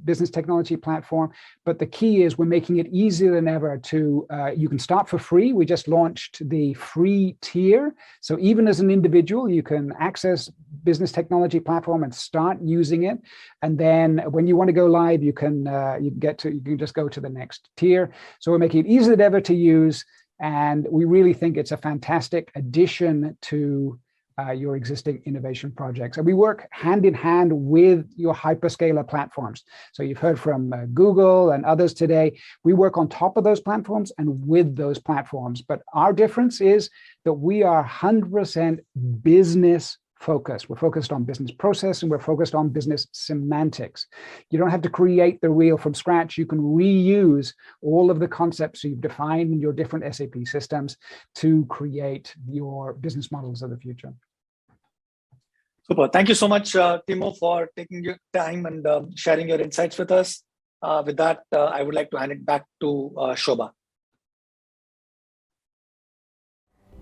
S11: Business Technology Platform, but the key is we're making it easier than ever to, you can start for free. We just launched the free tier. So even as an individual, you can access Business Technology Platform and start using it. And then when you want to go live, you can just go to the next tier. So we're making it easier than ever to use. And we really think it's a fantastic addition to your existing innovation projects. And we work hand in hand with your hyperscaler platforms. So you've heard from Google and others today. We work on top of those platforms and with those platforms. But our difference is that we are 100% business focused. We're focused on business process and we're focused on business semantics. You don't have to create the wheel from scratch. You can reuse all of the concepts you've defined in your different SAP systems to create your business models of the future.
S13: Super. Thank you so much, Timo, for taking your time and sharing your insights with us. With that, I would like to hand it back to Shobha.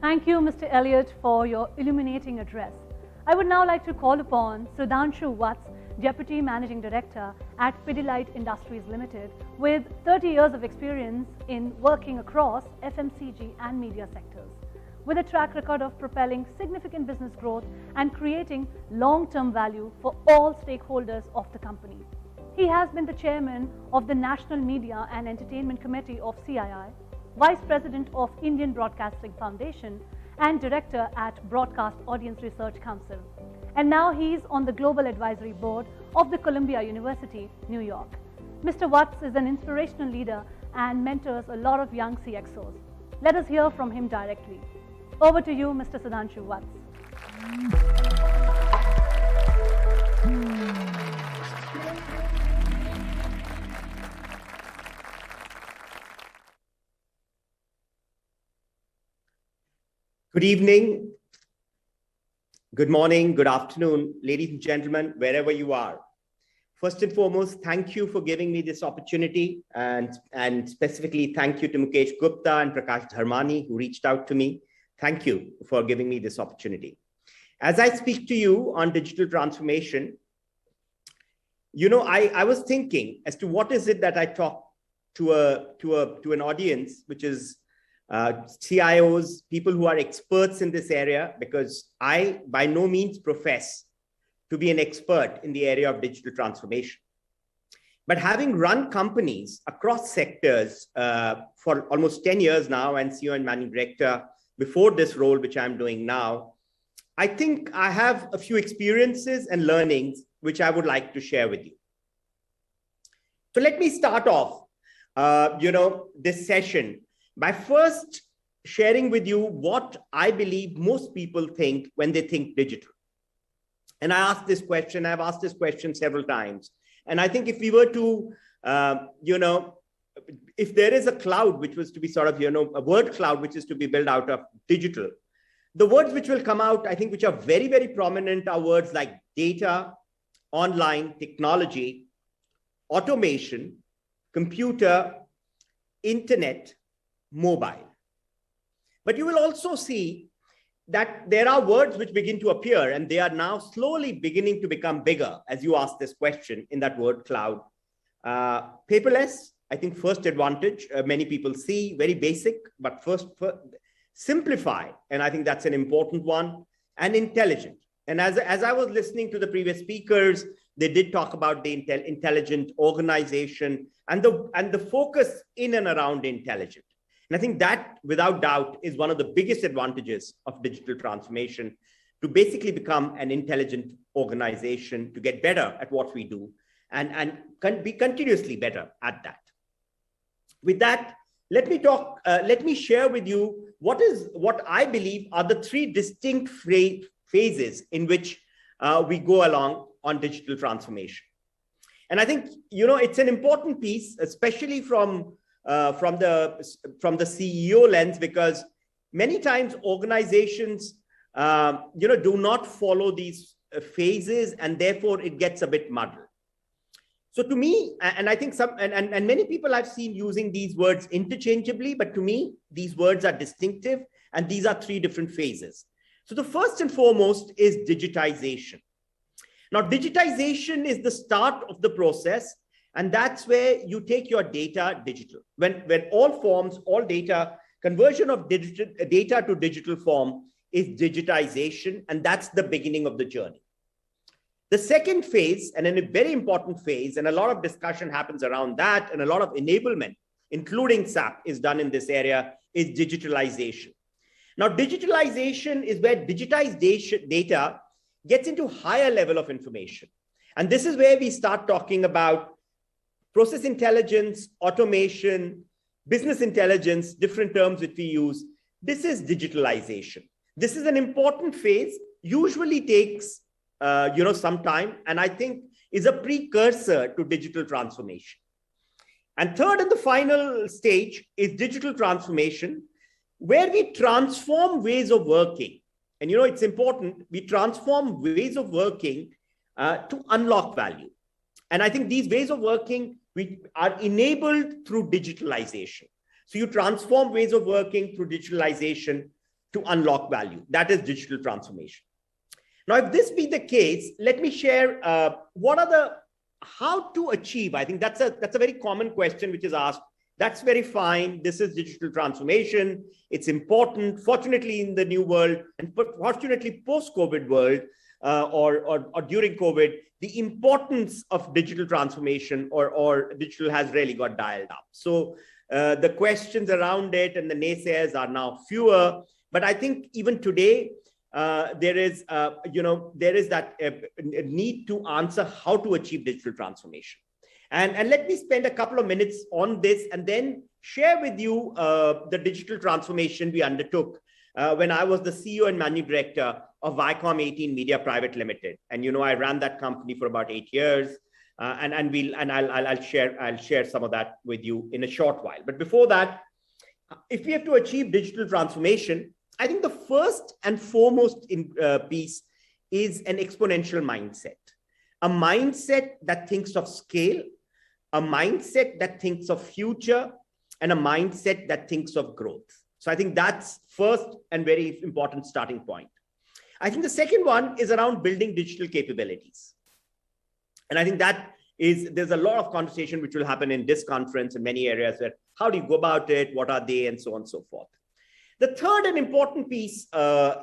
S1: Thank you, Mr. Elliott, for your illuminating address. I would now like to call upon Sudhanshu Vats, Deputy Managing Director at Pidilite Industries Limited, with 30 years of experience in working across FMCG and media sectors, with a track record of propelling significant business growth and creating long-term value for all stakeholders of the company. He has been the chairman of the National Media and Entertainment Committee of CII, Vice President of Indian Broadcasting Foundation, and Director at Broadcast Audience Research Council. And now he's on the Global Advisory Board of the Columbia University, New York. Mr. Vats is an inspirational leader and mentors a lot of young CXOs. Let us hear from him directly. Over to you, Mr. Sudhanshu Vats.
S14: Good evening, good morning, good afternoon, ladies and gentlemen, wherever you are. First and foremost, thank you for giving me this opportunity, and specifically thank you to Mukesh Gupta and Prakash Dharmani who reached out to me. Thank you for giving me this opportunity. As I speak to you on digital transformation, you know, I was thinking as to what is it that I talk to an audience, which is CIOs, people who are experts in this area, because I by no means profess to be an expert in the area of digital transformation. But having run companies across sectors for almost 10 years now, and CEO and Managing Director before this role, which I'm doing now, I think I have a few experiences and learnings which I would like to share with you. So let me start off, this session by first sharing with you what I believe most people think when they think digital. And I've asked this question several times. And I think if we were to, if there is a cloud which was to be sort of, a word cloud which is to be built out of digital, the words which will come out, I think, which are very, very prominent are words like data, online, technology, automation, computer, internet, mobile. But you will also see that there are words which begin to appear, and they are now slowly beginning to become bigger as you ask this question in that word cloud. Paperless, I think first advantage, many people see, very basic, but first simplify, and I think that's an important one, and intelligent. And as I was listening to the previous speakers, they did talk about the intelligent organization and the focus in and around intelligent. And I think that, without doubt, is one of the biggest advantages of digital transformation, to basically become an intelligent organization, to get better at what we do and be continuously better at that. With that, let me share with you what I believe are the three distinct phases in which we go along on digital transformation. And I think, it's an important piece, especially from the CEO lens, because many times organizations, do not follow these phases, and therefore it gets a bit muddled. So to me, and I think and many people I've seen using these words interchangeably, but to me, these words are distinctive, and these are three different phases. So the first and foremost is digitization. Now, digitization is the start of the process, and that's where you take your data digital. When all forms, all data, conversion of data to digital form is digitization, and that's the beginning of the journey. The second phase, and a very important phase, and a lot of discussion happens around that, and a lot of enablement, including SAP, is done in this area, is digitalization. Now, digitalization is where digitized data gets into higher level of information. And this is where we start talking about process intelligence, automation, business intelligence, different terms which we use. This is digitalization. This is an important phase, usually takes some time, and I think is a precursor to digital transformation. And third and the final stage is digital transformation, where we transform ways of working. And it's important, we transform ways of working to unlock value. And I think these ways of working are enabled through digitalization. So you transform ways of working through digitalization to unlock value. That is digital transformation. Now, if this be the case, let me share how to achieve. I think that's a very common question which is asked. That's very fine. This is digital transformation. It's important. Fortunately, in the new world, and fortunately post-COVID world or during COVID, the importance of digital transformation or digital has really got dialed up. So the questions around it and the naysayers are now fewer. But I think even today, there is that need to answer how to achieve digital transformation. And let me spend a couple of minutes on this and then share with you the digital transformation we undertook when I was the CEO and Managing Director of Viacom 18 Media Private Limited. And I ran that company for about 8 years. I'll share some of that with you in a short while. But before that, if we have to achieve digital transformation, I think the first and foremost piece is an exponential mindset, a mindset that thinks of scale, a mindset that thinks of future, and a mindset that thinks of growth. So I think that's first and very important starting point. I think the second one is around building digital capabilities. And I think there's a lot of conversation which will happen in this conference in many areas where how do you go about it, what are they, and so on and so forth. The third and important piece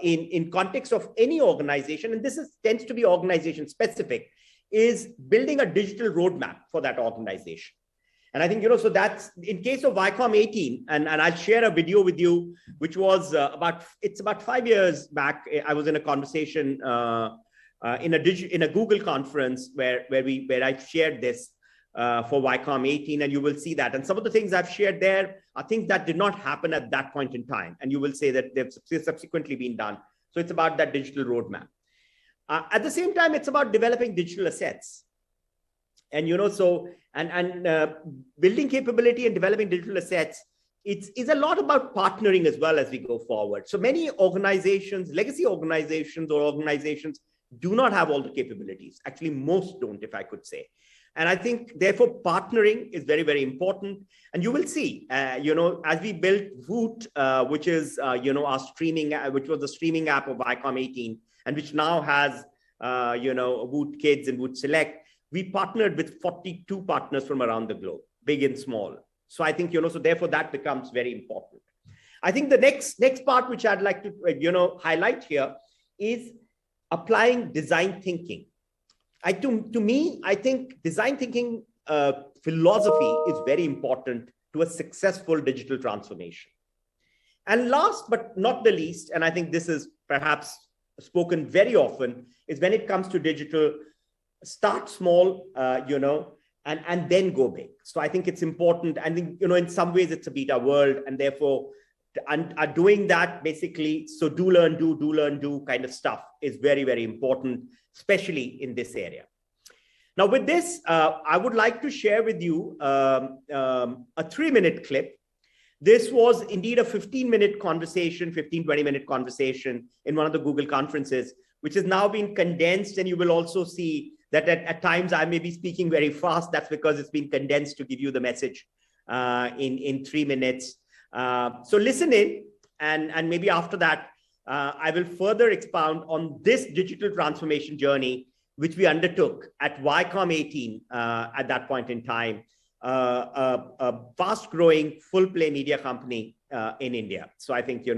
S14: in context of any organization, and this tends to be organization specific, is building a digital roadmap for that organization. And I think, so that's in case of Viacom 18, and I'll share a video with you, which was about 5 years back. I was in a conversation in a Google conference where I shared this for Viacom 18, and you will see that. And some of the things I've shared there are things that did not happen at that point in time. And you will say that they've subsequently been done. So it's about that digital roadmap. At the same time, it's about developing digital assets. And, building capability and developing digital assets, it's a lot about partnering as well as we go forward. So many organizations, legacy organizations or organizations do not have all the capabilities. Actually, most don't, if I could say. And I think, therefore, partnering is very, very important. And you will see, as we built Voot, which is, our streaming, which was the streaming app of Viacom 18, and which now has, Voot Kids and Voot Select, we partnered with 42 partners from around the globe, big and small. So I think, so therefore that becomes very important. I think the next part, which I'd like to, highlight here is applying design thinking. To me, I think design thinking philosophy is very important to a successful digital transformation. And last but not the least, and I think this is perhaps spoken very often, is when it comes to digital, start small, and then go big. So I think it's important. I think, in some ways it's a beta world, and therefore are doing that basically. So do learn, do kind of stuff is very, very important, especially in this area. Now with this, I would like to share with you a 3-minute clip. This was indeed a 15-minute conversation, 20-minute conversation in one of the Google conferences, which has now been condensed. And you will also see that at times I may be speaking very fast. That's because it's been condensed to give you the message in 3 minutes. So listen in, and maybe after that, I will further expound on this digital transformation journey, which we undertook at Viacom 18 at that point in time, a fast-growing full-play media company in India. So I think,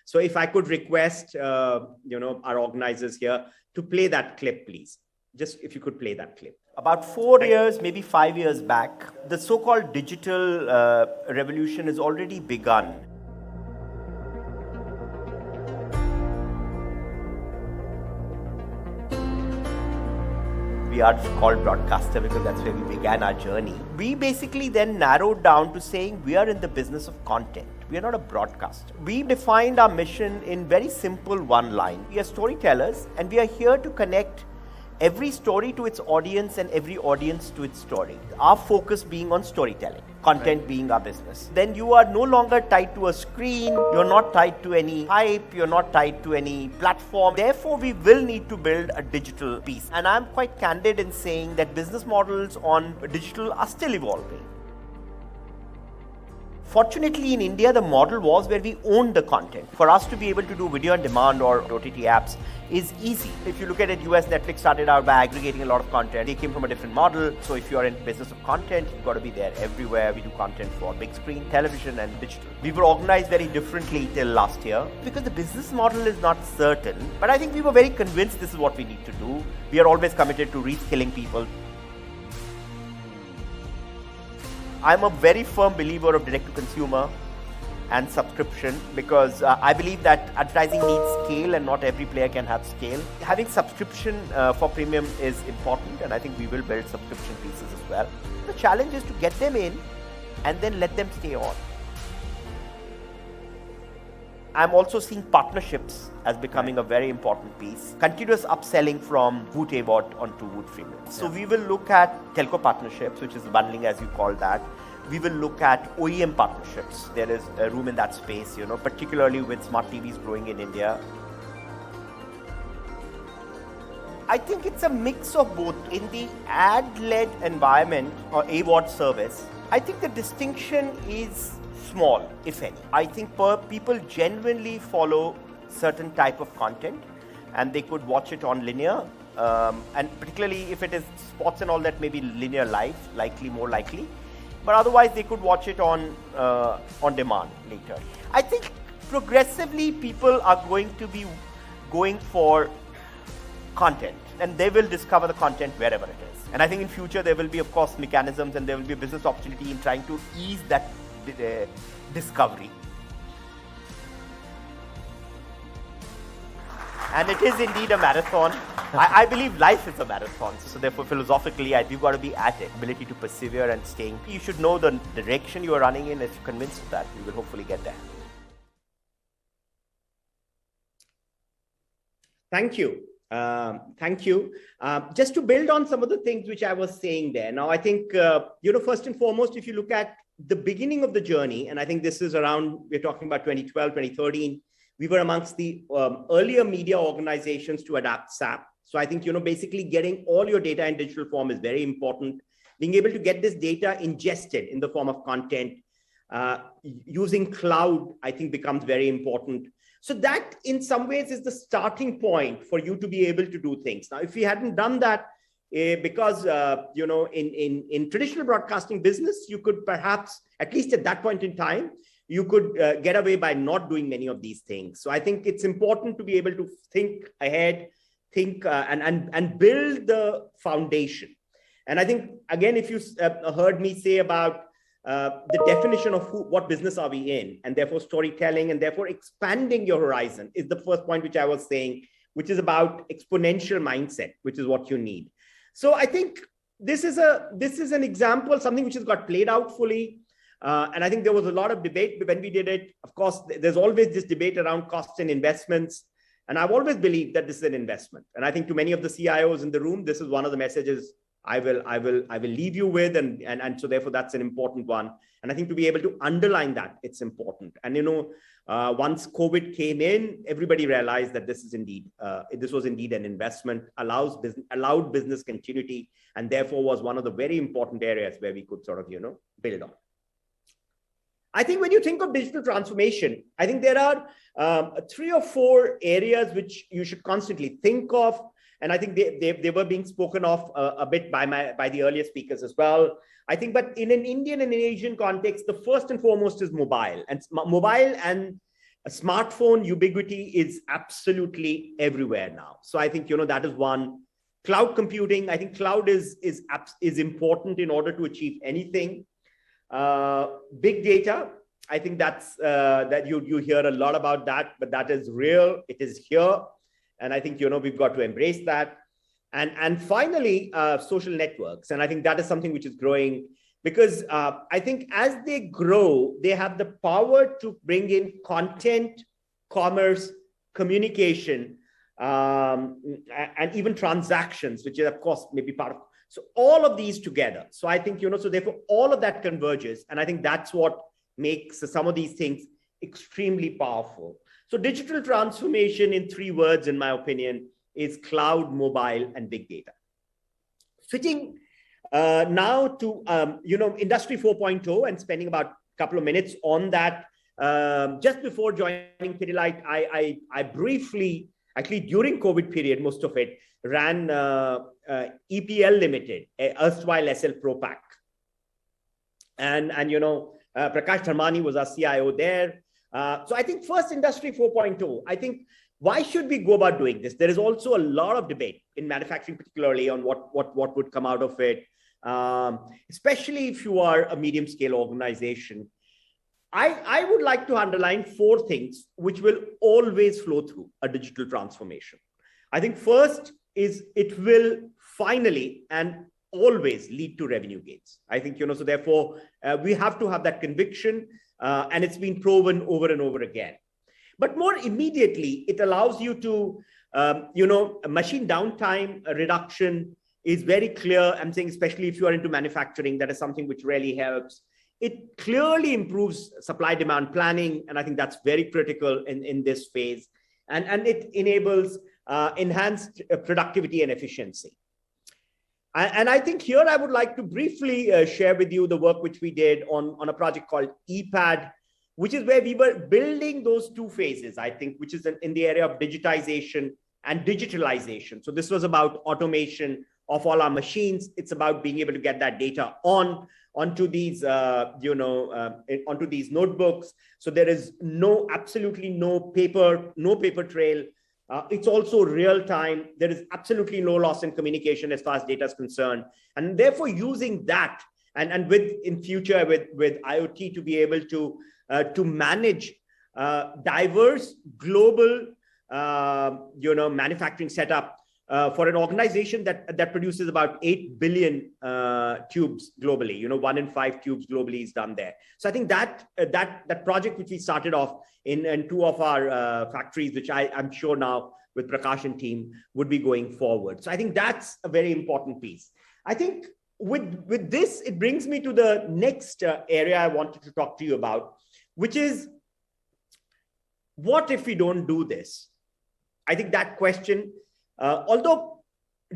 S14: so if I could request, our organizers here to play that clip, please. Just if you could play that clip. About 4 years, maybe 5 years back, the so-called digital revolution has already begun. We are called broadcaster because that's where we began our journey. We basically then narrowed down to saying we are in the business of content. We are not a broadcaster. We defined our mission in very simple one line. We are storytellers, and we are here to connect every story to its audience and every audience to its story. Our focus being on storytelling, content being our business. Then you are no longer tied to a screen, you're not tied to any hype, you're not tied to any platform. Therefore, we will need to build a digital piece. And I'm quite candid in saying that business models on digital are still evolving. Fortunately, in India, the model was where we owned the content. For us to be able to do video on demand or OTT apps is easy. If you look at it, US, Netflix started out by aggregating a lot of content. They came from a different model. So if you're in business of content, you've got to be there everywhere. We do content for big screen, television, and digital. We were organized very differently till last year because the business model is not certain. But I think we were very convinced this is what we need to do. We are always committed to reskilling people. I'm a very firm believer of direct-to-consumer and subscription because I believe that advertising needs scale and not every player can have scale. Having subscription for premium is important, and I think we will build subscription pieces as well. The challenge is to get them in and then let them stay on. I'm also seeing partnerships as becoming a very important piece. Continuous upselling from Woot AVOD onto Woot Premium. So we will look at telco partnerships, which is bundling as you call that. We will look at OEM partnerships. There is a room in that space, particularly with smart TVs growing in India. I think it's a mix of both. In the ad-led environment or AVOD service, I think the distinction is small, if any. I think people genuinely follow certain type of content and they could watch it on linear. And particularly if it is sports and all that, maybe linear live, more likely. But otherwise they could watch it on demand later. I think progressively people are going to be going for content and they will discover the content wherever it is. And I think in future there will be, of course, mechanisms and there will be a business opportunity in trying to ease that discovery. And it is indeed a marathon. I believe life is a marathon. So therefore, philosophically, you've got to be at it. Ability to persevere and staying. You should know the direction you are running in. If you're convinced of that, you will hopefully get there. Thank you. Thank you. Just to build on some of the things which I was saying there. Now, I think, first and foremost, if you look at the beginning of the journey, and I think this is around, we're talking about 2012, 2013, we were amongst the earlier media organizations to adapt SAP. So I think, basically getting all your data in digital form is very important. Being able to get this data ingested in the form of content, using cloud, I think becomes very important. So that in some ways is the starting point for you to be able to do things. Now, if we hadn't done that, because, in traditional broadcasting business, you could perhaps, at least at that point in time, you could get away by not doing many of these things. So I think it's important to be able to think ahead, and build the foundation. And I think, again, if you heard me say about the definition of what business are we in, and therefore storytelling, and therefore expanding your horizon is the first point which I was saying, which is about exponential mindset, which is what you need. So I think this is an example, something which has got played out fully. And I think there was a lot of debate when we did it. Of course, there's always this debate around costs and investments. And I've always believed that this is an investment. And I think to many of the CIOs in the room, this is one of the messages I will leave you with. And so therefore that's an important one. And I think to be able to underline that, it's important. And, once COVID came in, everybody realized that this was indeed an investment, allowed business continuity, and therefore was one of the very important areas where we could sort of, build on. I think when you think of digital transformation, I think there are 3 or 4 areas which you should constantly think of. And I think they were being spoken of a bit by the earlier speakers as well. I think, but in an Indian and an Asian context, the first and foremost is mobile. And mobile and a smartphone ubiquity is absolutely everywhere now. So I think, that is one. Cloud computing, I think cloud is important in order to achieve anything. Big data, I think that's that you hear a lot about that, but that is real. It is here. And I think, we've got to embrace that. And finally, social networks. And I think that is something which is growing because I think as they grow, they have the power to bring in content, commerce, communication, and even transactions, which is, of course, maybe part of. So all of these together. So I think, so therefore all of that converges. And I think that's what makes some of these things extremely powerful. So digital transformation in 3 words, in my opinion, is cloud, mobile, and big data. Fitting now to, Industry 4.0 and spending about a couple of minutes on that. Just before joining Pidilite, I briefly, actually during COVID period, most of it, ran EPL Limited, erstwhile SL Propack. And Prakash Dharmani was our CIO there. So I think first Industry 4.0, I think, why should we go about doing this? There is also a lot of debate in manufacturing, particularly on what would come out of it, especially if you are a medium scale organization. I would like to underline 4 things which will always flow through a digital transformation. I think first is it will finally and always lead to revenue gains. I think, so therefore we have to have that conviction and it's been proven over and over again. But more immediately, it allows you to, machine downtime reduction is very clear. I'm saying, especially if you are into manufacturing, that is something which really helps. It clearly improves supply demand planning. And I think that's very critical in this phase. And it enables enhanced productivity and efficiency. And I think here I would like to briefly share with you the work which we did on a project called EPAD, which is where we were building those 2 phases, I think, which is in the area of digitization and digitalization. So this was about automation of all our machines. It's about being able to get that data onto these, onto these notebooks. So there is absolutely no paper trail. It's also real time. There is absolutely no loss in communication as far as data is concerned. And therefore using that and in future with IoT to be able to manage diverse global, manufacturing setup for an organization that produces about 8 billion tubes globally. 1 in 5 tubes globally is done there. So I think that project which we started off in 2 of our factories, which I'm sure now with Prakash and team would be going forward. So I think that's a very important piece. I think with this, it brings me to the next area I wanted to talk to you about, which is, what if we don't do this? I think that question, although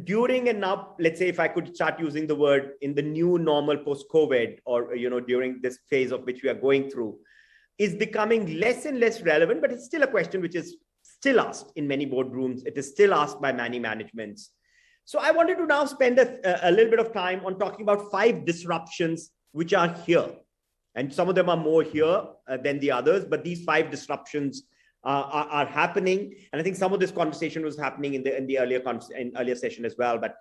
S14: during and now, let's say if I could start using the word in the new normal post-COVID or, during this phase of which we are going through, is becoming less and less relevant, but it's still a question which is still asked in many boardrooms. It is still asked by many managements. So I wanted to now spend a little bit of time on talking about 5 disruptions which are here. And some of them are more here than the others, but these 5 disruptions are happening. And I think some of this conversation was happening in the earlier session as well, but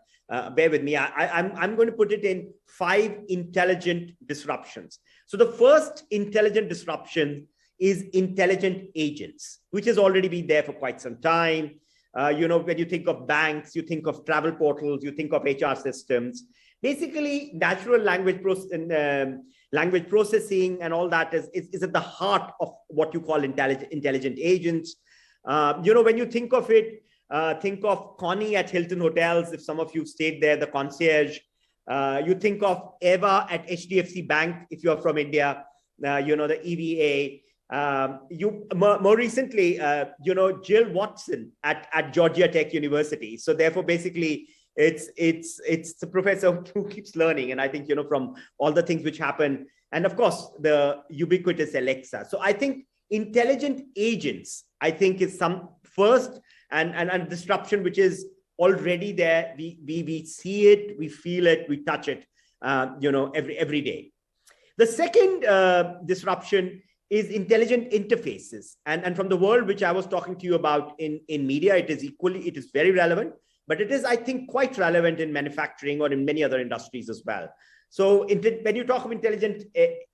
S14: bear with me. I'm going to put it in 5 intelligent disruptions. So the first intelligent disruption is intelligent agents, which has already been there for quite some time. When you think of banks, you think of travel portals, you think of HR systems. Basically, natural language language processing and all that is at the heart of what you call intelligent agents. When you think of it, think of Connie at Hilton Hotels. If some of you stayed there, the concierge. You think of Eva at HDFC Bank, if you're from India, the EVA. More recently, Jill Watson at Georgia Tech University. So therefore, basically, it's the professor who keeps learning. And I think, from all the things which happen, and of course, the ubiquitous Alexa. So I think intelligent agents, I think, is some first and disruption, which is already there. We see it, we feel it, we touch it, every day. The second disruption is intelligent interfaces. And from the world which I was talking to you about in media, it is very relevant, but it is, I think, quite relevant in manufacturing or in many other industries as well. So when you talk of intelligent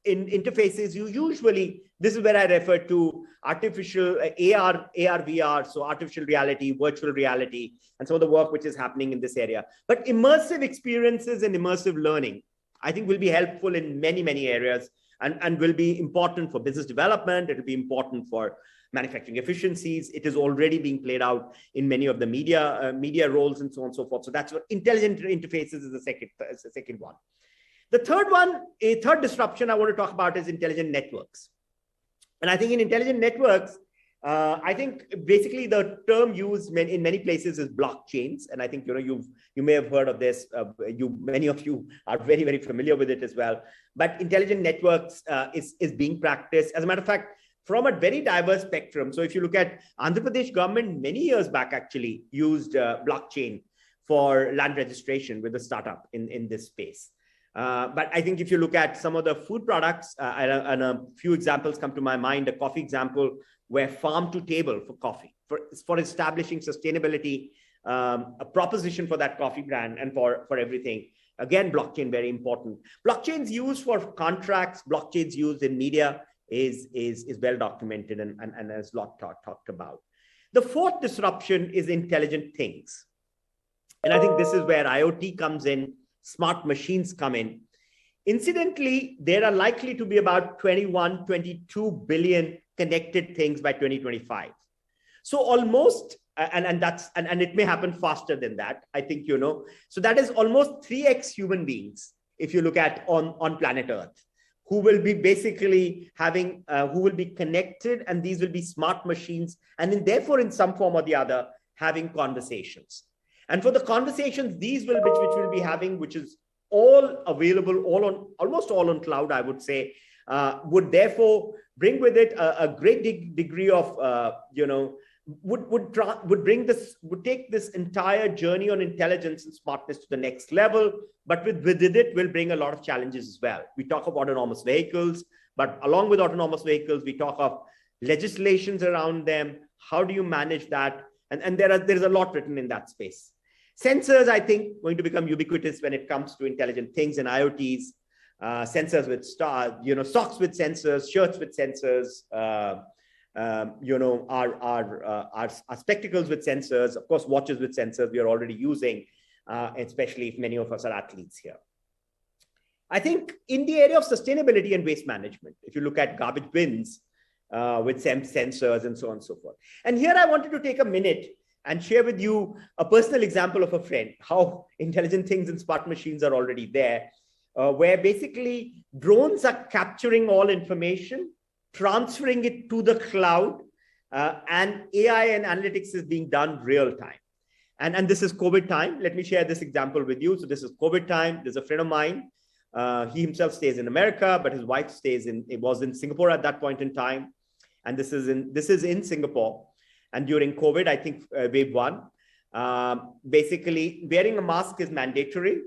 S14: interfaces, you usually, this is where I refer to artificial AR, VR, so artificial reality, virtual reality, and some of the work which is happening in this area. But immersive experiences and immersive learning, I think, will be helpful in many, many areas and will be important for business development. It will be important for manufacturing efficiencies. It is already being played out in many of the media roles and so on and so forth. So that's what intelligent interfaces is the second one. The third one, a third disruption I want to talk about is intelligent networks. And I think in intelligent networks, I think basically the term used in many places is blockchains. And I think, you may have heard of this. Many of you are very, very familiar with it as well. But intelligent networks is being practiced. As a matter of fact, from a very diverse spectrum. So if you look at Andhra Pradesh government, many years back actually used blockchain for land registration with a startup in this space. But I think if you look at some of the food products, and a few examples come to my mind, a coffee example where farm to table for coffee, for establishing sustainability, a proposition for that coffee brand and for everything. Again, blockchain, very important. Blockchains used for contracts, blockchains used in media is well documented and has a lot talked about. The fourth disruption is intelligent things. And I think this is where IoT comes in, smart machines come in. Incidentally, there are likely to be about 22 billion connected things by 2025. So almost, and it may happen faster than that, I think, so that is almost 3x human beings, if you look at on planet Earth, who will be basically who will be connected, and these will be smart machines, and therefore in some form or the other, having conversations. And for the conversations, which we'll be having, which is all available, almost all on cloud, I would say, would therefore bring with it a great degree of, would take this entire journey on intelligence and smartness to the next level. But with it will bring a lot of challenges as well. We talk of autonomous vehicles, but along with autonomous vehicles, we talk of legislations around them. How do you manage that? And there's a lot written in that space. Sensors, I think, going to become ubiquitous when it comes to intelligent things and IoTs. Sensors with socks with sensors, shirts with sensors, our spectacles with sensors, of course, watches with sensors we are already using, especially if many of us are athletes here. I think in the area of sustainability and waste management, if you look at garbage bins with sensors and so on and so forth. And here I wanted to take a minute and share with you a personal example of a friend, how intelligent things and smart machines are already there, where basically drones are capturing all information, transferring it to the cloud, and AI and analytics is being done real time. And this is COVID time. Let me share this example with you. So this is COVID time. There's a friend of mine. He himself stays in America, but his wife was in Singapore at that point in time. And this is in Singapore. And during COVID, I think wave 1, basically wearing a mask is mandatory.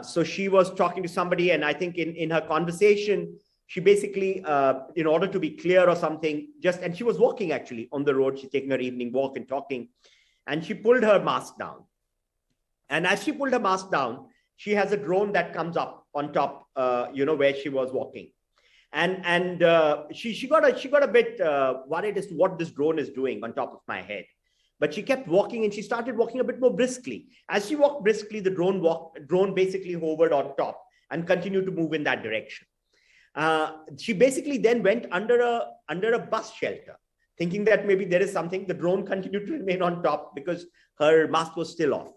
S14: So she was talking to somebody, and I think in her conversation, she basically, in order to be clear or something, and she was walking actually on the road, she's taking her evening walk and talking, and she pulled her mask down. And as she pulled her mask down, she has a drone that comes up on top, where she was walking. And she got a bit worried as to what this drone is doing on top of my head. but she kept walking, and she started walking a bit more briskly. As she walked briskly, the drone basically hovered on top and continued to move in that direction. She basically then went under a bus shelter, thinking that maybe there is something. The drone continued to remain on top because her mask was still off.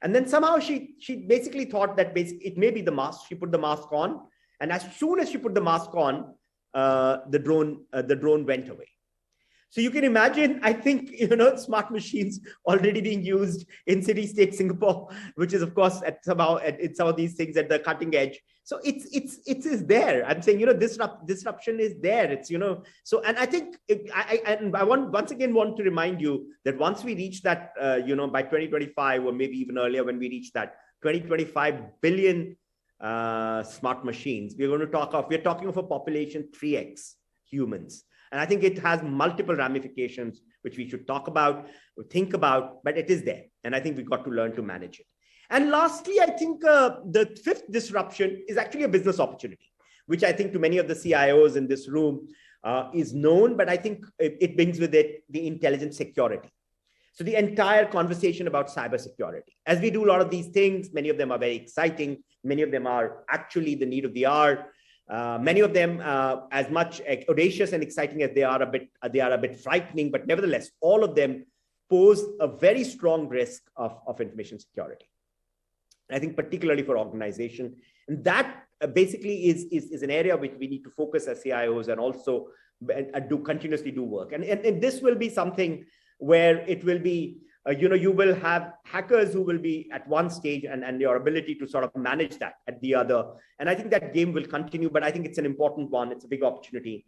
S14: And then somehow she basically thought that it may be the mask. She put the mask on, and as soon as she put the mask on, the drone went away. So you can imagine, I think, smart machines already being used in city-state Singapore, which is, of course, some of these things at the cutting edge. So it is there. I'm saying, disruption is there. It's, so, and I think, I once again want to remind you that once we reach that, by 2025, or maybe even earlier, when we reach that 25 billion smart machines, we're talking of a population 3x humans. And I think it has multiple ramifications, which we should talk about, or think about, but it is there. And I think we've got to learn to manage it. And lastly, I think the fifth disruption is actually a business opportunity, which I think to many of the CIOs in this room is known, but I think it brings with it the intelligent security. So the entire conversation about cybersecurity. As we do a lot of these things, many of them are very exciting. Many of them are actually the need of the hour. Many of them, as much audacious and exciting as they are a bit frightening, but nevertheless, all of them pose a very strong risk of information security. I think particularly for organization, and that basically is an area which we need to focus as CIOs and also continuously do work. And this will be something where it will be, you will have hackers who will be at one stage and your ability to sort of manage that at the other. And I think that game will continue, but I think it's an important one. It's a big opportunity.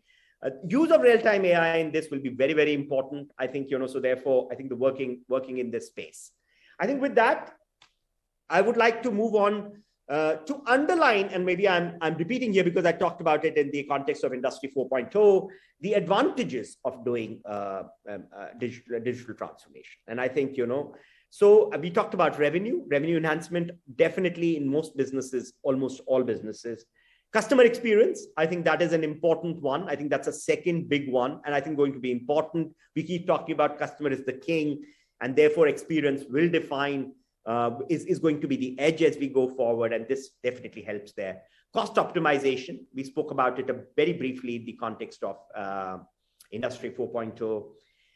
S14: Use of real-time AI in this will be very, very important. I think, so therefore, I think the working in this space. I think with that, I would like to move on to underline, and maybe I'm repeating here because I talked about it in the context of Industry 4.0, the advantages of doing digital transformation. And I think, so we talked about revenue enhancement, definitely in most businesses, almost all businesses. Customer experience, I think that is an important one. I think that's a second big one, and I think going to be important. We keep talking about customer is the king, and therefore experience will define is going to be the edge as we go forward, and this definitely helps there. Cost optimization, we spoke about it very briefly in the context of Industry 4.0,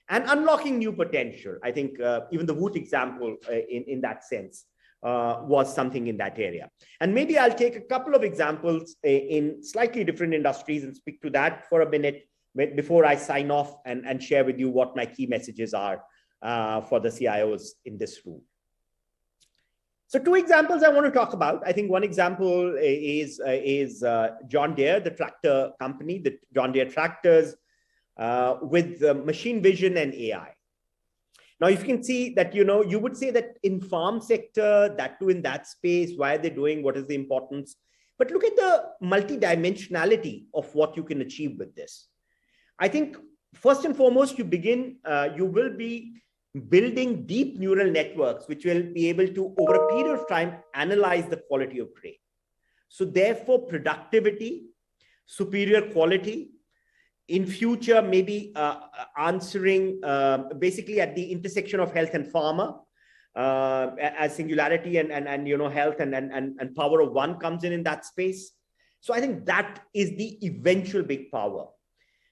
S14: and unlocking new potential. I think even the Woot example in that sense was something in that area. And maybe I'll take a couple of examples in slightly different industries and speak to that for a minute before I sign off and share with you what my key messages are for the CIOs in this room. So two examples I want to talk about. I think one example is John Deere, the tractor company, the John Deere tractors with machine vision and AI. Now, if you can see that, you would say that in farm sector, that too in that space, why are they doing, what is the importance? But look at the multidimensionality of what you can achieve with this. I think first and foremost, you will be building deep neural networks, which will be able to, over a period of time, analyze the quality of grain. So therefore, productivity, superior quality, in future, maybe answering basically at the intersection of health and pharma, as singularity and health and power of one comes in that space. So I think that is the eventual big power.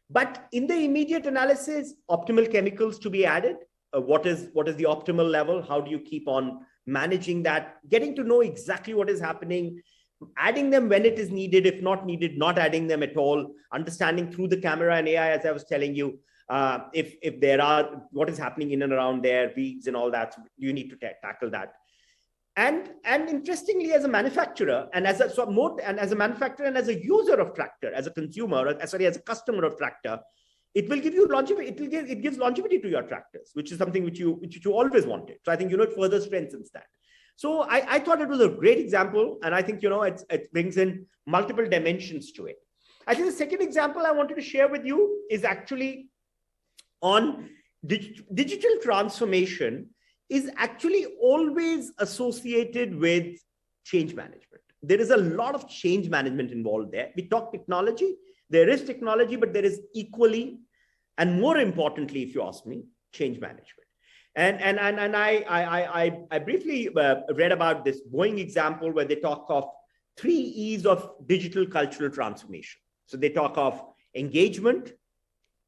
S14: But in the immediate analysis, optimal chemicals to be added. What is the optimal level? How do you keep on managing that? Getting to know exactly what is happening, adding them when it is needed, if not needed, not adding them at all, understanding through the camera and AI, as I was telling you, if there are, what is happening in and around there, weeds and all that, so you need to tackle that. And interestingly, as a manufacturer and as a manufacturer and as a user of tractor, as a consumer, as a customer of tractor, it will give you longevity. It gives longevity to your tractors, which is something which you always wanted. So I think it further strengthens that. So I thought it was a great example, and I think it brings in multiple dimensions to it. I think the second example I wanted to share with you is actually on digital transformation is actually always associated with change management. There is a lot of change management involved there. We talk technology. There is technology, but there is equally, and more importantly, if you ask me, change management. And I briefly read about this Boeing example where they talk of 3 E's of digital cultural transformation. So they talk of engagement,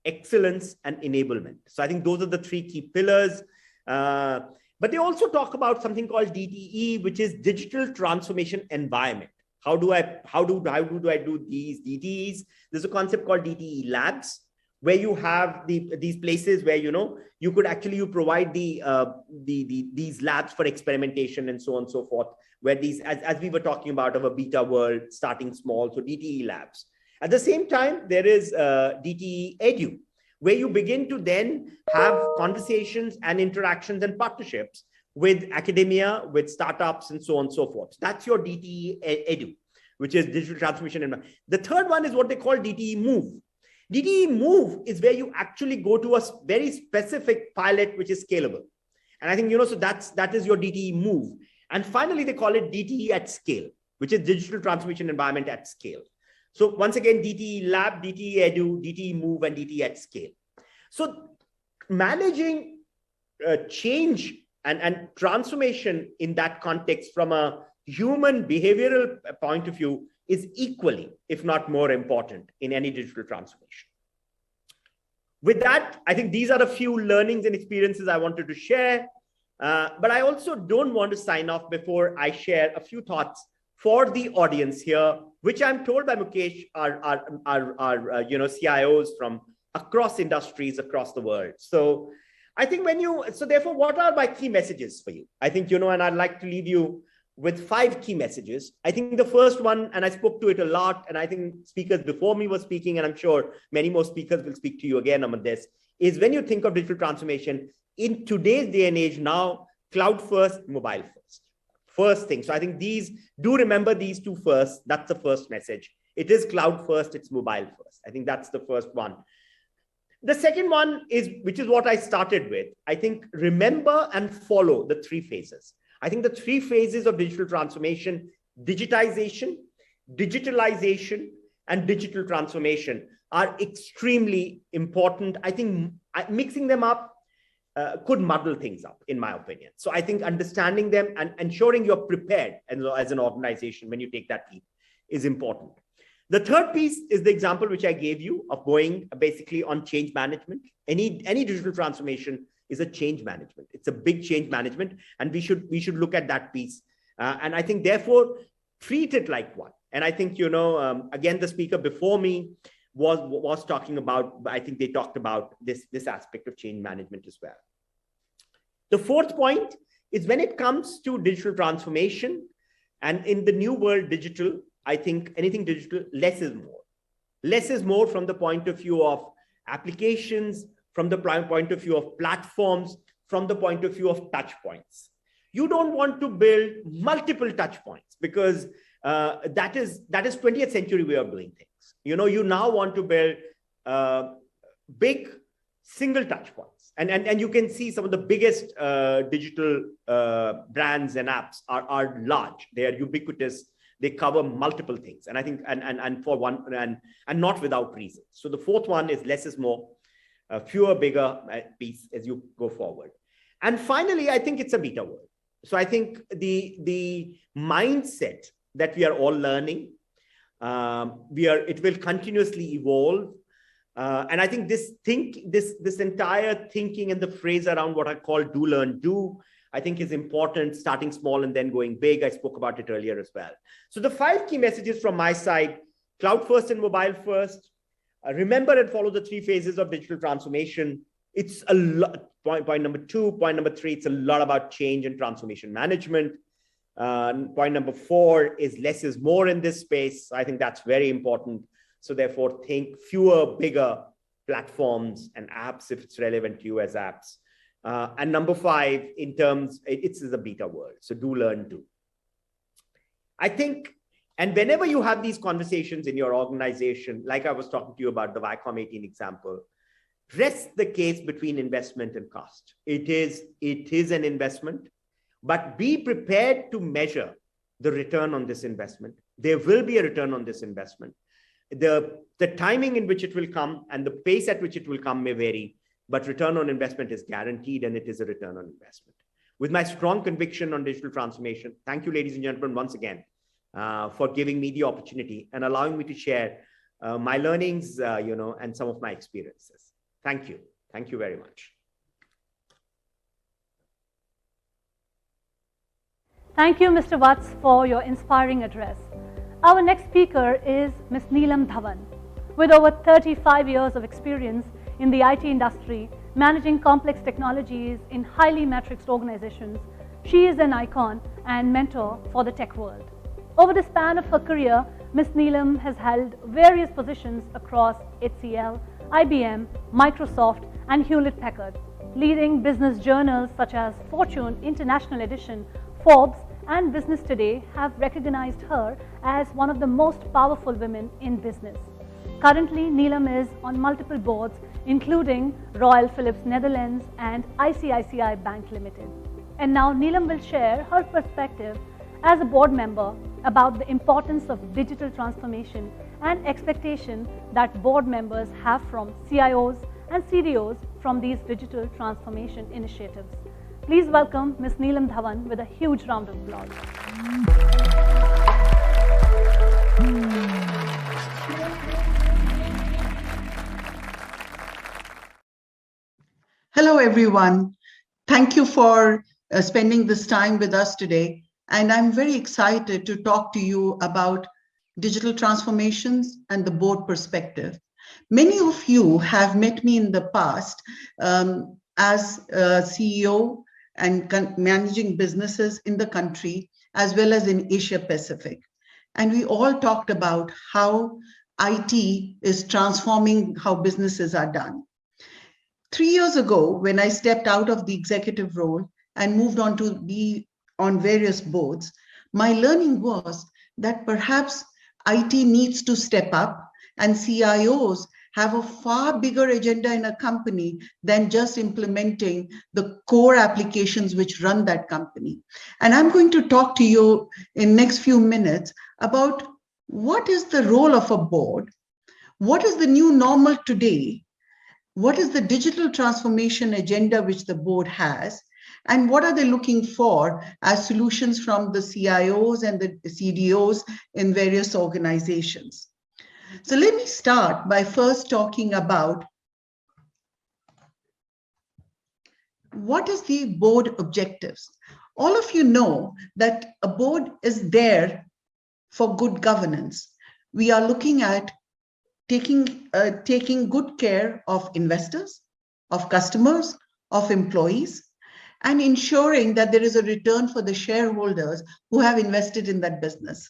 S14: excellence, and enablement. So I think those are the 3 key pillars. But they also talk about something called DTE, which is digital transformation environment. How do I do these DTEs? There's a concept called DTE labs, where you have these places where you could actually provide these labs for experimentation and so on and so forth, where these, as we were talking about, of a beta world, starting small, so DTE labs. At the same time, there is DTE Edu, where you begin to then have conversations and interactions and partnerships with academia, with startups, and so on and so forth. That's your DTE Edu, which is digital transformation. The third one is what they call DTE Move. DTE Move is where you actually go to a very specific pilot, which is scalable. And I think, so that is your DTE Move. And finally, they call it DTE at scale, which is digital transformation environment at scale. So once again, DTE Lab, DTE Edu, DTE Move, and DTE at scale. So managing change and transformation in that context from a human behavioral point of view is equally, if not more important, in any digital transformation. With that, I think these are a few learnings and experiences I wanted to share. But I also don't want to sign off before I share a few thoughts for the audience here, which I'm told by Mukesh are CIOs from across industries across the world. So I think therefore, what are my key messages for you? I think, and I'd like to leave you with 5 key messages. I think the first one, and I spoke to it a lot, and I think speakers before me were speaking, and I'm sure many more speakers will speak to you again on this, is when you think of digital transformation in today's day and age now, cloud first, mobile first. First thing. So I think do remember these 2 first. That's the first message. It is cloud first, it's mobile first. I think that's the first one. The second one is, which is what I started with, I think remember and follow the 3 phases. I think the 3 phases of digital transformation, digitization, digitalization, and digital transformation are extremely important. I think mixing them up could muddle things up, in my opinion. So I think understanding them and ensuring you're prepared as an organization when you take that leap is important. The third piece is the example which I gave you of Boeing, basically on change management. Any digital transformation is a change management. It's a big change management, and we should look at that piece. And I think, therefore, treat it like one. And I think, again, the speaker before me was talking about, I think they talked about this aspect of change management as well. The fourth point is when it comes to digital transformation, and in the new world digital, I think anything digital, less is more. Less is more from the point of view of applications, from the point of view of platforms, from the point of view of touch points. You don't want to build multiple touch points because that is 20th century way of doing things. You now want to build big single touch points. And you can see some of the biggest digital brands and apps are large. They are ubiquitous. They cover multiple things. And I think, and for one, and not without reason. So the fourth one is less is more, fewer, bigger piece as you go forward. And finally, I think it's a beta world. So I think the mindset that we are all learning, it will continuously evolve. And I think this entire thinking and the phrase around what I call do, learn, do, I think is important, starting small and then going big. I spoke about it earlier as well. So the 5 key messages from my side: cloud first and mobile first. Remember and follow the 3 phases of digital transformation. It's a lot, point number 2. Point number 3, it's a lot about change and transformation management. Point number 4 is less is more in this space. I think that's very important. So therefore, think fewer, bigger platforms and apps if it's relevant to you as apps. And number 5, it's a beta world. So do, learn, do. I think, and whenever you have these conversations in your organization, like I was talking to you about the Viacom 18 example, rest the case between investment and cost. It is an investment, but be prepared to measure the return on this investment. There will be a return on this investment. The timing in which it will come and the pace at which it will come may vary, but return on investment is guaranteed, and it is a return on investment. With my strong conviction on digital transformation, thank you, ladies and gentlemen, once again, for giving me the opportunity and allowing me to share my learnings, and some of my experiences. Thank you. Thank you very much.
S1: Thank you, Mr. Vats, for your inspiring address. Our next speaker is Ms. Neelam Dhawan. With over 35 years of experience in the IT industry, managing complex technologies in highly matrixed organizations, she is an icon and mentor for the tech world. Over the span of her career, Ms. Neelam has held various positions across HCL, IBM, Microsoft, and Hewlett-Packard, leading business journals such as Fortune International Edition, Forbes, and Business Today have recognized her as one of the most powerful women in business. Currently, Neelam is on multiple boards, including Royal Philips Netherlands and ICICI Bank Limited. And now Neelam will share her perspective as a board member about the importance of digital transformation and expectation that board members have from CIOs and CDOs from these digital transformation initiatives. Please welcome Ms. Neelam Dhawan with a huge round of applause.
S15: Hello, everyone. Thank you for spending this time with us today. And I'm very excited to talk to you about digital transformations and the board perspective. Many of you have met me in the past as a CEO and managing businesses in the country, as well as in Asia Pacific. And we all talked about how IT is transforming how businesses are done. 3 years ago, when I stepped out of the executive role and moved on to be on various boards, my learning was that perhaps IT needs to step up, and CIOs have a far bigger agenda in a company than just implementing the core applications which run that company. And I'm going to talk to you in next few minutes about what is the role of a board, what is the new normal today, what is the digital transformation agenda which the board has, and what are they looking for as solutions from the CIOs and the CDOs in various organizations. So let me start by first talking about what is the board objectives. All of you know that a board is there for good governance. We are looking at taking good care of investors, of customers, of employees, and ensuring that there is a return for the shareholders who have invested in that business.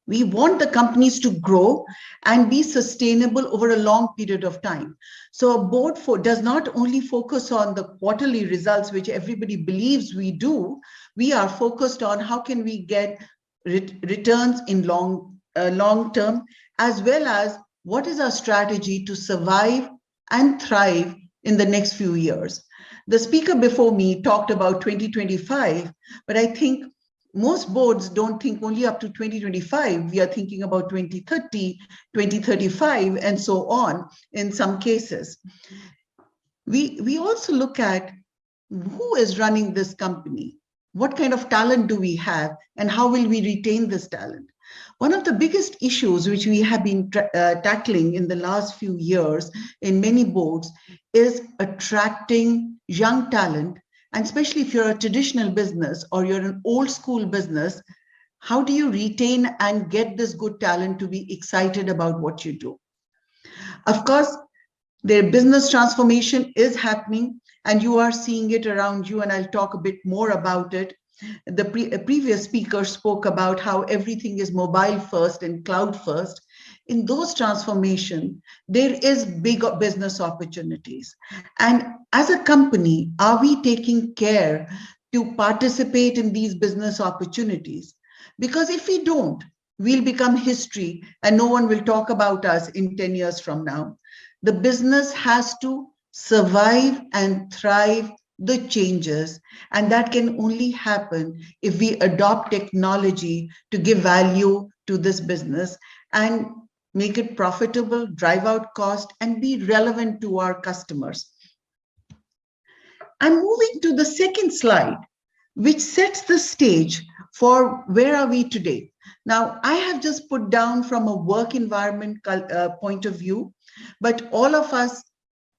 S15: We want the companies to grow and be sustainable over a long period of time. So a board does not only focus on the quarterly results, which everybody believes we do. We are focused on how can we get returns in long term, as well as what is our strategy to survive and thrive in the next few years. The speaker before me talked about 2025, but I think most boards don't think only up to 2025. We are thinking about 2030, 2035, and so on in some cases. We also look at who is running this company, what kind of talent do we have, and how will we retain this talent. One of the biggest issues which we have been tackling in the last few years in many boards is attracting young talent. And especially if you're a traditional business or you're an old school business, how do you retain and get this good talent to be excited about what you do? Of course, their business transformation is happening and you are seeing it around you, and I'll talk a bit more about it. The previous speaker spoke about how everything is mobile first and cloud first. In those transformations, there is big business opportunities. And as a company, are we taking care to participate in these business opportunities? Because if we don't, we'll become history and no one will talk about us in 10 years from now. The business has to survive and thrive the changes, and that can only happen if we adopt technology to give value to this business. And make it profitable, drive out cost, and be relevant to our customers. I'm moving to the second slide, which sets the stage for where are we today. Now, I have just put down from a work environment point of view, but all of us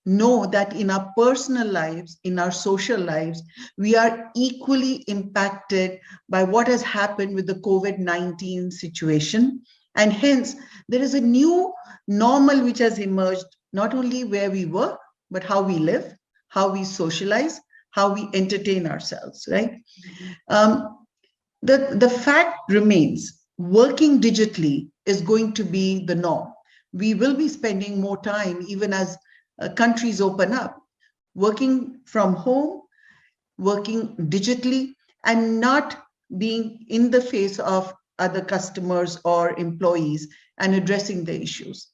S15: know that in our personal lives, in our social lives, we are equally impacted by what has happened with the COVID-19 situation. And hence, there is a new normal which has emerged, not only where we work, but how we live, how we socialize, how we entertain ourselves, right? The fact remains, working digitally is going to be the norm. We will be spending more time, even as countries open up, working from home, working digitally, and not being in the face of other customers or employees and addressing the issues.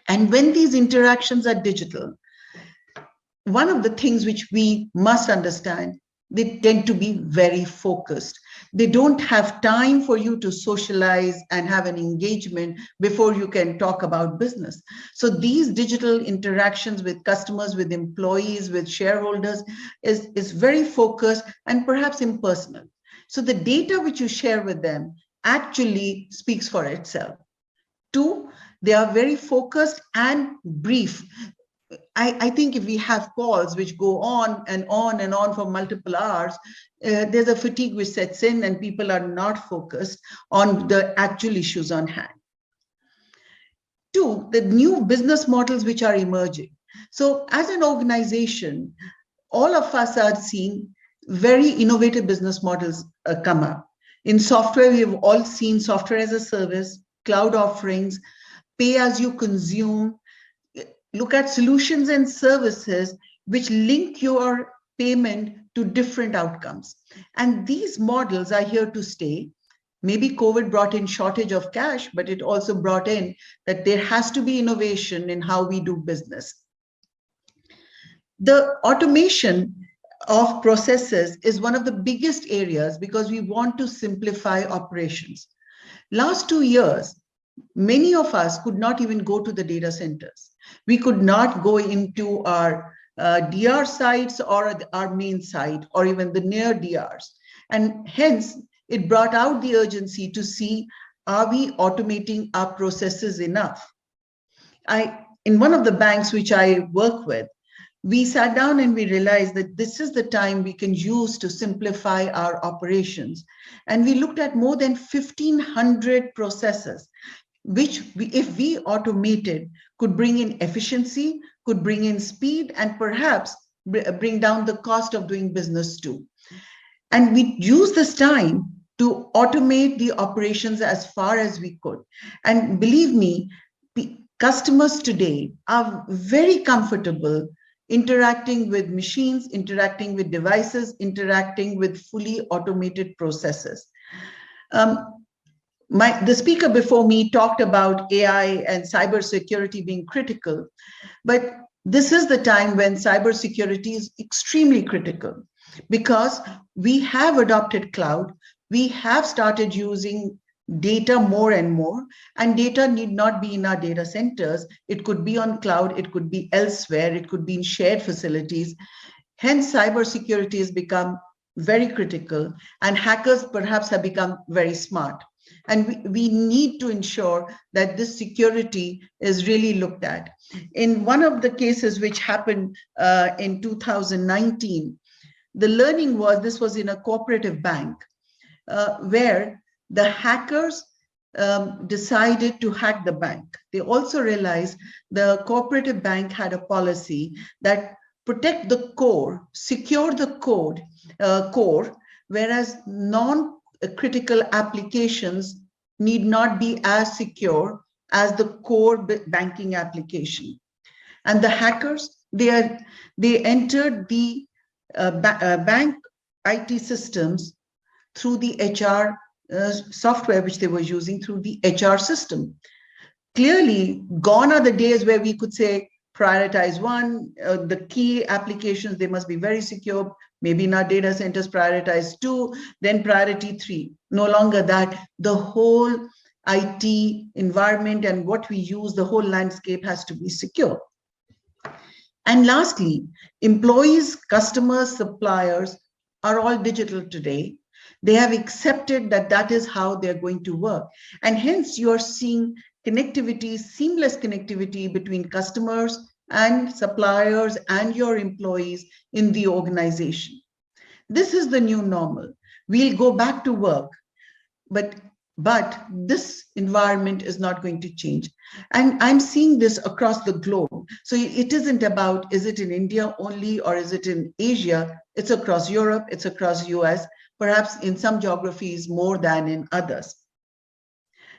S15: And when these interactions are digital, one of the things which we must understand, they tend to be very focused. They don't have time for you to socialize and have an engagement before you can talk about business. So these digital interactions with customers, with employees, with shareholders is very focused and perhaps impersonal. So the data which you share with them actually speaks for itself. Two, they are very focused and brief. I think if we have calls which go on and on and on for multiple hours, there's a fatigue which sets in and people are not focused on the actual issues on hand. Two, the new business models which are emerging. So as an organization, all of us are seeing very innovative business models come up. In software, we have all seen software as a service, cloud offerings, pay as you consume. Look at solutions and services which link your payment to different outcomes. And these models are here to stay. Maybe COVID brought in shortage of cash, but it also brought in that there has to be innovation in how we do business. The automation of processes is one of the biggest areas because we want to simplify operations. Last 2 years, many of us could not even go to the data centers. We could not go into our DR sites or our main site or even the near DRs. And hence, it brought out the urgency to see, are we automating our processes enough? In one of the banks which I work with, we sat down and we realized that this is the time we can use to simplify our operations. And we looked at more than 1,500 processes, which if we automated, could bring in efficiency, could bring in speed, and perhaps bring down the cost of doing business too. And we used this time to automate the operations as far as we could. And believe me, customers today are very comfortable interacting with machines, interacting with devices, interacting with fully automated processes. The speaker before me talked about AI and cybersecurity being critical, but this is the time when cybersecurity is extremely critical because we have adopted cloud, we have started using data more and more, and data need not be in our data centers. It could be on cloud, it could be elsewhere, it could be in shared facilities. Hence, cybersecurity has become very critical, and hackers perhaps have become very smart. And we need to ensure that this security is really looked at. In one of the cases which happened in 2019, the learning was, this was in a cooperative bank, where the hackers decided to hack the bank. They also realized the cooperative bank had a policy that protect the core, secure the core, whereas non-critical applications need not be as secure as the core banking application. And the hackers, they entered the bank IT systems through the HR software which they were using through the HR system. Clearly, gone are the days where we could say, prioritize one, the key applications, they must be very secure. Maybe in our data centers, prioritize 2, then priority 3. No longer that. The whole IT environment and what we use, the whole landscape has to be secure. And lastly, employees, customers, suppliers are all digital today. They have accepted that that is how they're going to work. And hence you're seeing connectivity, seamless connectivity between customers and suppliers and your employees in the organization. This is the new normal. We'll go back to work, but this environment is not going to change. And I'm seeing this across the globe. So it isn't about, is it in India only or is it in Asia? It's across Europe, it's across US, perhaps in some geographies more than in others.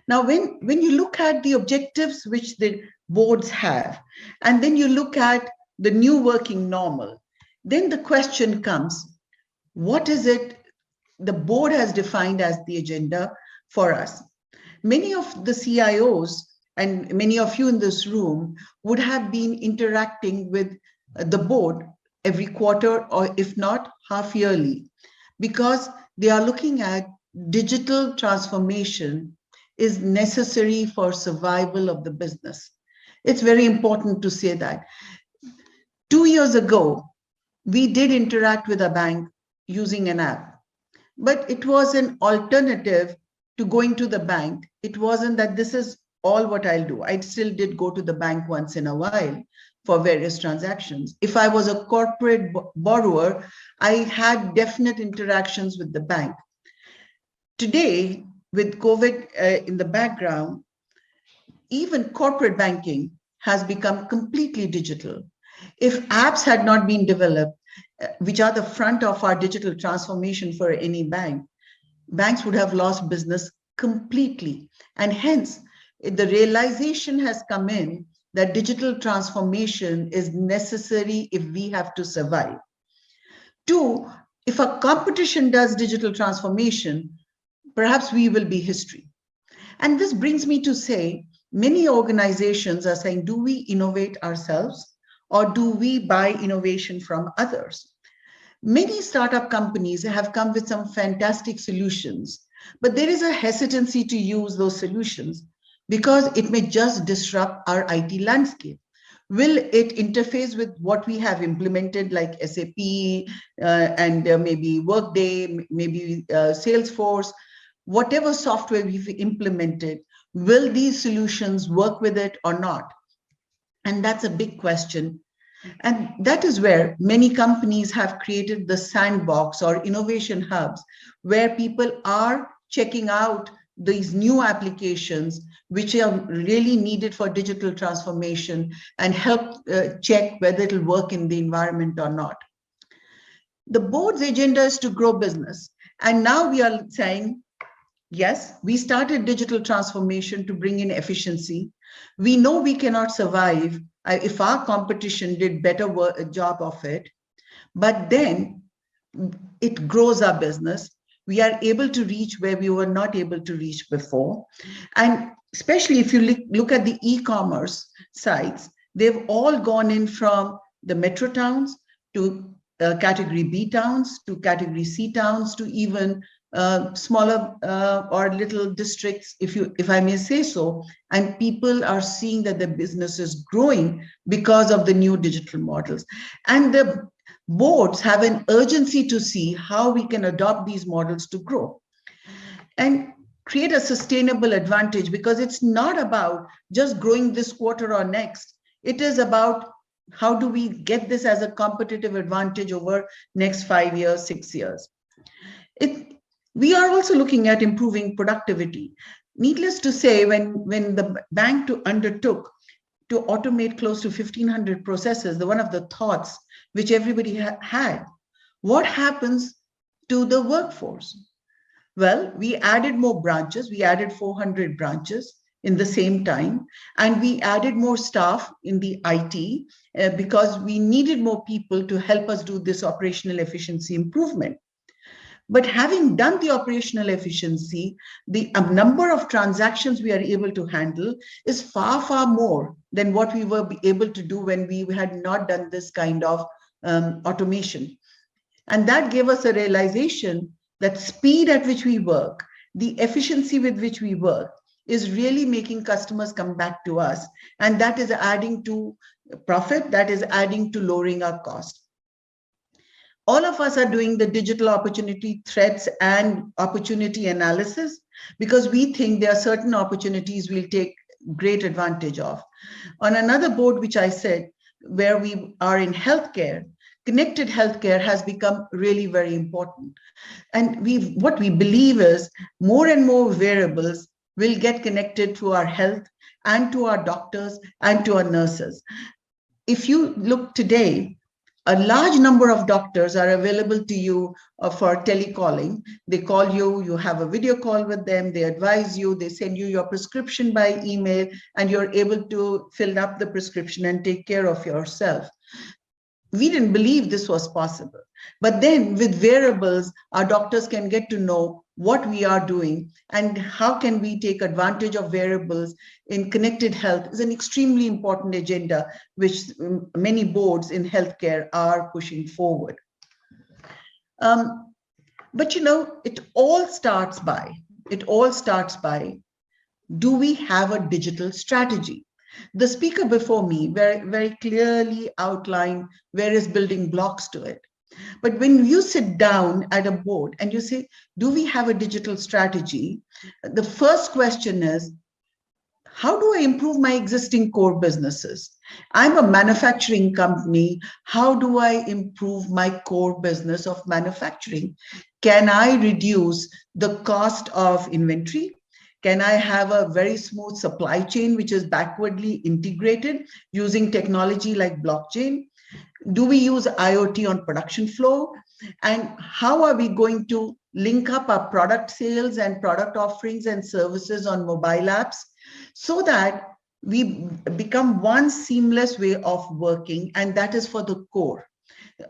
S15: Now, when you look at the objectives which the boards have, and then you look at the new working normal, then the question comes, what is it the board has defined as the agenda for us? Many of the CIOs and many of you in this room would have been interacting with the board every quarter, or if not half yearly, because they are looking at digital transformation is necessary for survival of the business. It's very important to say that. 2 years ago, we did interact with a bank using an app, but it was an alternative to going to the bank. It wasn't that this is all what I'll do. I still did go to the bank once in a while for various transactions. If I was a corporate borrower, I had definite interactions with the bank. Today, with COVID in the background, even corporate banking has become completely digital. If apps had not been developed, which are the front of our digital transformation for any bank, banks would have lost business completely. And hence, the realization has come in that digital transformation is necessary if we have to survive. 2, if a competition does digital transformation, perhaps we will be history. And this brings me to say, many organizations are saying, do we innovate ourselves or do we buy innovation from others? Many startup companies have come with some fantastic solutions, but there is a hesitancy to use those solutions because it may just disrupt our IT landscape. Will it interface with what we have implemented like SAP and maybe Workday, maybe Salesforce, whatever software we've implemented, will these solutions work with it or not? And that's a big question. And that is where many companies have created the sandbox or innovation hubs, where people are checking out these new applications which are really needed for digital transformation and help check whether it'll work in the environment or not. The board's agenda is to grow business. And now we are saying, yes, we started digital transformation to bring in efficiency. We know we cannot survive if our competition did better job of it, but then it grows our business. We are able to reach where we were not able to reach before. And especially if you look at the e-commerce sites, they've all gone in from the metro towns to category B towns, to category C towns, to even smaller or little districts, if I may say so, and people are seeing that their business is growing because of the new digital models. And the boards have an urgency to see how we can adopt these models to grow and create a sustainable advantage, because it's not about just growing this quarter or next. It is about how do we get this as a competitive advantage over next 5 years, 6 years. We are also looking at improving productivity. Needless to say, when the bank undertook to automate close to 1,500 processes, one of the thoughts which everybody had, what happens to the workforce? Well, we added more branches. We added 400 branches in the same time, and we added more staff in the IT because we needed more people to help us do this operational efficiency improvement. But having done the operational efficiency, the number of transactions we are able to handle is far, far more than what we were able to do when we had not done this kind of automation. And that gave us a realization that speed at which we work, the efficiency with which we work, is really making customers come back to us. And that is adding to profit, that is adding to lowering our cost. All of us are doing the digital opportunity threats and opportunity analysis because we think there are certain opportunities we'll take great advantage of. On another board, which I said, where we are in healthcare, connected healthcare has become really very important. And what we believe is more and more wearables will get connected to our health and to our doctors and to our nurses. If you look today, a large number of doctors are available to you for telecalling. They call you, you have a video call with them, they advise you, they send you your prescription by email, and you're able to fill up the prescription and take care of yourself. We didn't believe this was possible. But then with wearables, our doctors can get to know what we are doing and how can we take advantage of wearables in connected health is an extremely important agenda, which many boards in healthcare are pushing forward. But you know, it all starts by, do we have a digital strategy? The speaker before me very clearly outlined various building blocks to it. But when you sit down at a board and you say, do we have a digital strategy? The first question is, how do I improve my existing core businesses? I'm a manufacturing company. How do I improve my core business of manufacturing? Can I reduce the cost of inventory? Can I have a very smooth supply chain, which is backwardly integrated using technology like blockchain? Do we use IoT on production flow? And how are we going to link up our product sales and product offerings and services on mobile apps so that we become one seamless way of working? And that is for the core.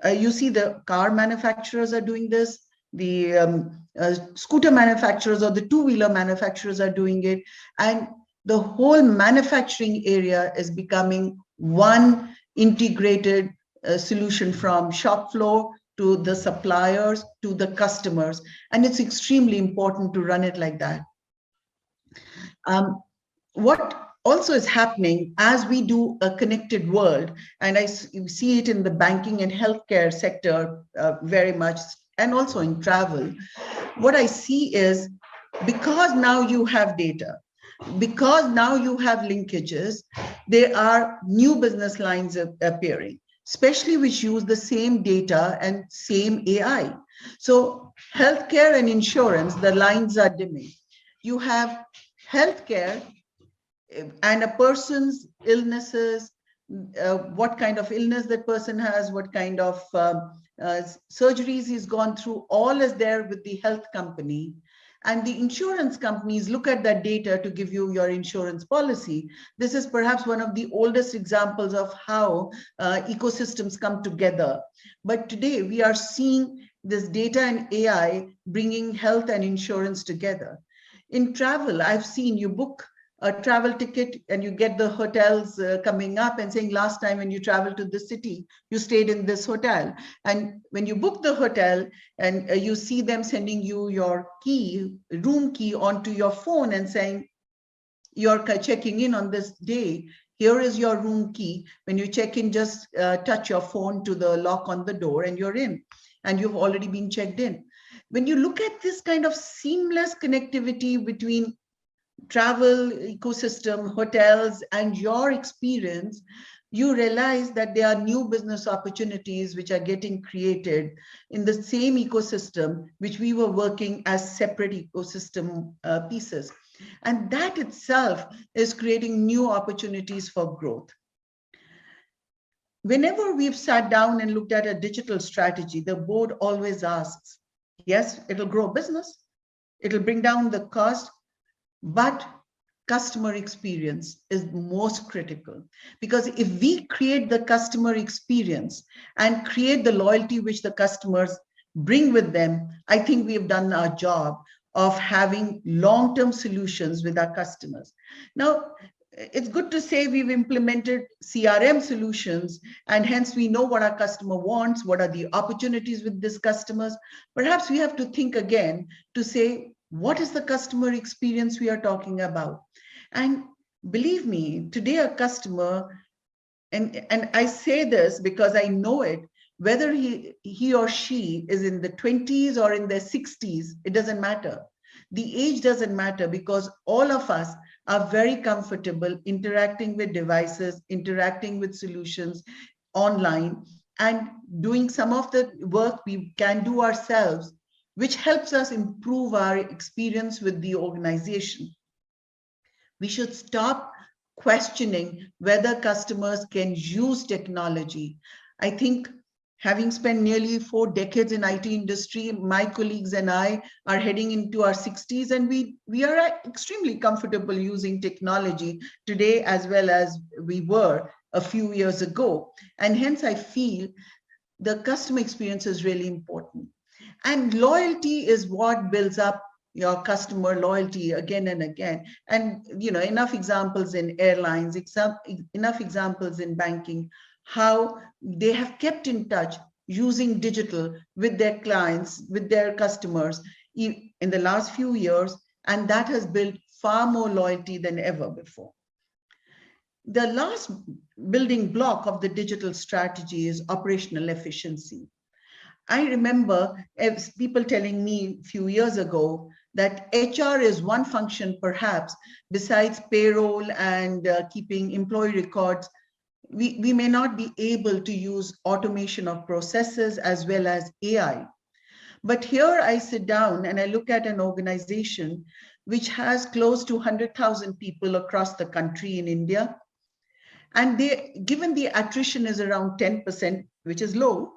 S15: You see the car manufacturers are doing this. The scooter manufacturers or the two-wheeler manufacturers are doing it. And the whole manufacturing area is becoming one integrated solution from shop floor to the suppliers to the customers. And it's extremely important to run it like that. What also is happening as we do a connected world, and I see it in the banking and healthcare sector very much, and also in travel, what I see is because now you have data, because now you have linkages, there are new business lines appearing, especially which use the same data and same AI. So healthcare and insurance, the lines are dimming. You have healthcare and a person's illnesses, what kind of illness that person has, what kind of surgeries he's gone through, all is there with the health company. And the insurance companies look at that data to give you your insurance policy. This is perhaps one of the oldest examples of how ecosystems come together. But today we are seeing this data and AI bringing health and insurance together. In travel, I've seen you book a travel ticket and you get the hotels coming up and saying, last time when you traveled to the city, you stayed in this hotel. And when you book the hotel and you see them sending you your key, room key onto your phone and saying, you're checking in on this day, here is your room key. When you check in, just touch your phone to the lock on the door and you're in, and you've already been checked in. When you look at this kind of seamless connectivity between travel ecosystem, hotels, and your experience, you realize that there are new business opportunities which are getting created in the same ecosystem, which we were working as separate ecosystem pieces. And that itself is creating new opportunities for growth. Whenever we've sat down and looked at a digital strategy, the board always asks, yes, it'll grow business, it'll bring down the cost, but customer experience is most critical. Because if we create the customer experience and create the loyalty which the customers bring with them, I think we have done our job of having long-term solutions with our customers. Now, it's good to say we've implemented CRM solutions and hence we know what our customer wants, what are the opportunities with these customers. Perhaps we have to think again to say, What is the customer experience we are talking about? And believe me, today a customer, and I say this because I know it, whether he or she is in the 20s or in their 60s, it doesn't matter. The age doesn't matter, because all of us are very comfortable interacting with devices, interacting with solutions online, and doing some of the work we can do ourselves, which helps us improve our experience with the organization. We should stop questioning whether customers can use technology. I think, having spent nearly 4 decades in IT industry, my colleagues and I are heading into our 60s, and we are extremely comfortable using technology today as well as we were a few years ago. And hence I feel the customer experience is really important. And loyalty is what builds up your customer loyalty again and again. And enough examples in airlines, enough examples in banking, how they have kept in touch using digital with their clients, with their customers in the last few years, and that has built far more loyalty than ever before. The last building block of the digital strategy is operational efficiency. I remember people telling me a few years ago that HR is one function, perhaps, besides payroll and keeping employee records. We may not be able to use automation of processes as well as AI. But here I sit down and I look at an organization which has close to 100,000 people across the country in India. And given the attrition is around 10%, which is low,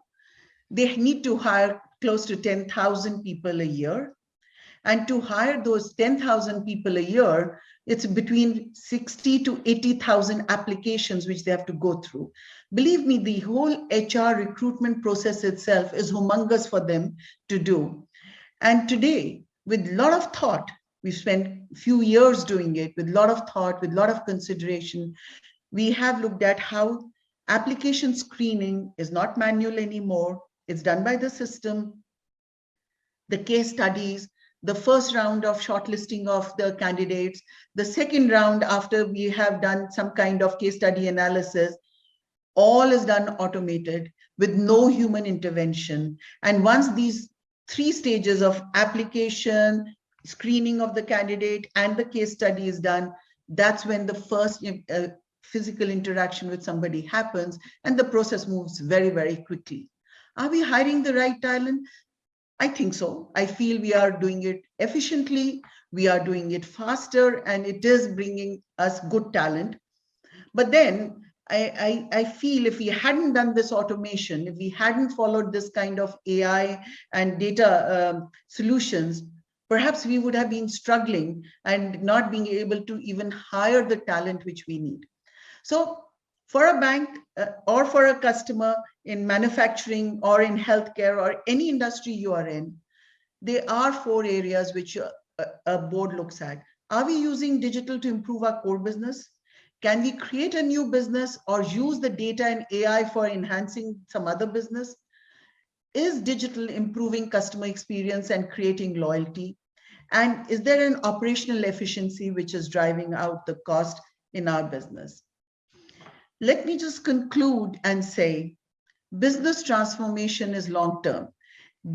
S15: they need to hire close to 10,000 people a year. And to hire those 10,000 people a year, it's between 60 to 80,000 applications which they have to go through. Believe me, the whole HR recruitment process itself is humongous for them to do. And today, with a lot of thought, we've spent a few years doing it, with a lot of thought, with a lot of consideration, we have looked at how application screening is not manual anymore. It's done by the system. The case studies, the first round of shortlisting of the candidates, the second round after we have done some kind of case study analysis, all is done automated with no human intervention. And once these 3 stages of application, screening of the candidate, and the case study is done, that's when the first physical interaction with somebody happens, and the process moves very, very quickly. Are we hiring the right talent? I think so. I feel we are doing it efficiently, we are doing it faster, and it is bringing us good talent. But then I feel if we hadn't done this automation, if we hadn't followed this kind of AI and data solutions, perhaps we would have been struggling and not being able to even hire the talent which we need. So for a bank or for a customer in manufacturing or in healthcare or any industry you are in, there are 4 areas which a board looks at. Are we using digital to improve our core business? Can we create a new business or use the data and AI for enhancing some other business? Is digital improving customer experience and creating loyalty? And is there an operational efficiency which is driving out the cost in our business? Let me just conclude and say, business transformation is long-term.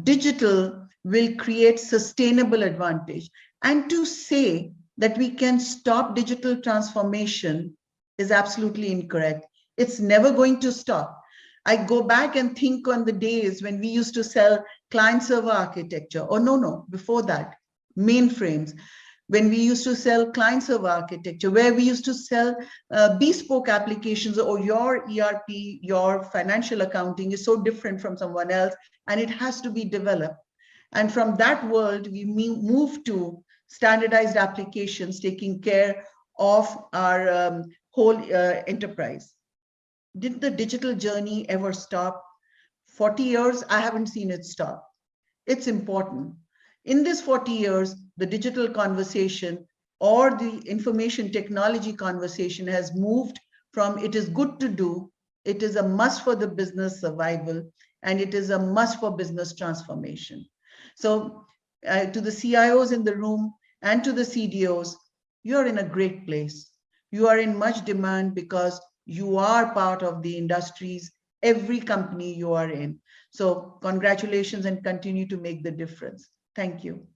S15: Digital will create sustainable advantage. And to say that we can stop digital transformation is absolutely incorrect. It's never going to stop. I go back and think on the days when we used to sell client-server architecture, or no, before that, mainframes. When we used to sell client-server architecture, where we used to sell bespoke applications, or your ERP, your financial accounting is so different from someone else, and it has to be developed. And from that world, we move to standardized applications taking care of our whole enterprise. Did the digital journey ever stop? 40 years, I haven't seen it stop. It's important. In this 40 years, the digital conversation or the information technology conversation has moved from it is good to do, it is a must for the business survival, and it is a must for business transformation. So to the CIOs in the room and to the CDOs, you're in a great place. You are in much demand because you are part of the industries, every company you are in. So congratulations and continue to make the difference. Thank you.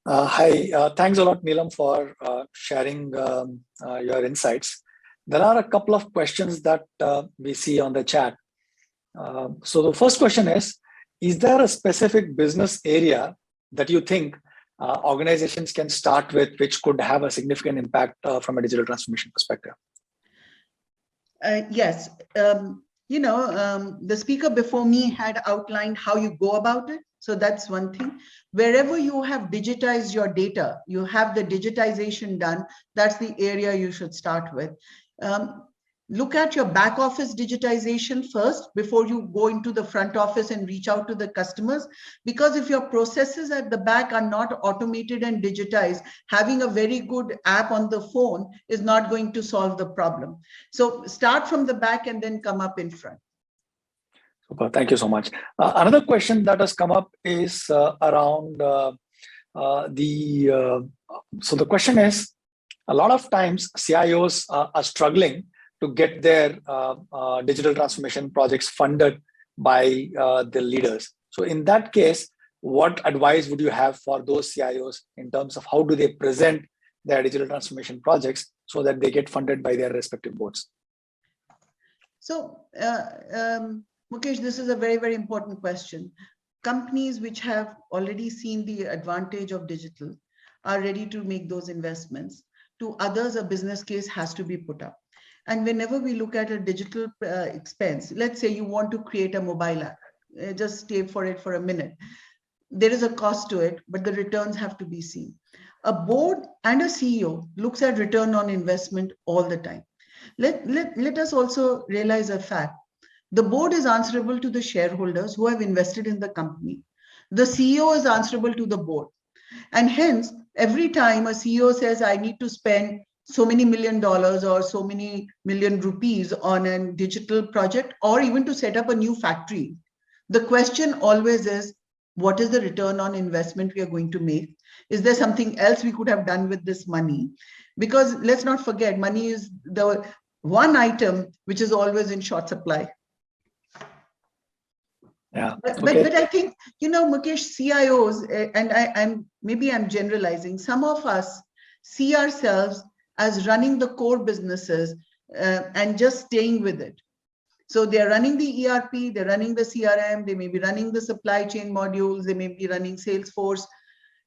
S13: Hi, thanks a lot, Neelam, for sharing your insights. There are a couple of questions that we see on the chat. So the first question is there a specific business area that you think organizations can start with, which could have a significant impact from a digital transformation perspective?
S15: Yes. The speaker before me had outlined how you go about it. So that's one thing. Wherever you have digitized your data, you have the digitization done, that's the area you should start with. Look at your back office digitization first before you go into the front office and reach out to the customers. Because if your processes at the back are not automated and digitized, having a very good app on the phone is not going to solve the problem. So start from the back and then come up in front.
S13: Super, thank you so much. Another question that has come up is around so the question is, a lot of times CIOs are struggling to get their digital transformation projects funded by the leaders. So in that case, what advice would you have for those CIOs in terms of how do they present their digital transformation projects so that they get funded by their respective boards?
S15: So, Mukesh, this is a very, very important question. Companies which have already seen the advantage of digital are ready to make those investments. To others, a business case has to be put up. And whenever we look at a digital expense, let's say you want to create a mobile app, just stay for it for a minute. There is a cost to it, but the returns have to be seen. A board and a CEO looks at return on investment all the time. Let us also realize a fact. The board is answerable to the shareholders who have invested in the company. The CEO is answerable to the board. And hence, every time a CEO says, I need to spend so many $1 million or so many million rupees on a digital project, or even to set up a new factory, the question always is, what is the return on investment we are going to make? Is there something else we could have done with this money? Because let's not forget, money is the one item which is always in short supply.
S13: Yeah.
S15: But I think, Mukesh, CIOs, and maybe I'm generalizing, some of us see ourselves as running the core businesses and just staying with it. So they're running the ERP, they're running the CRM, they may be running the supply chain modules, they may be running Salesforce,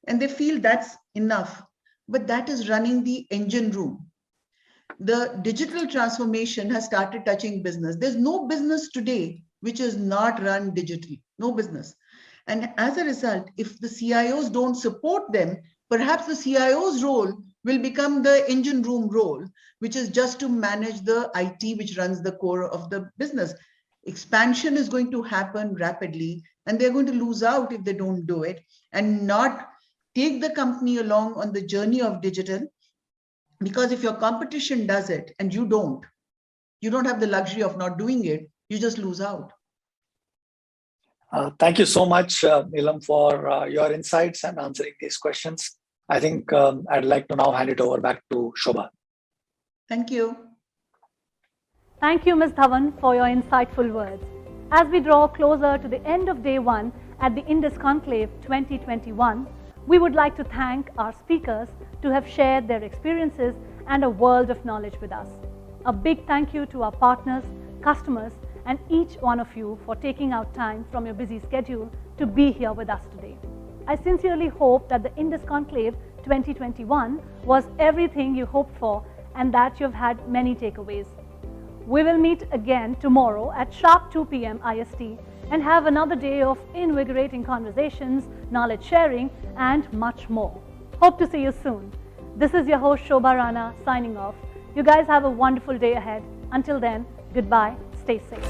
S15: and they feel that's enough. But that is running the engine room. The digital transformation has started touching business. There's no business today which is not run digitally, no business. And as a result, if the CIOs don't support them, perhaps the CIO's role will become the engine room role, which is just to manage the IT which runs the core of the business. Expansion is going to happen rapidly, and they're going to lose out if they don't do it and not take the company along on the journey of digital. Because if your competition does it and you don't have the luxury of not doing it, you just lose out.
S13: Thank you so much, Neelam, for your insights and answering these questions. I think I'd like to now hand it over back to Shobha.
S15: Thank you.
S1: Thank you, Ms. Dhawan, for your insightful words. As we draw closer to the end of day one at the INDUS Conclave 2021, we would like to thank our speakers to have shared their experiences and a world of knowledge with us. A big thank you to our partners, customers, and each one of you for taking out time from your busy schedule to be here with us today. I sincerely hope that the INDUS Conclave 2021 was everything you hoped for and that you've had many takeaways. We will meet again tomorrow at sharp 2 p.m. IST and have another day of invigorating conversations, knowledge sharing, and much more. Hope to see you soon. This is your host Shobha Rana signing off. You guys have a wonderful day ahead. Until then, goodbye. Stay safe.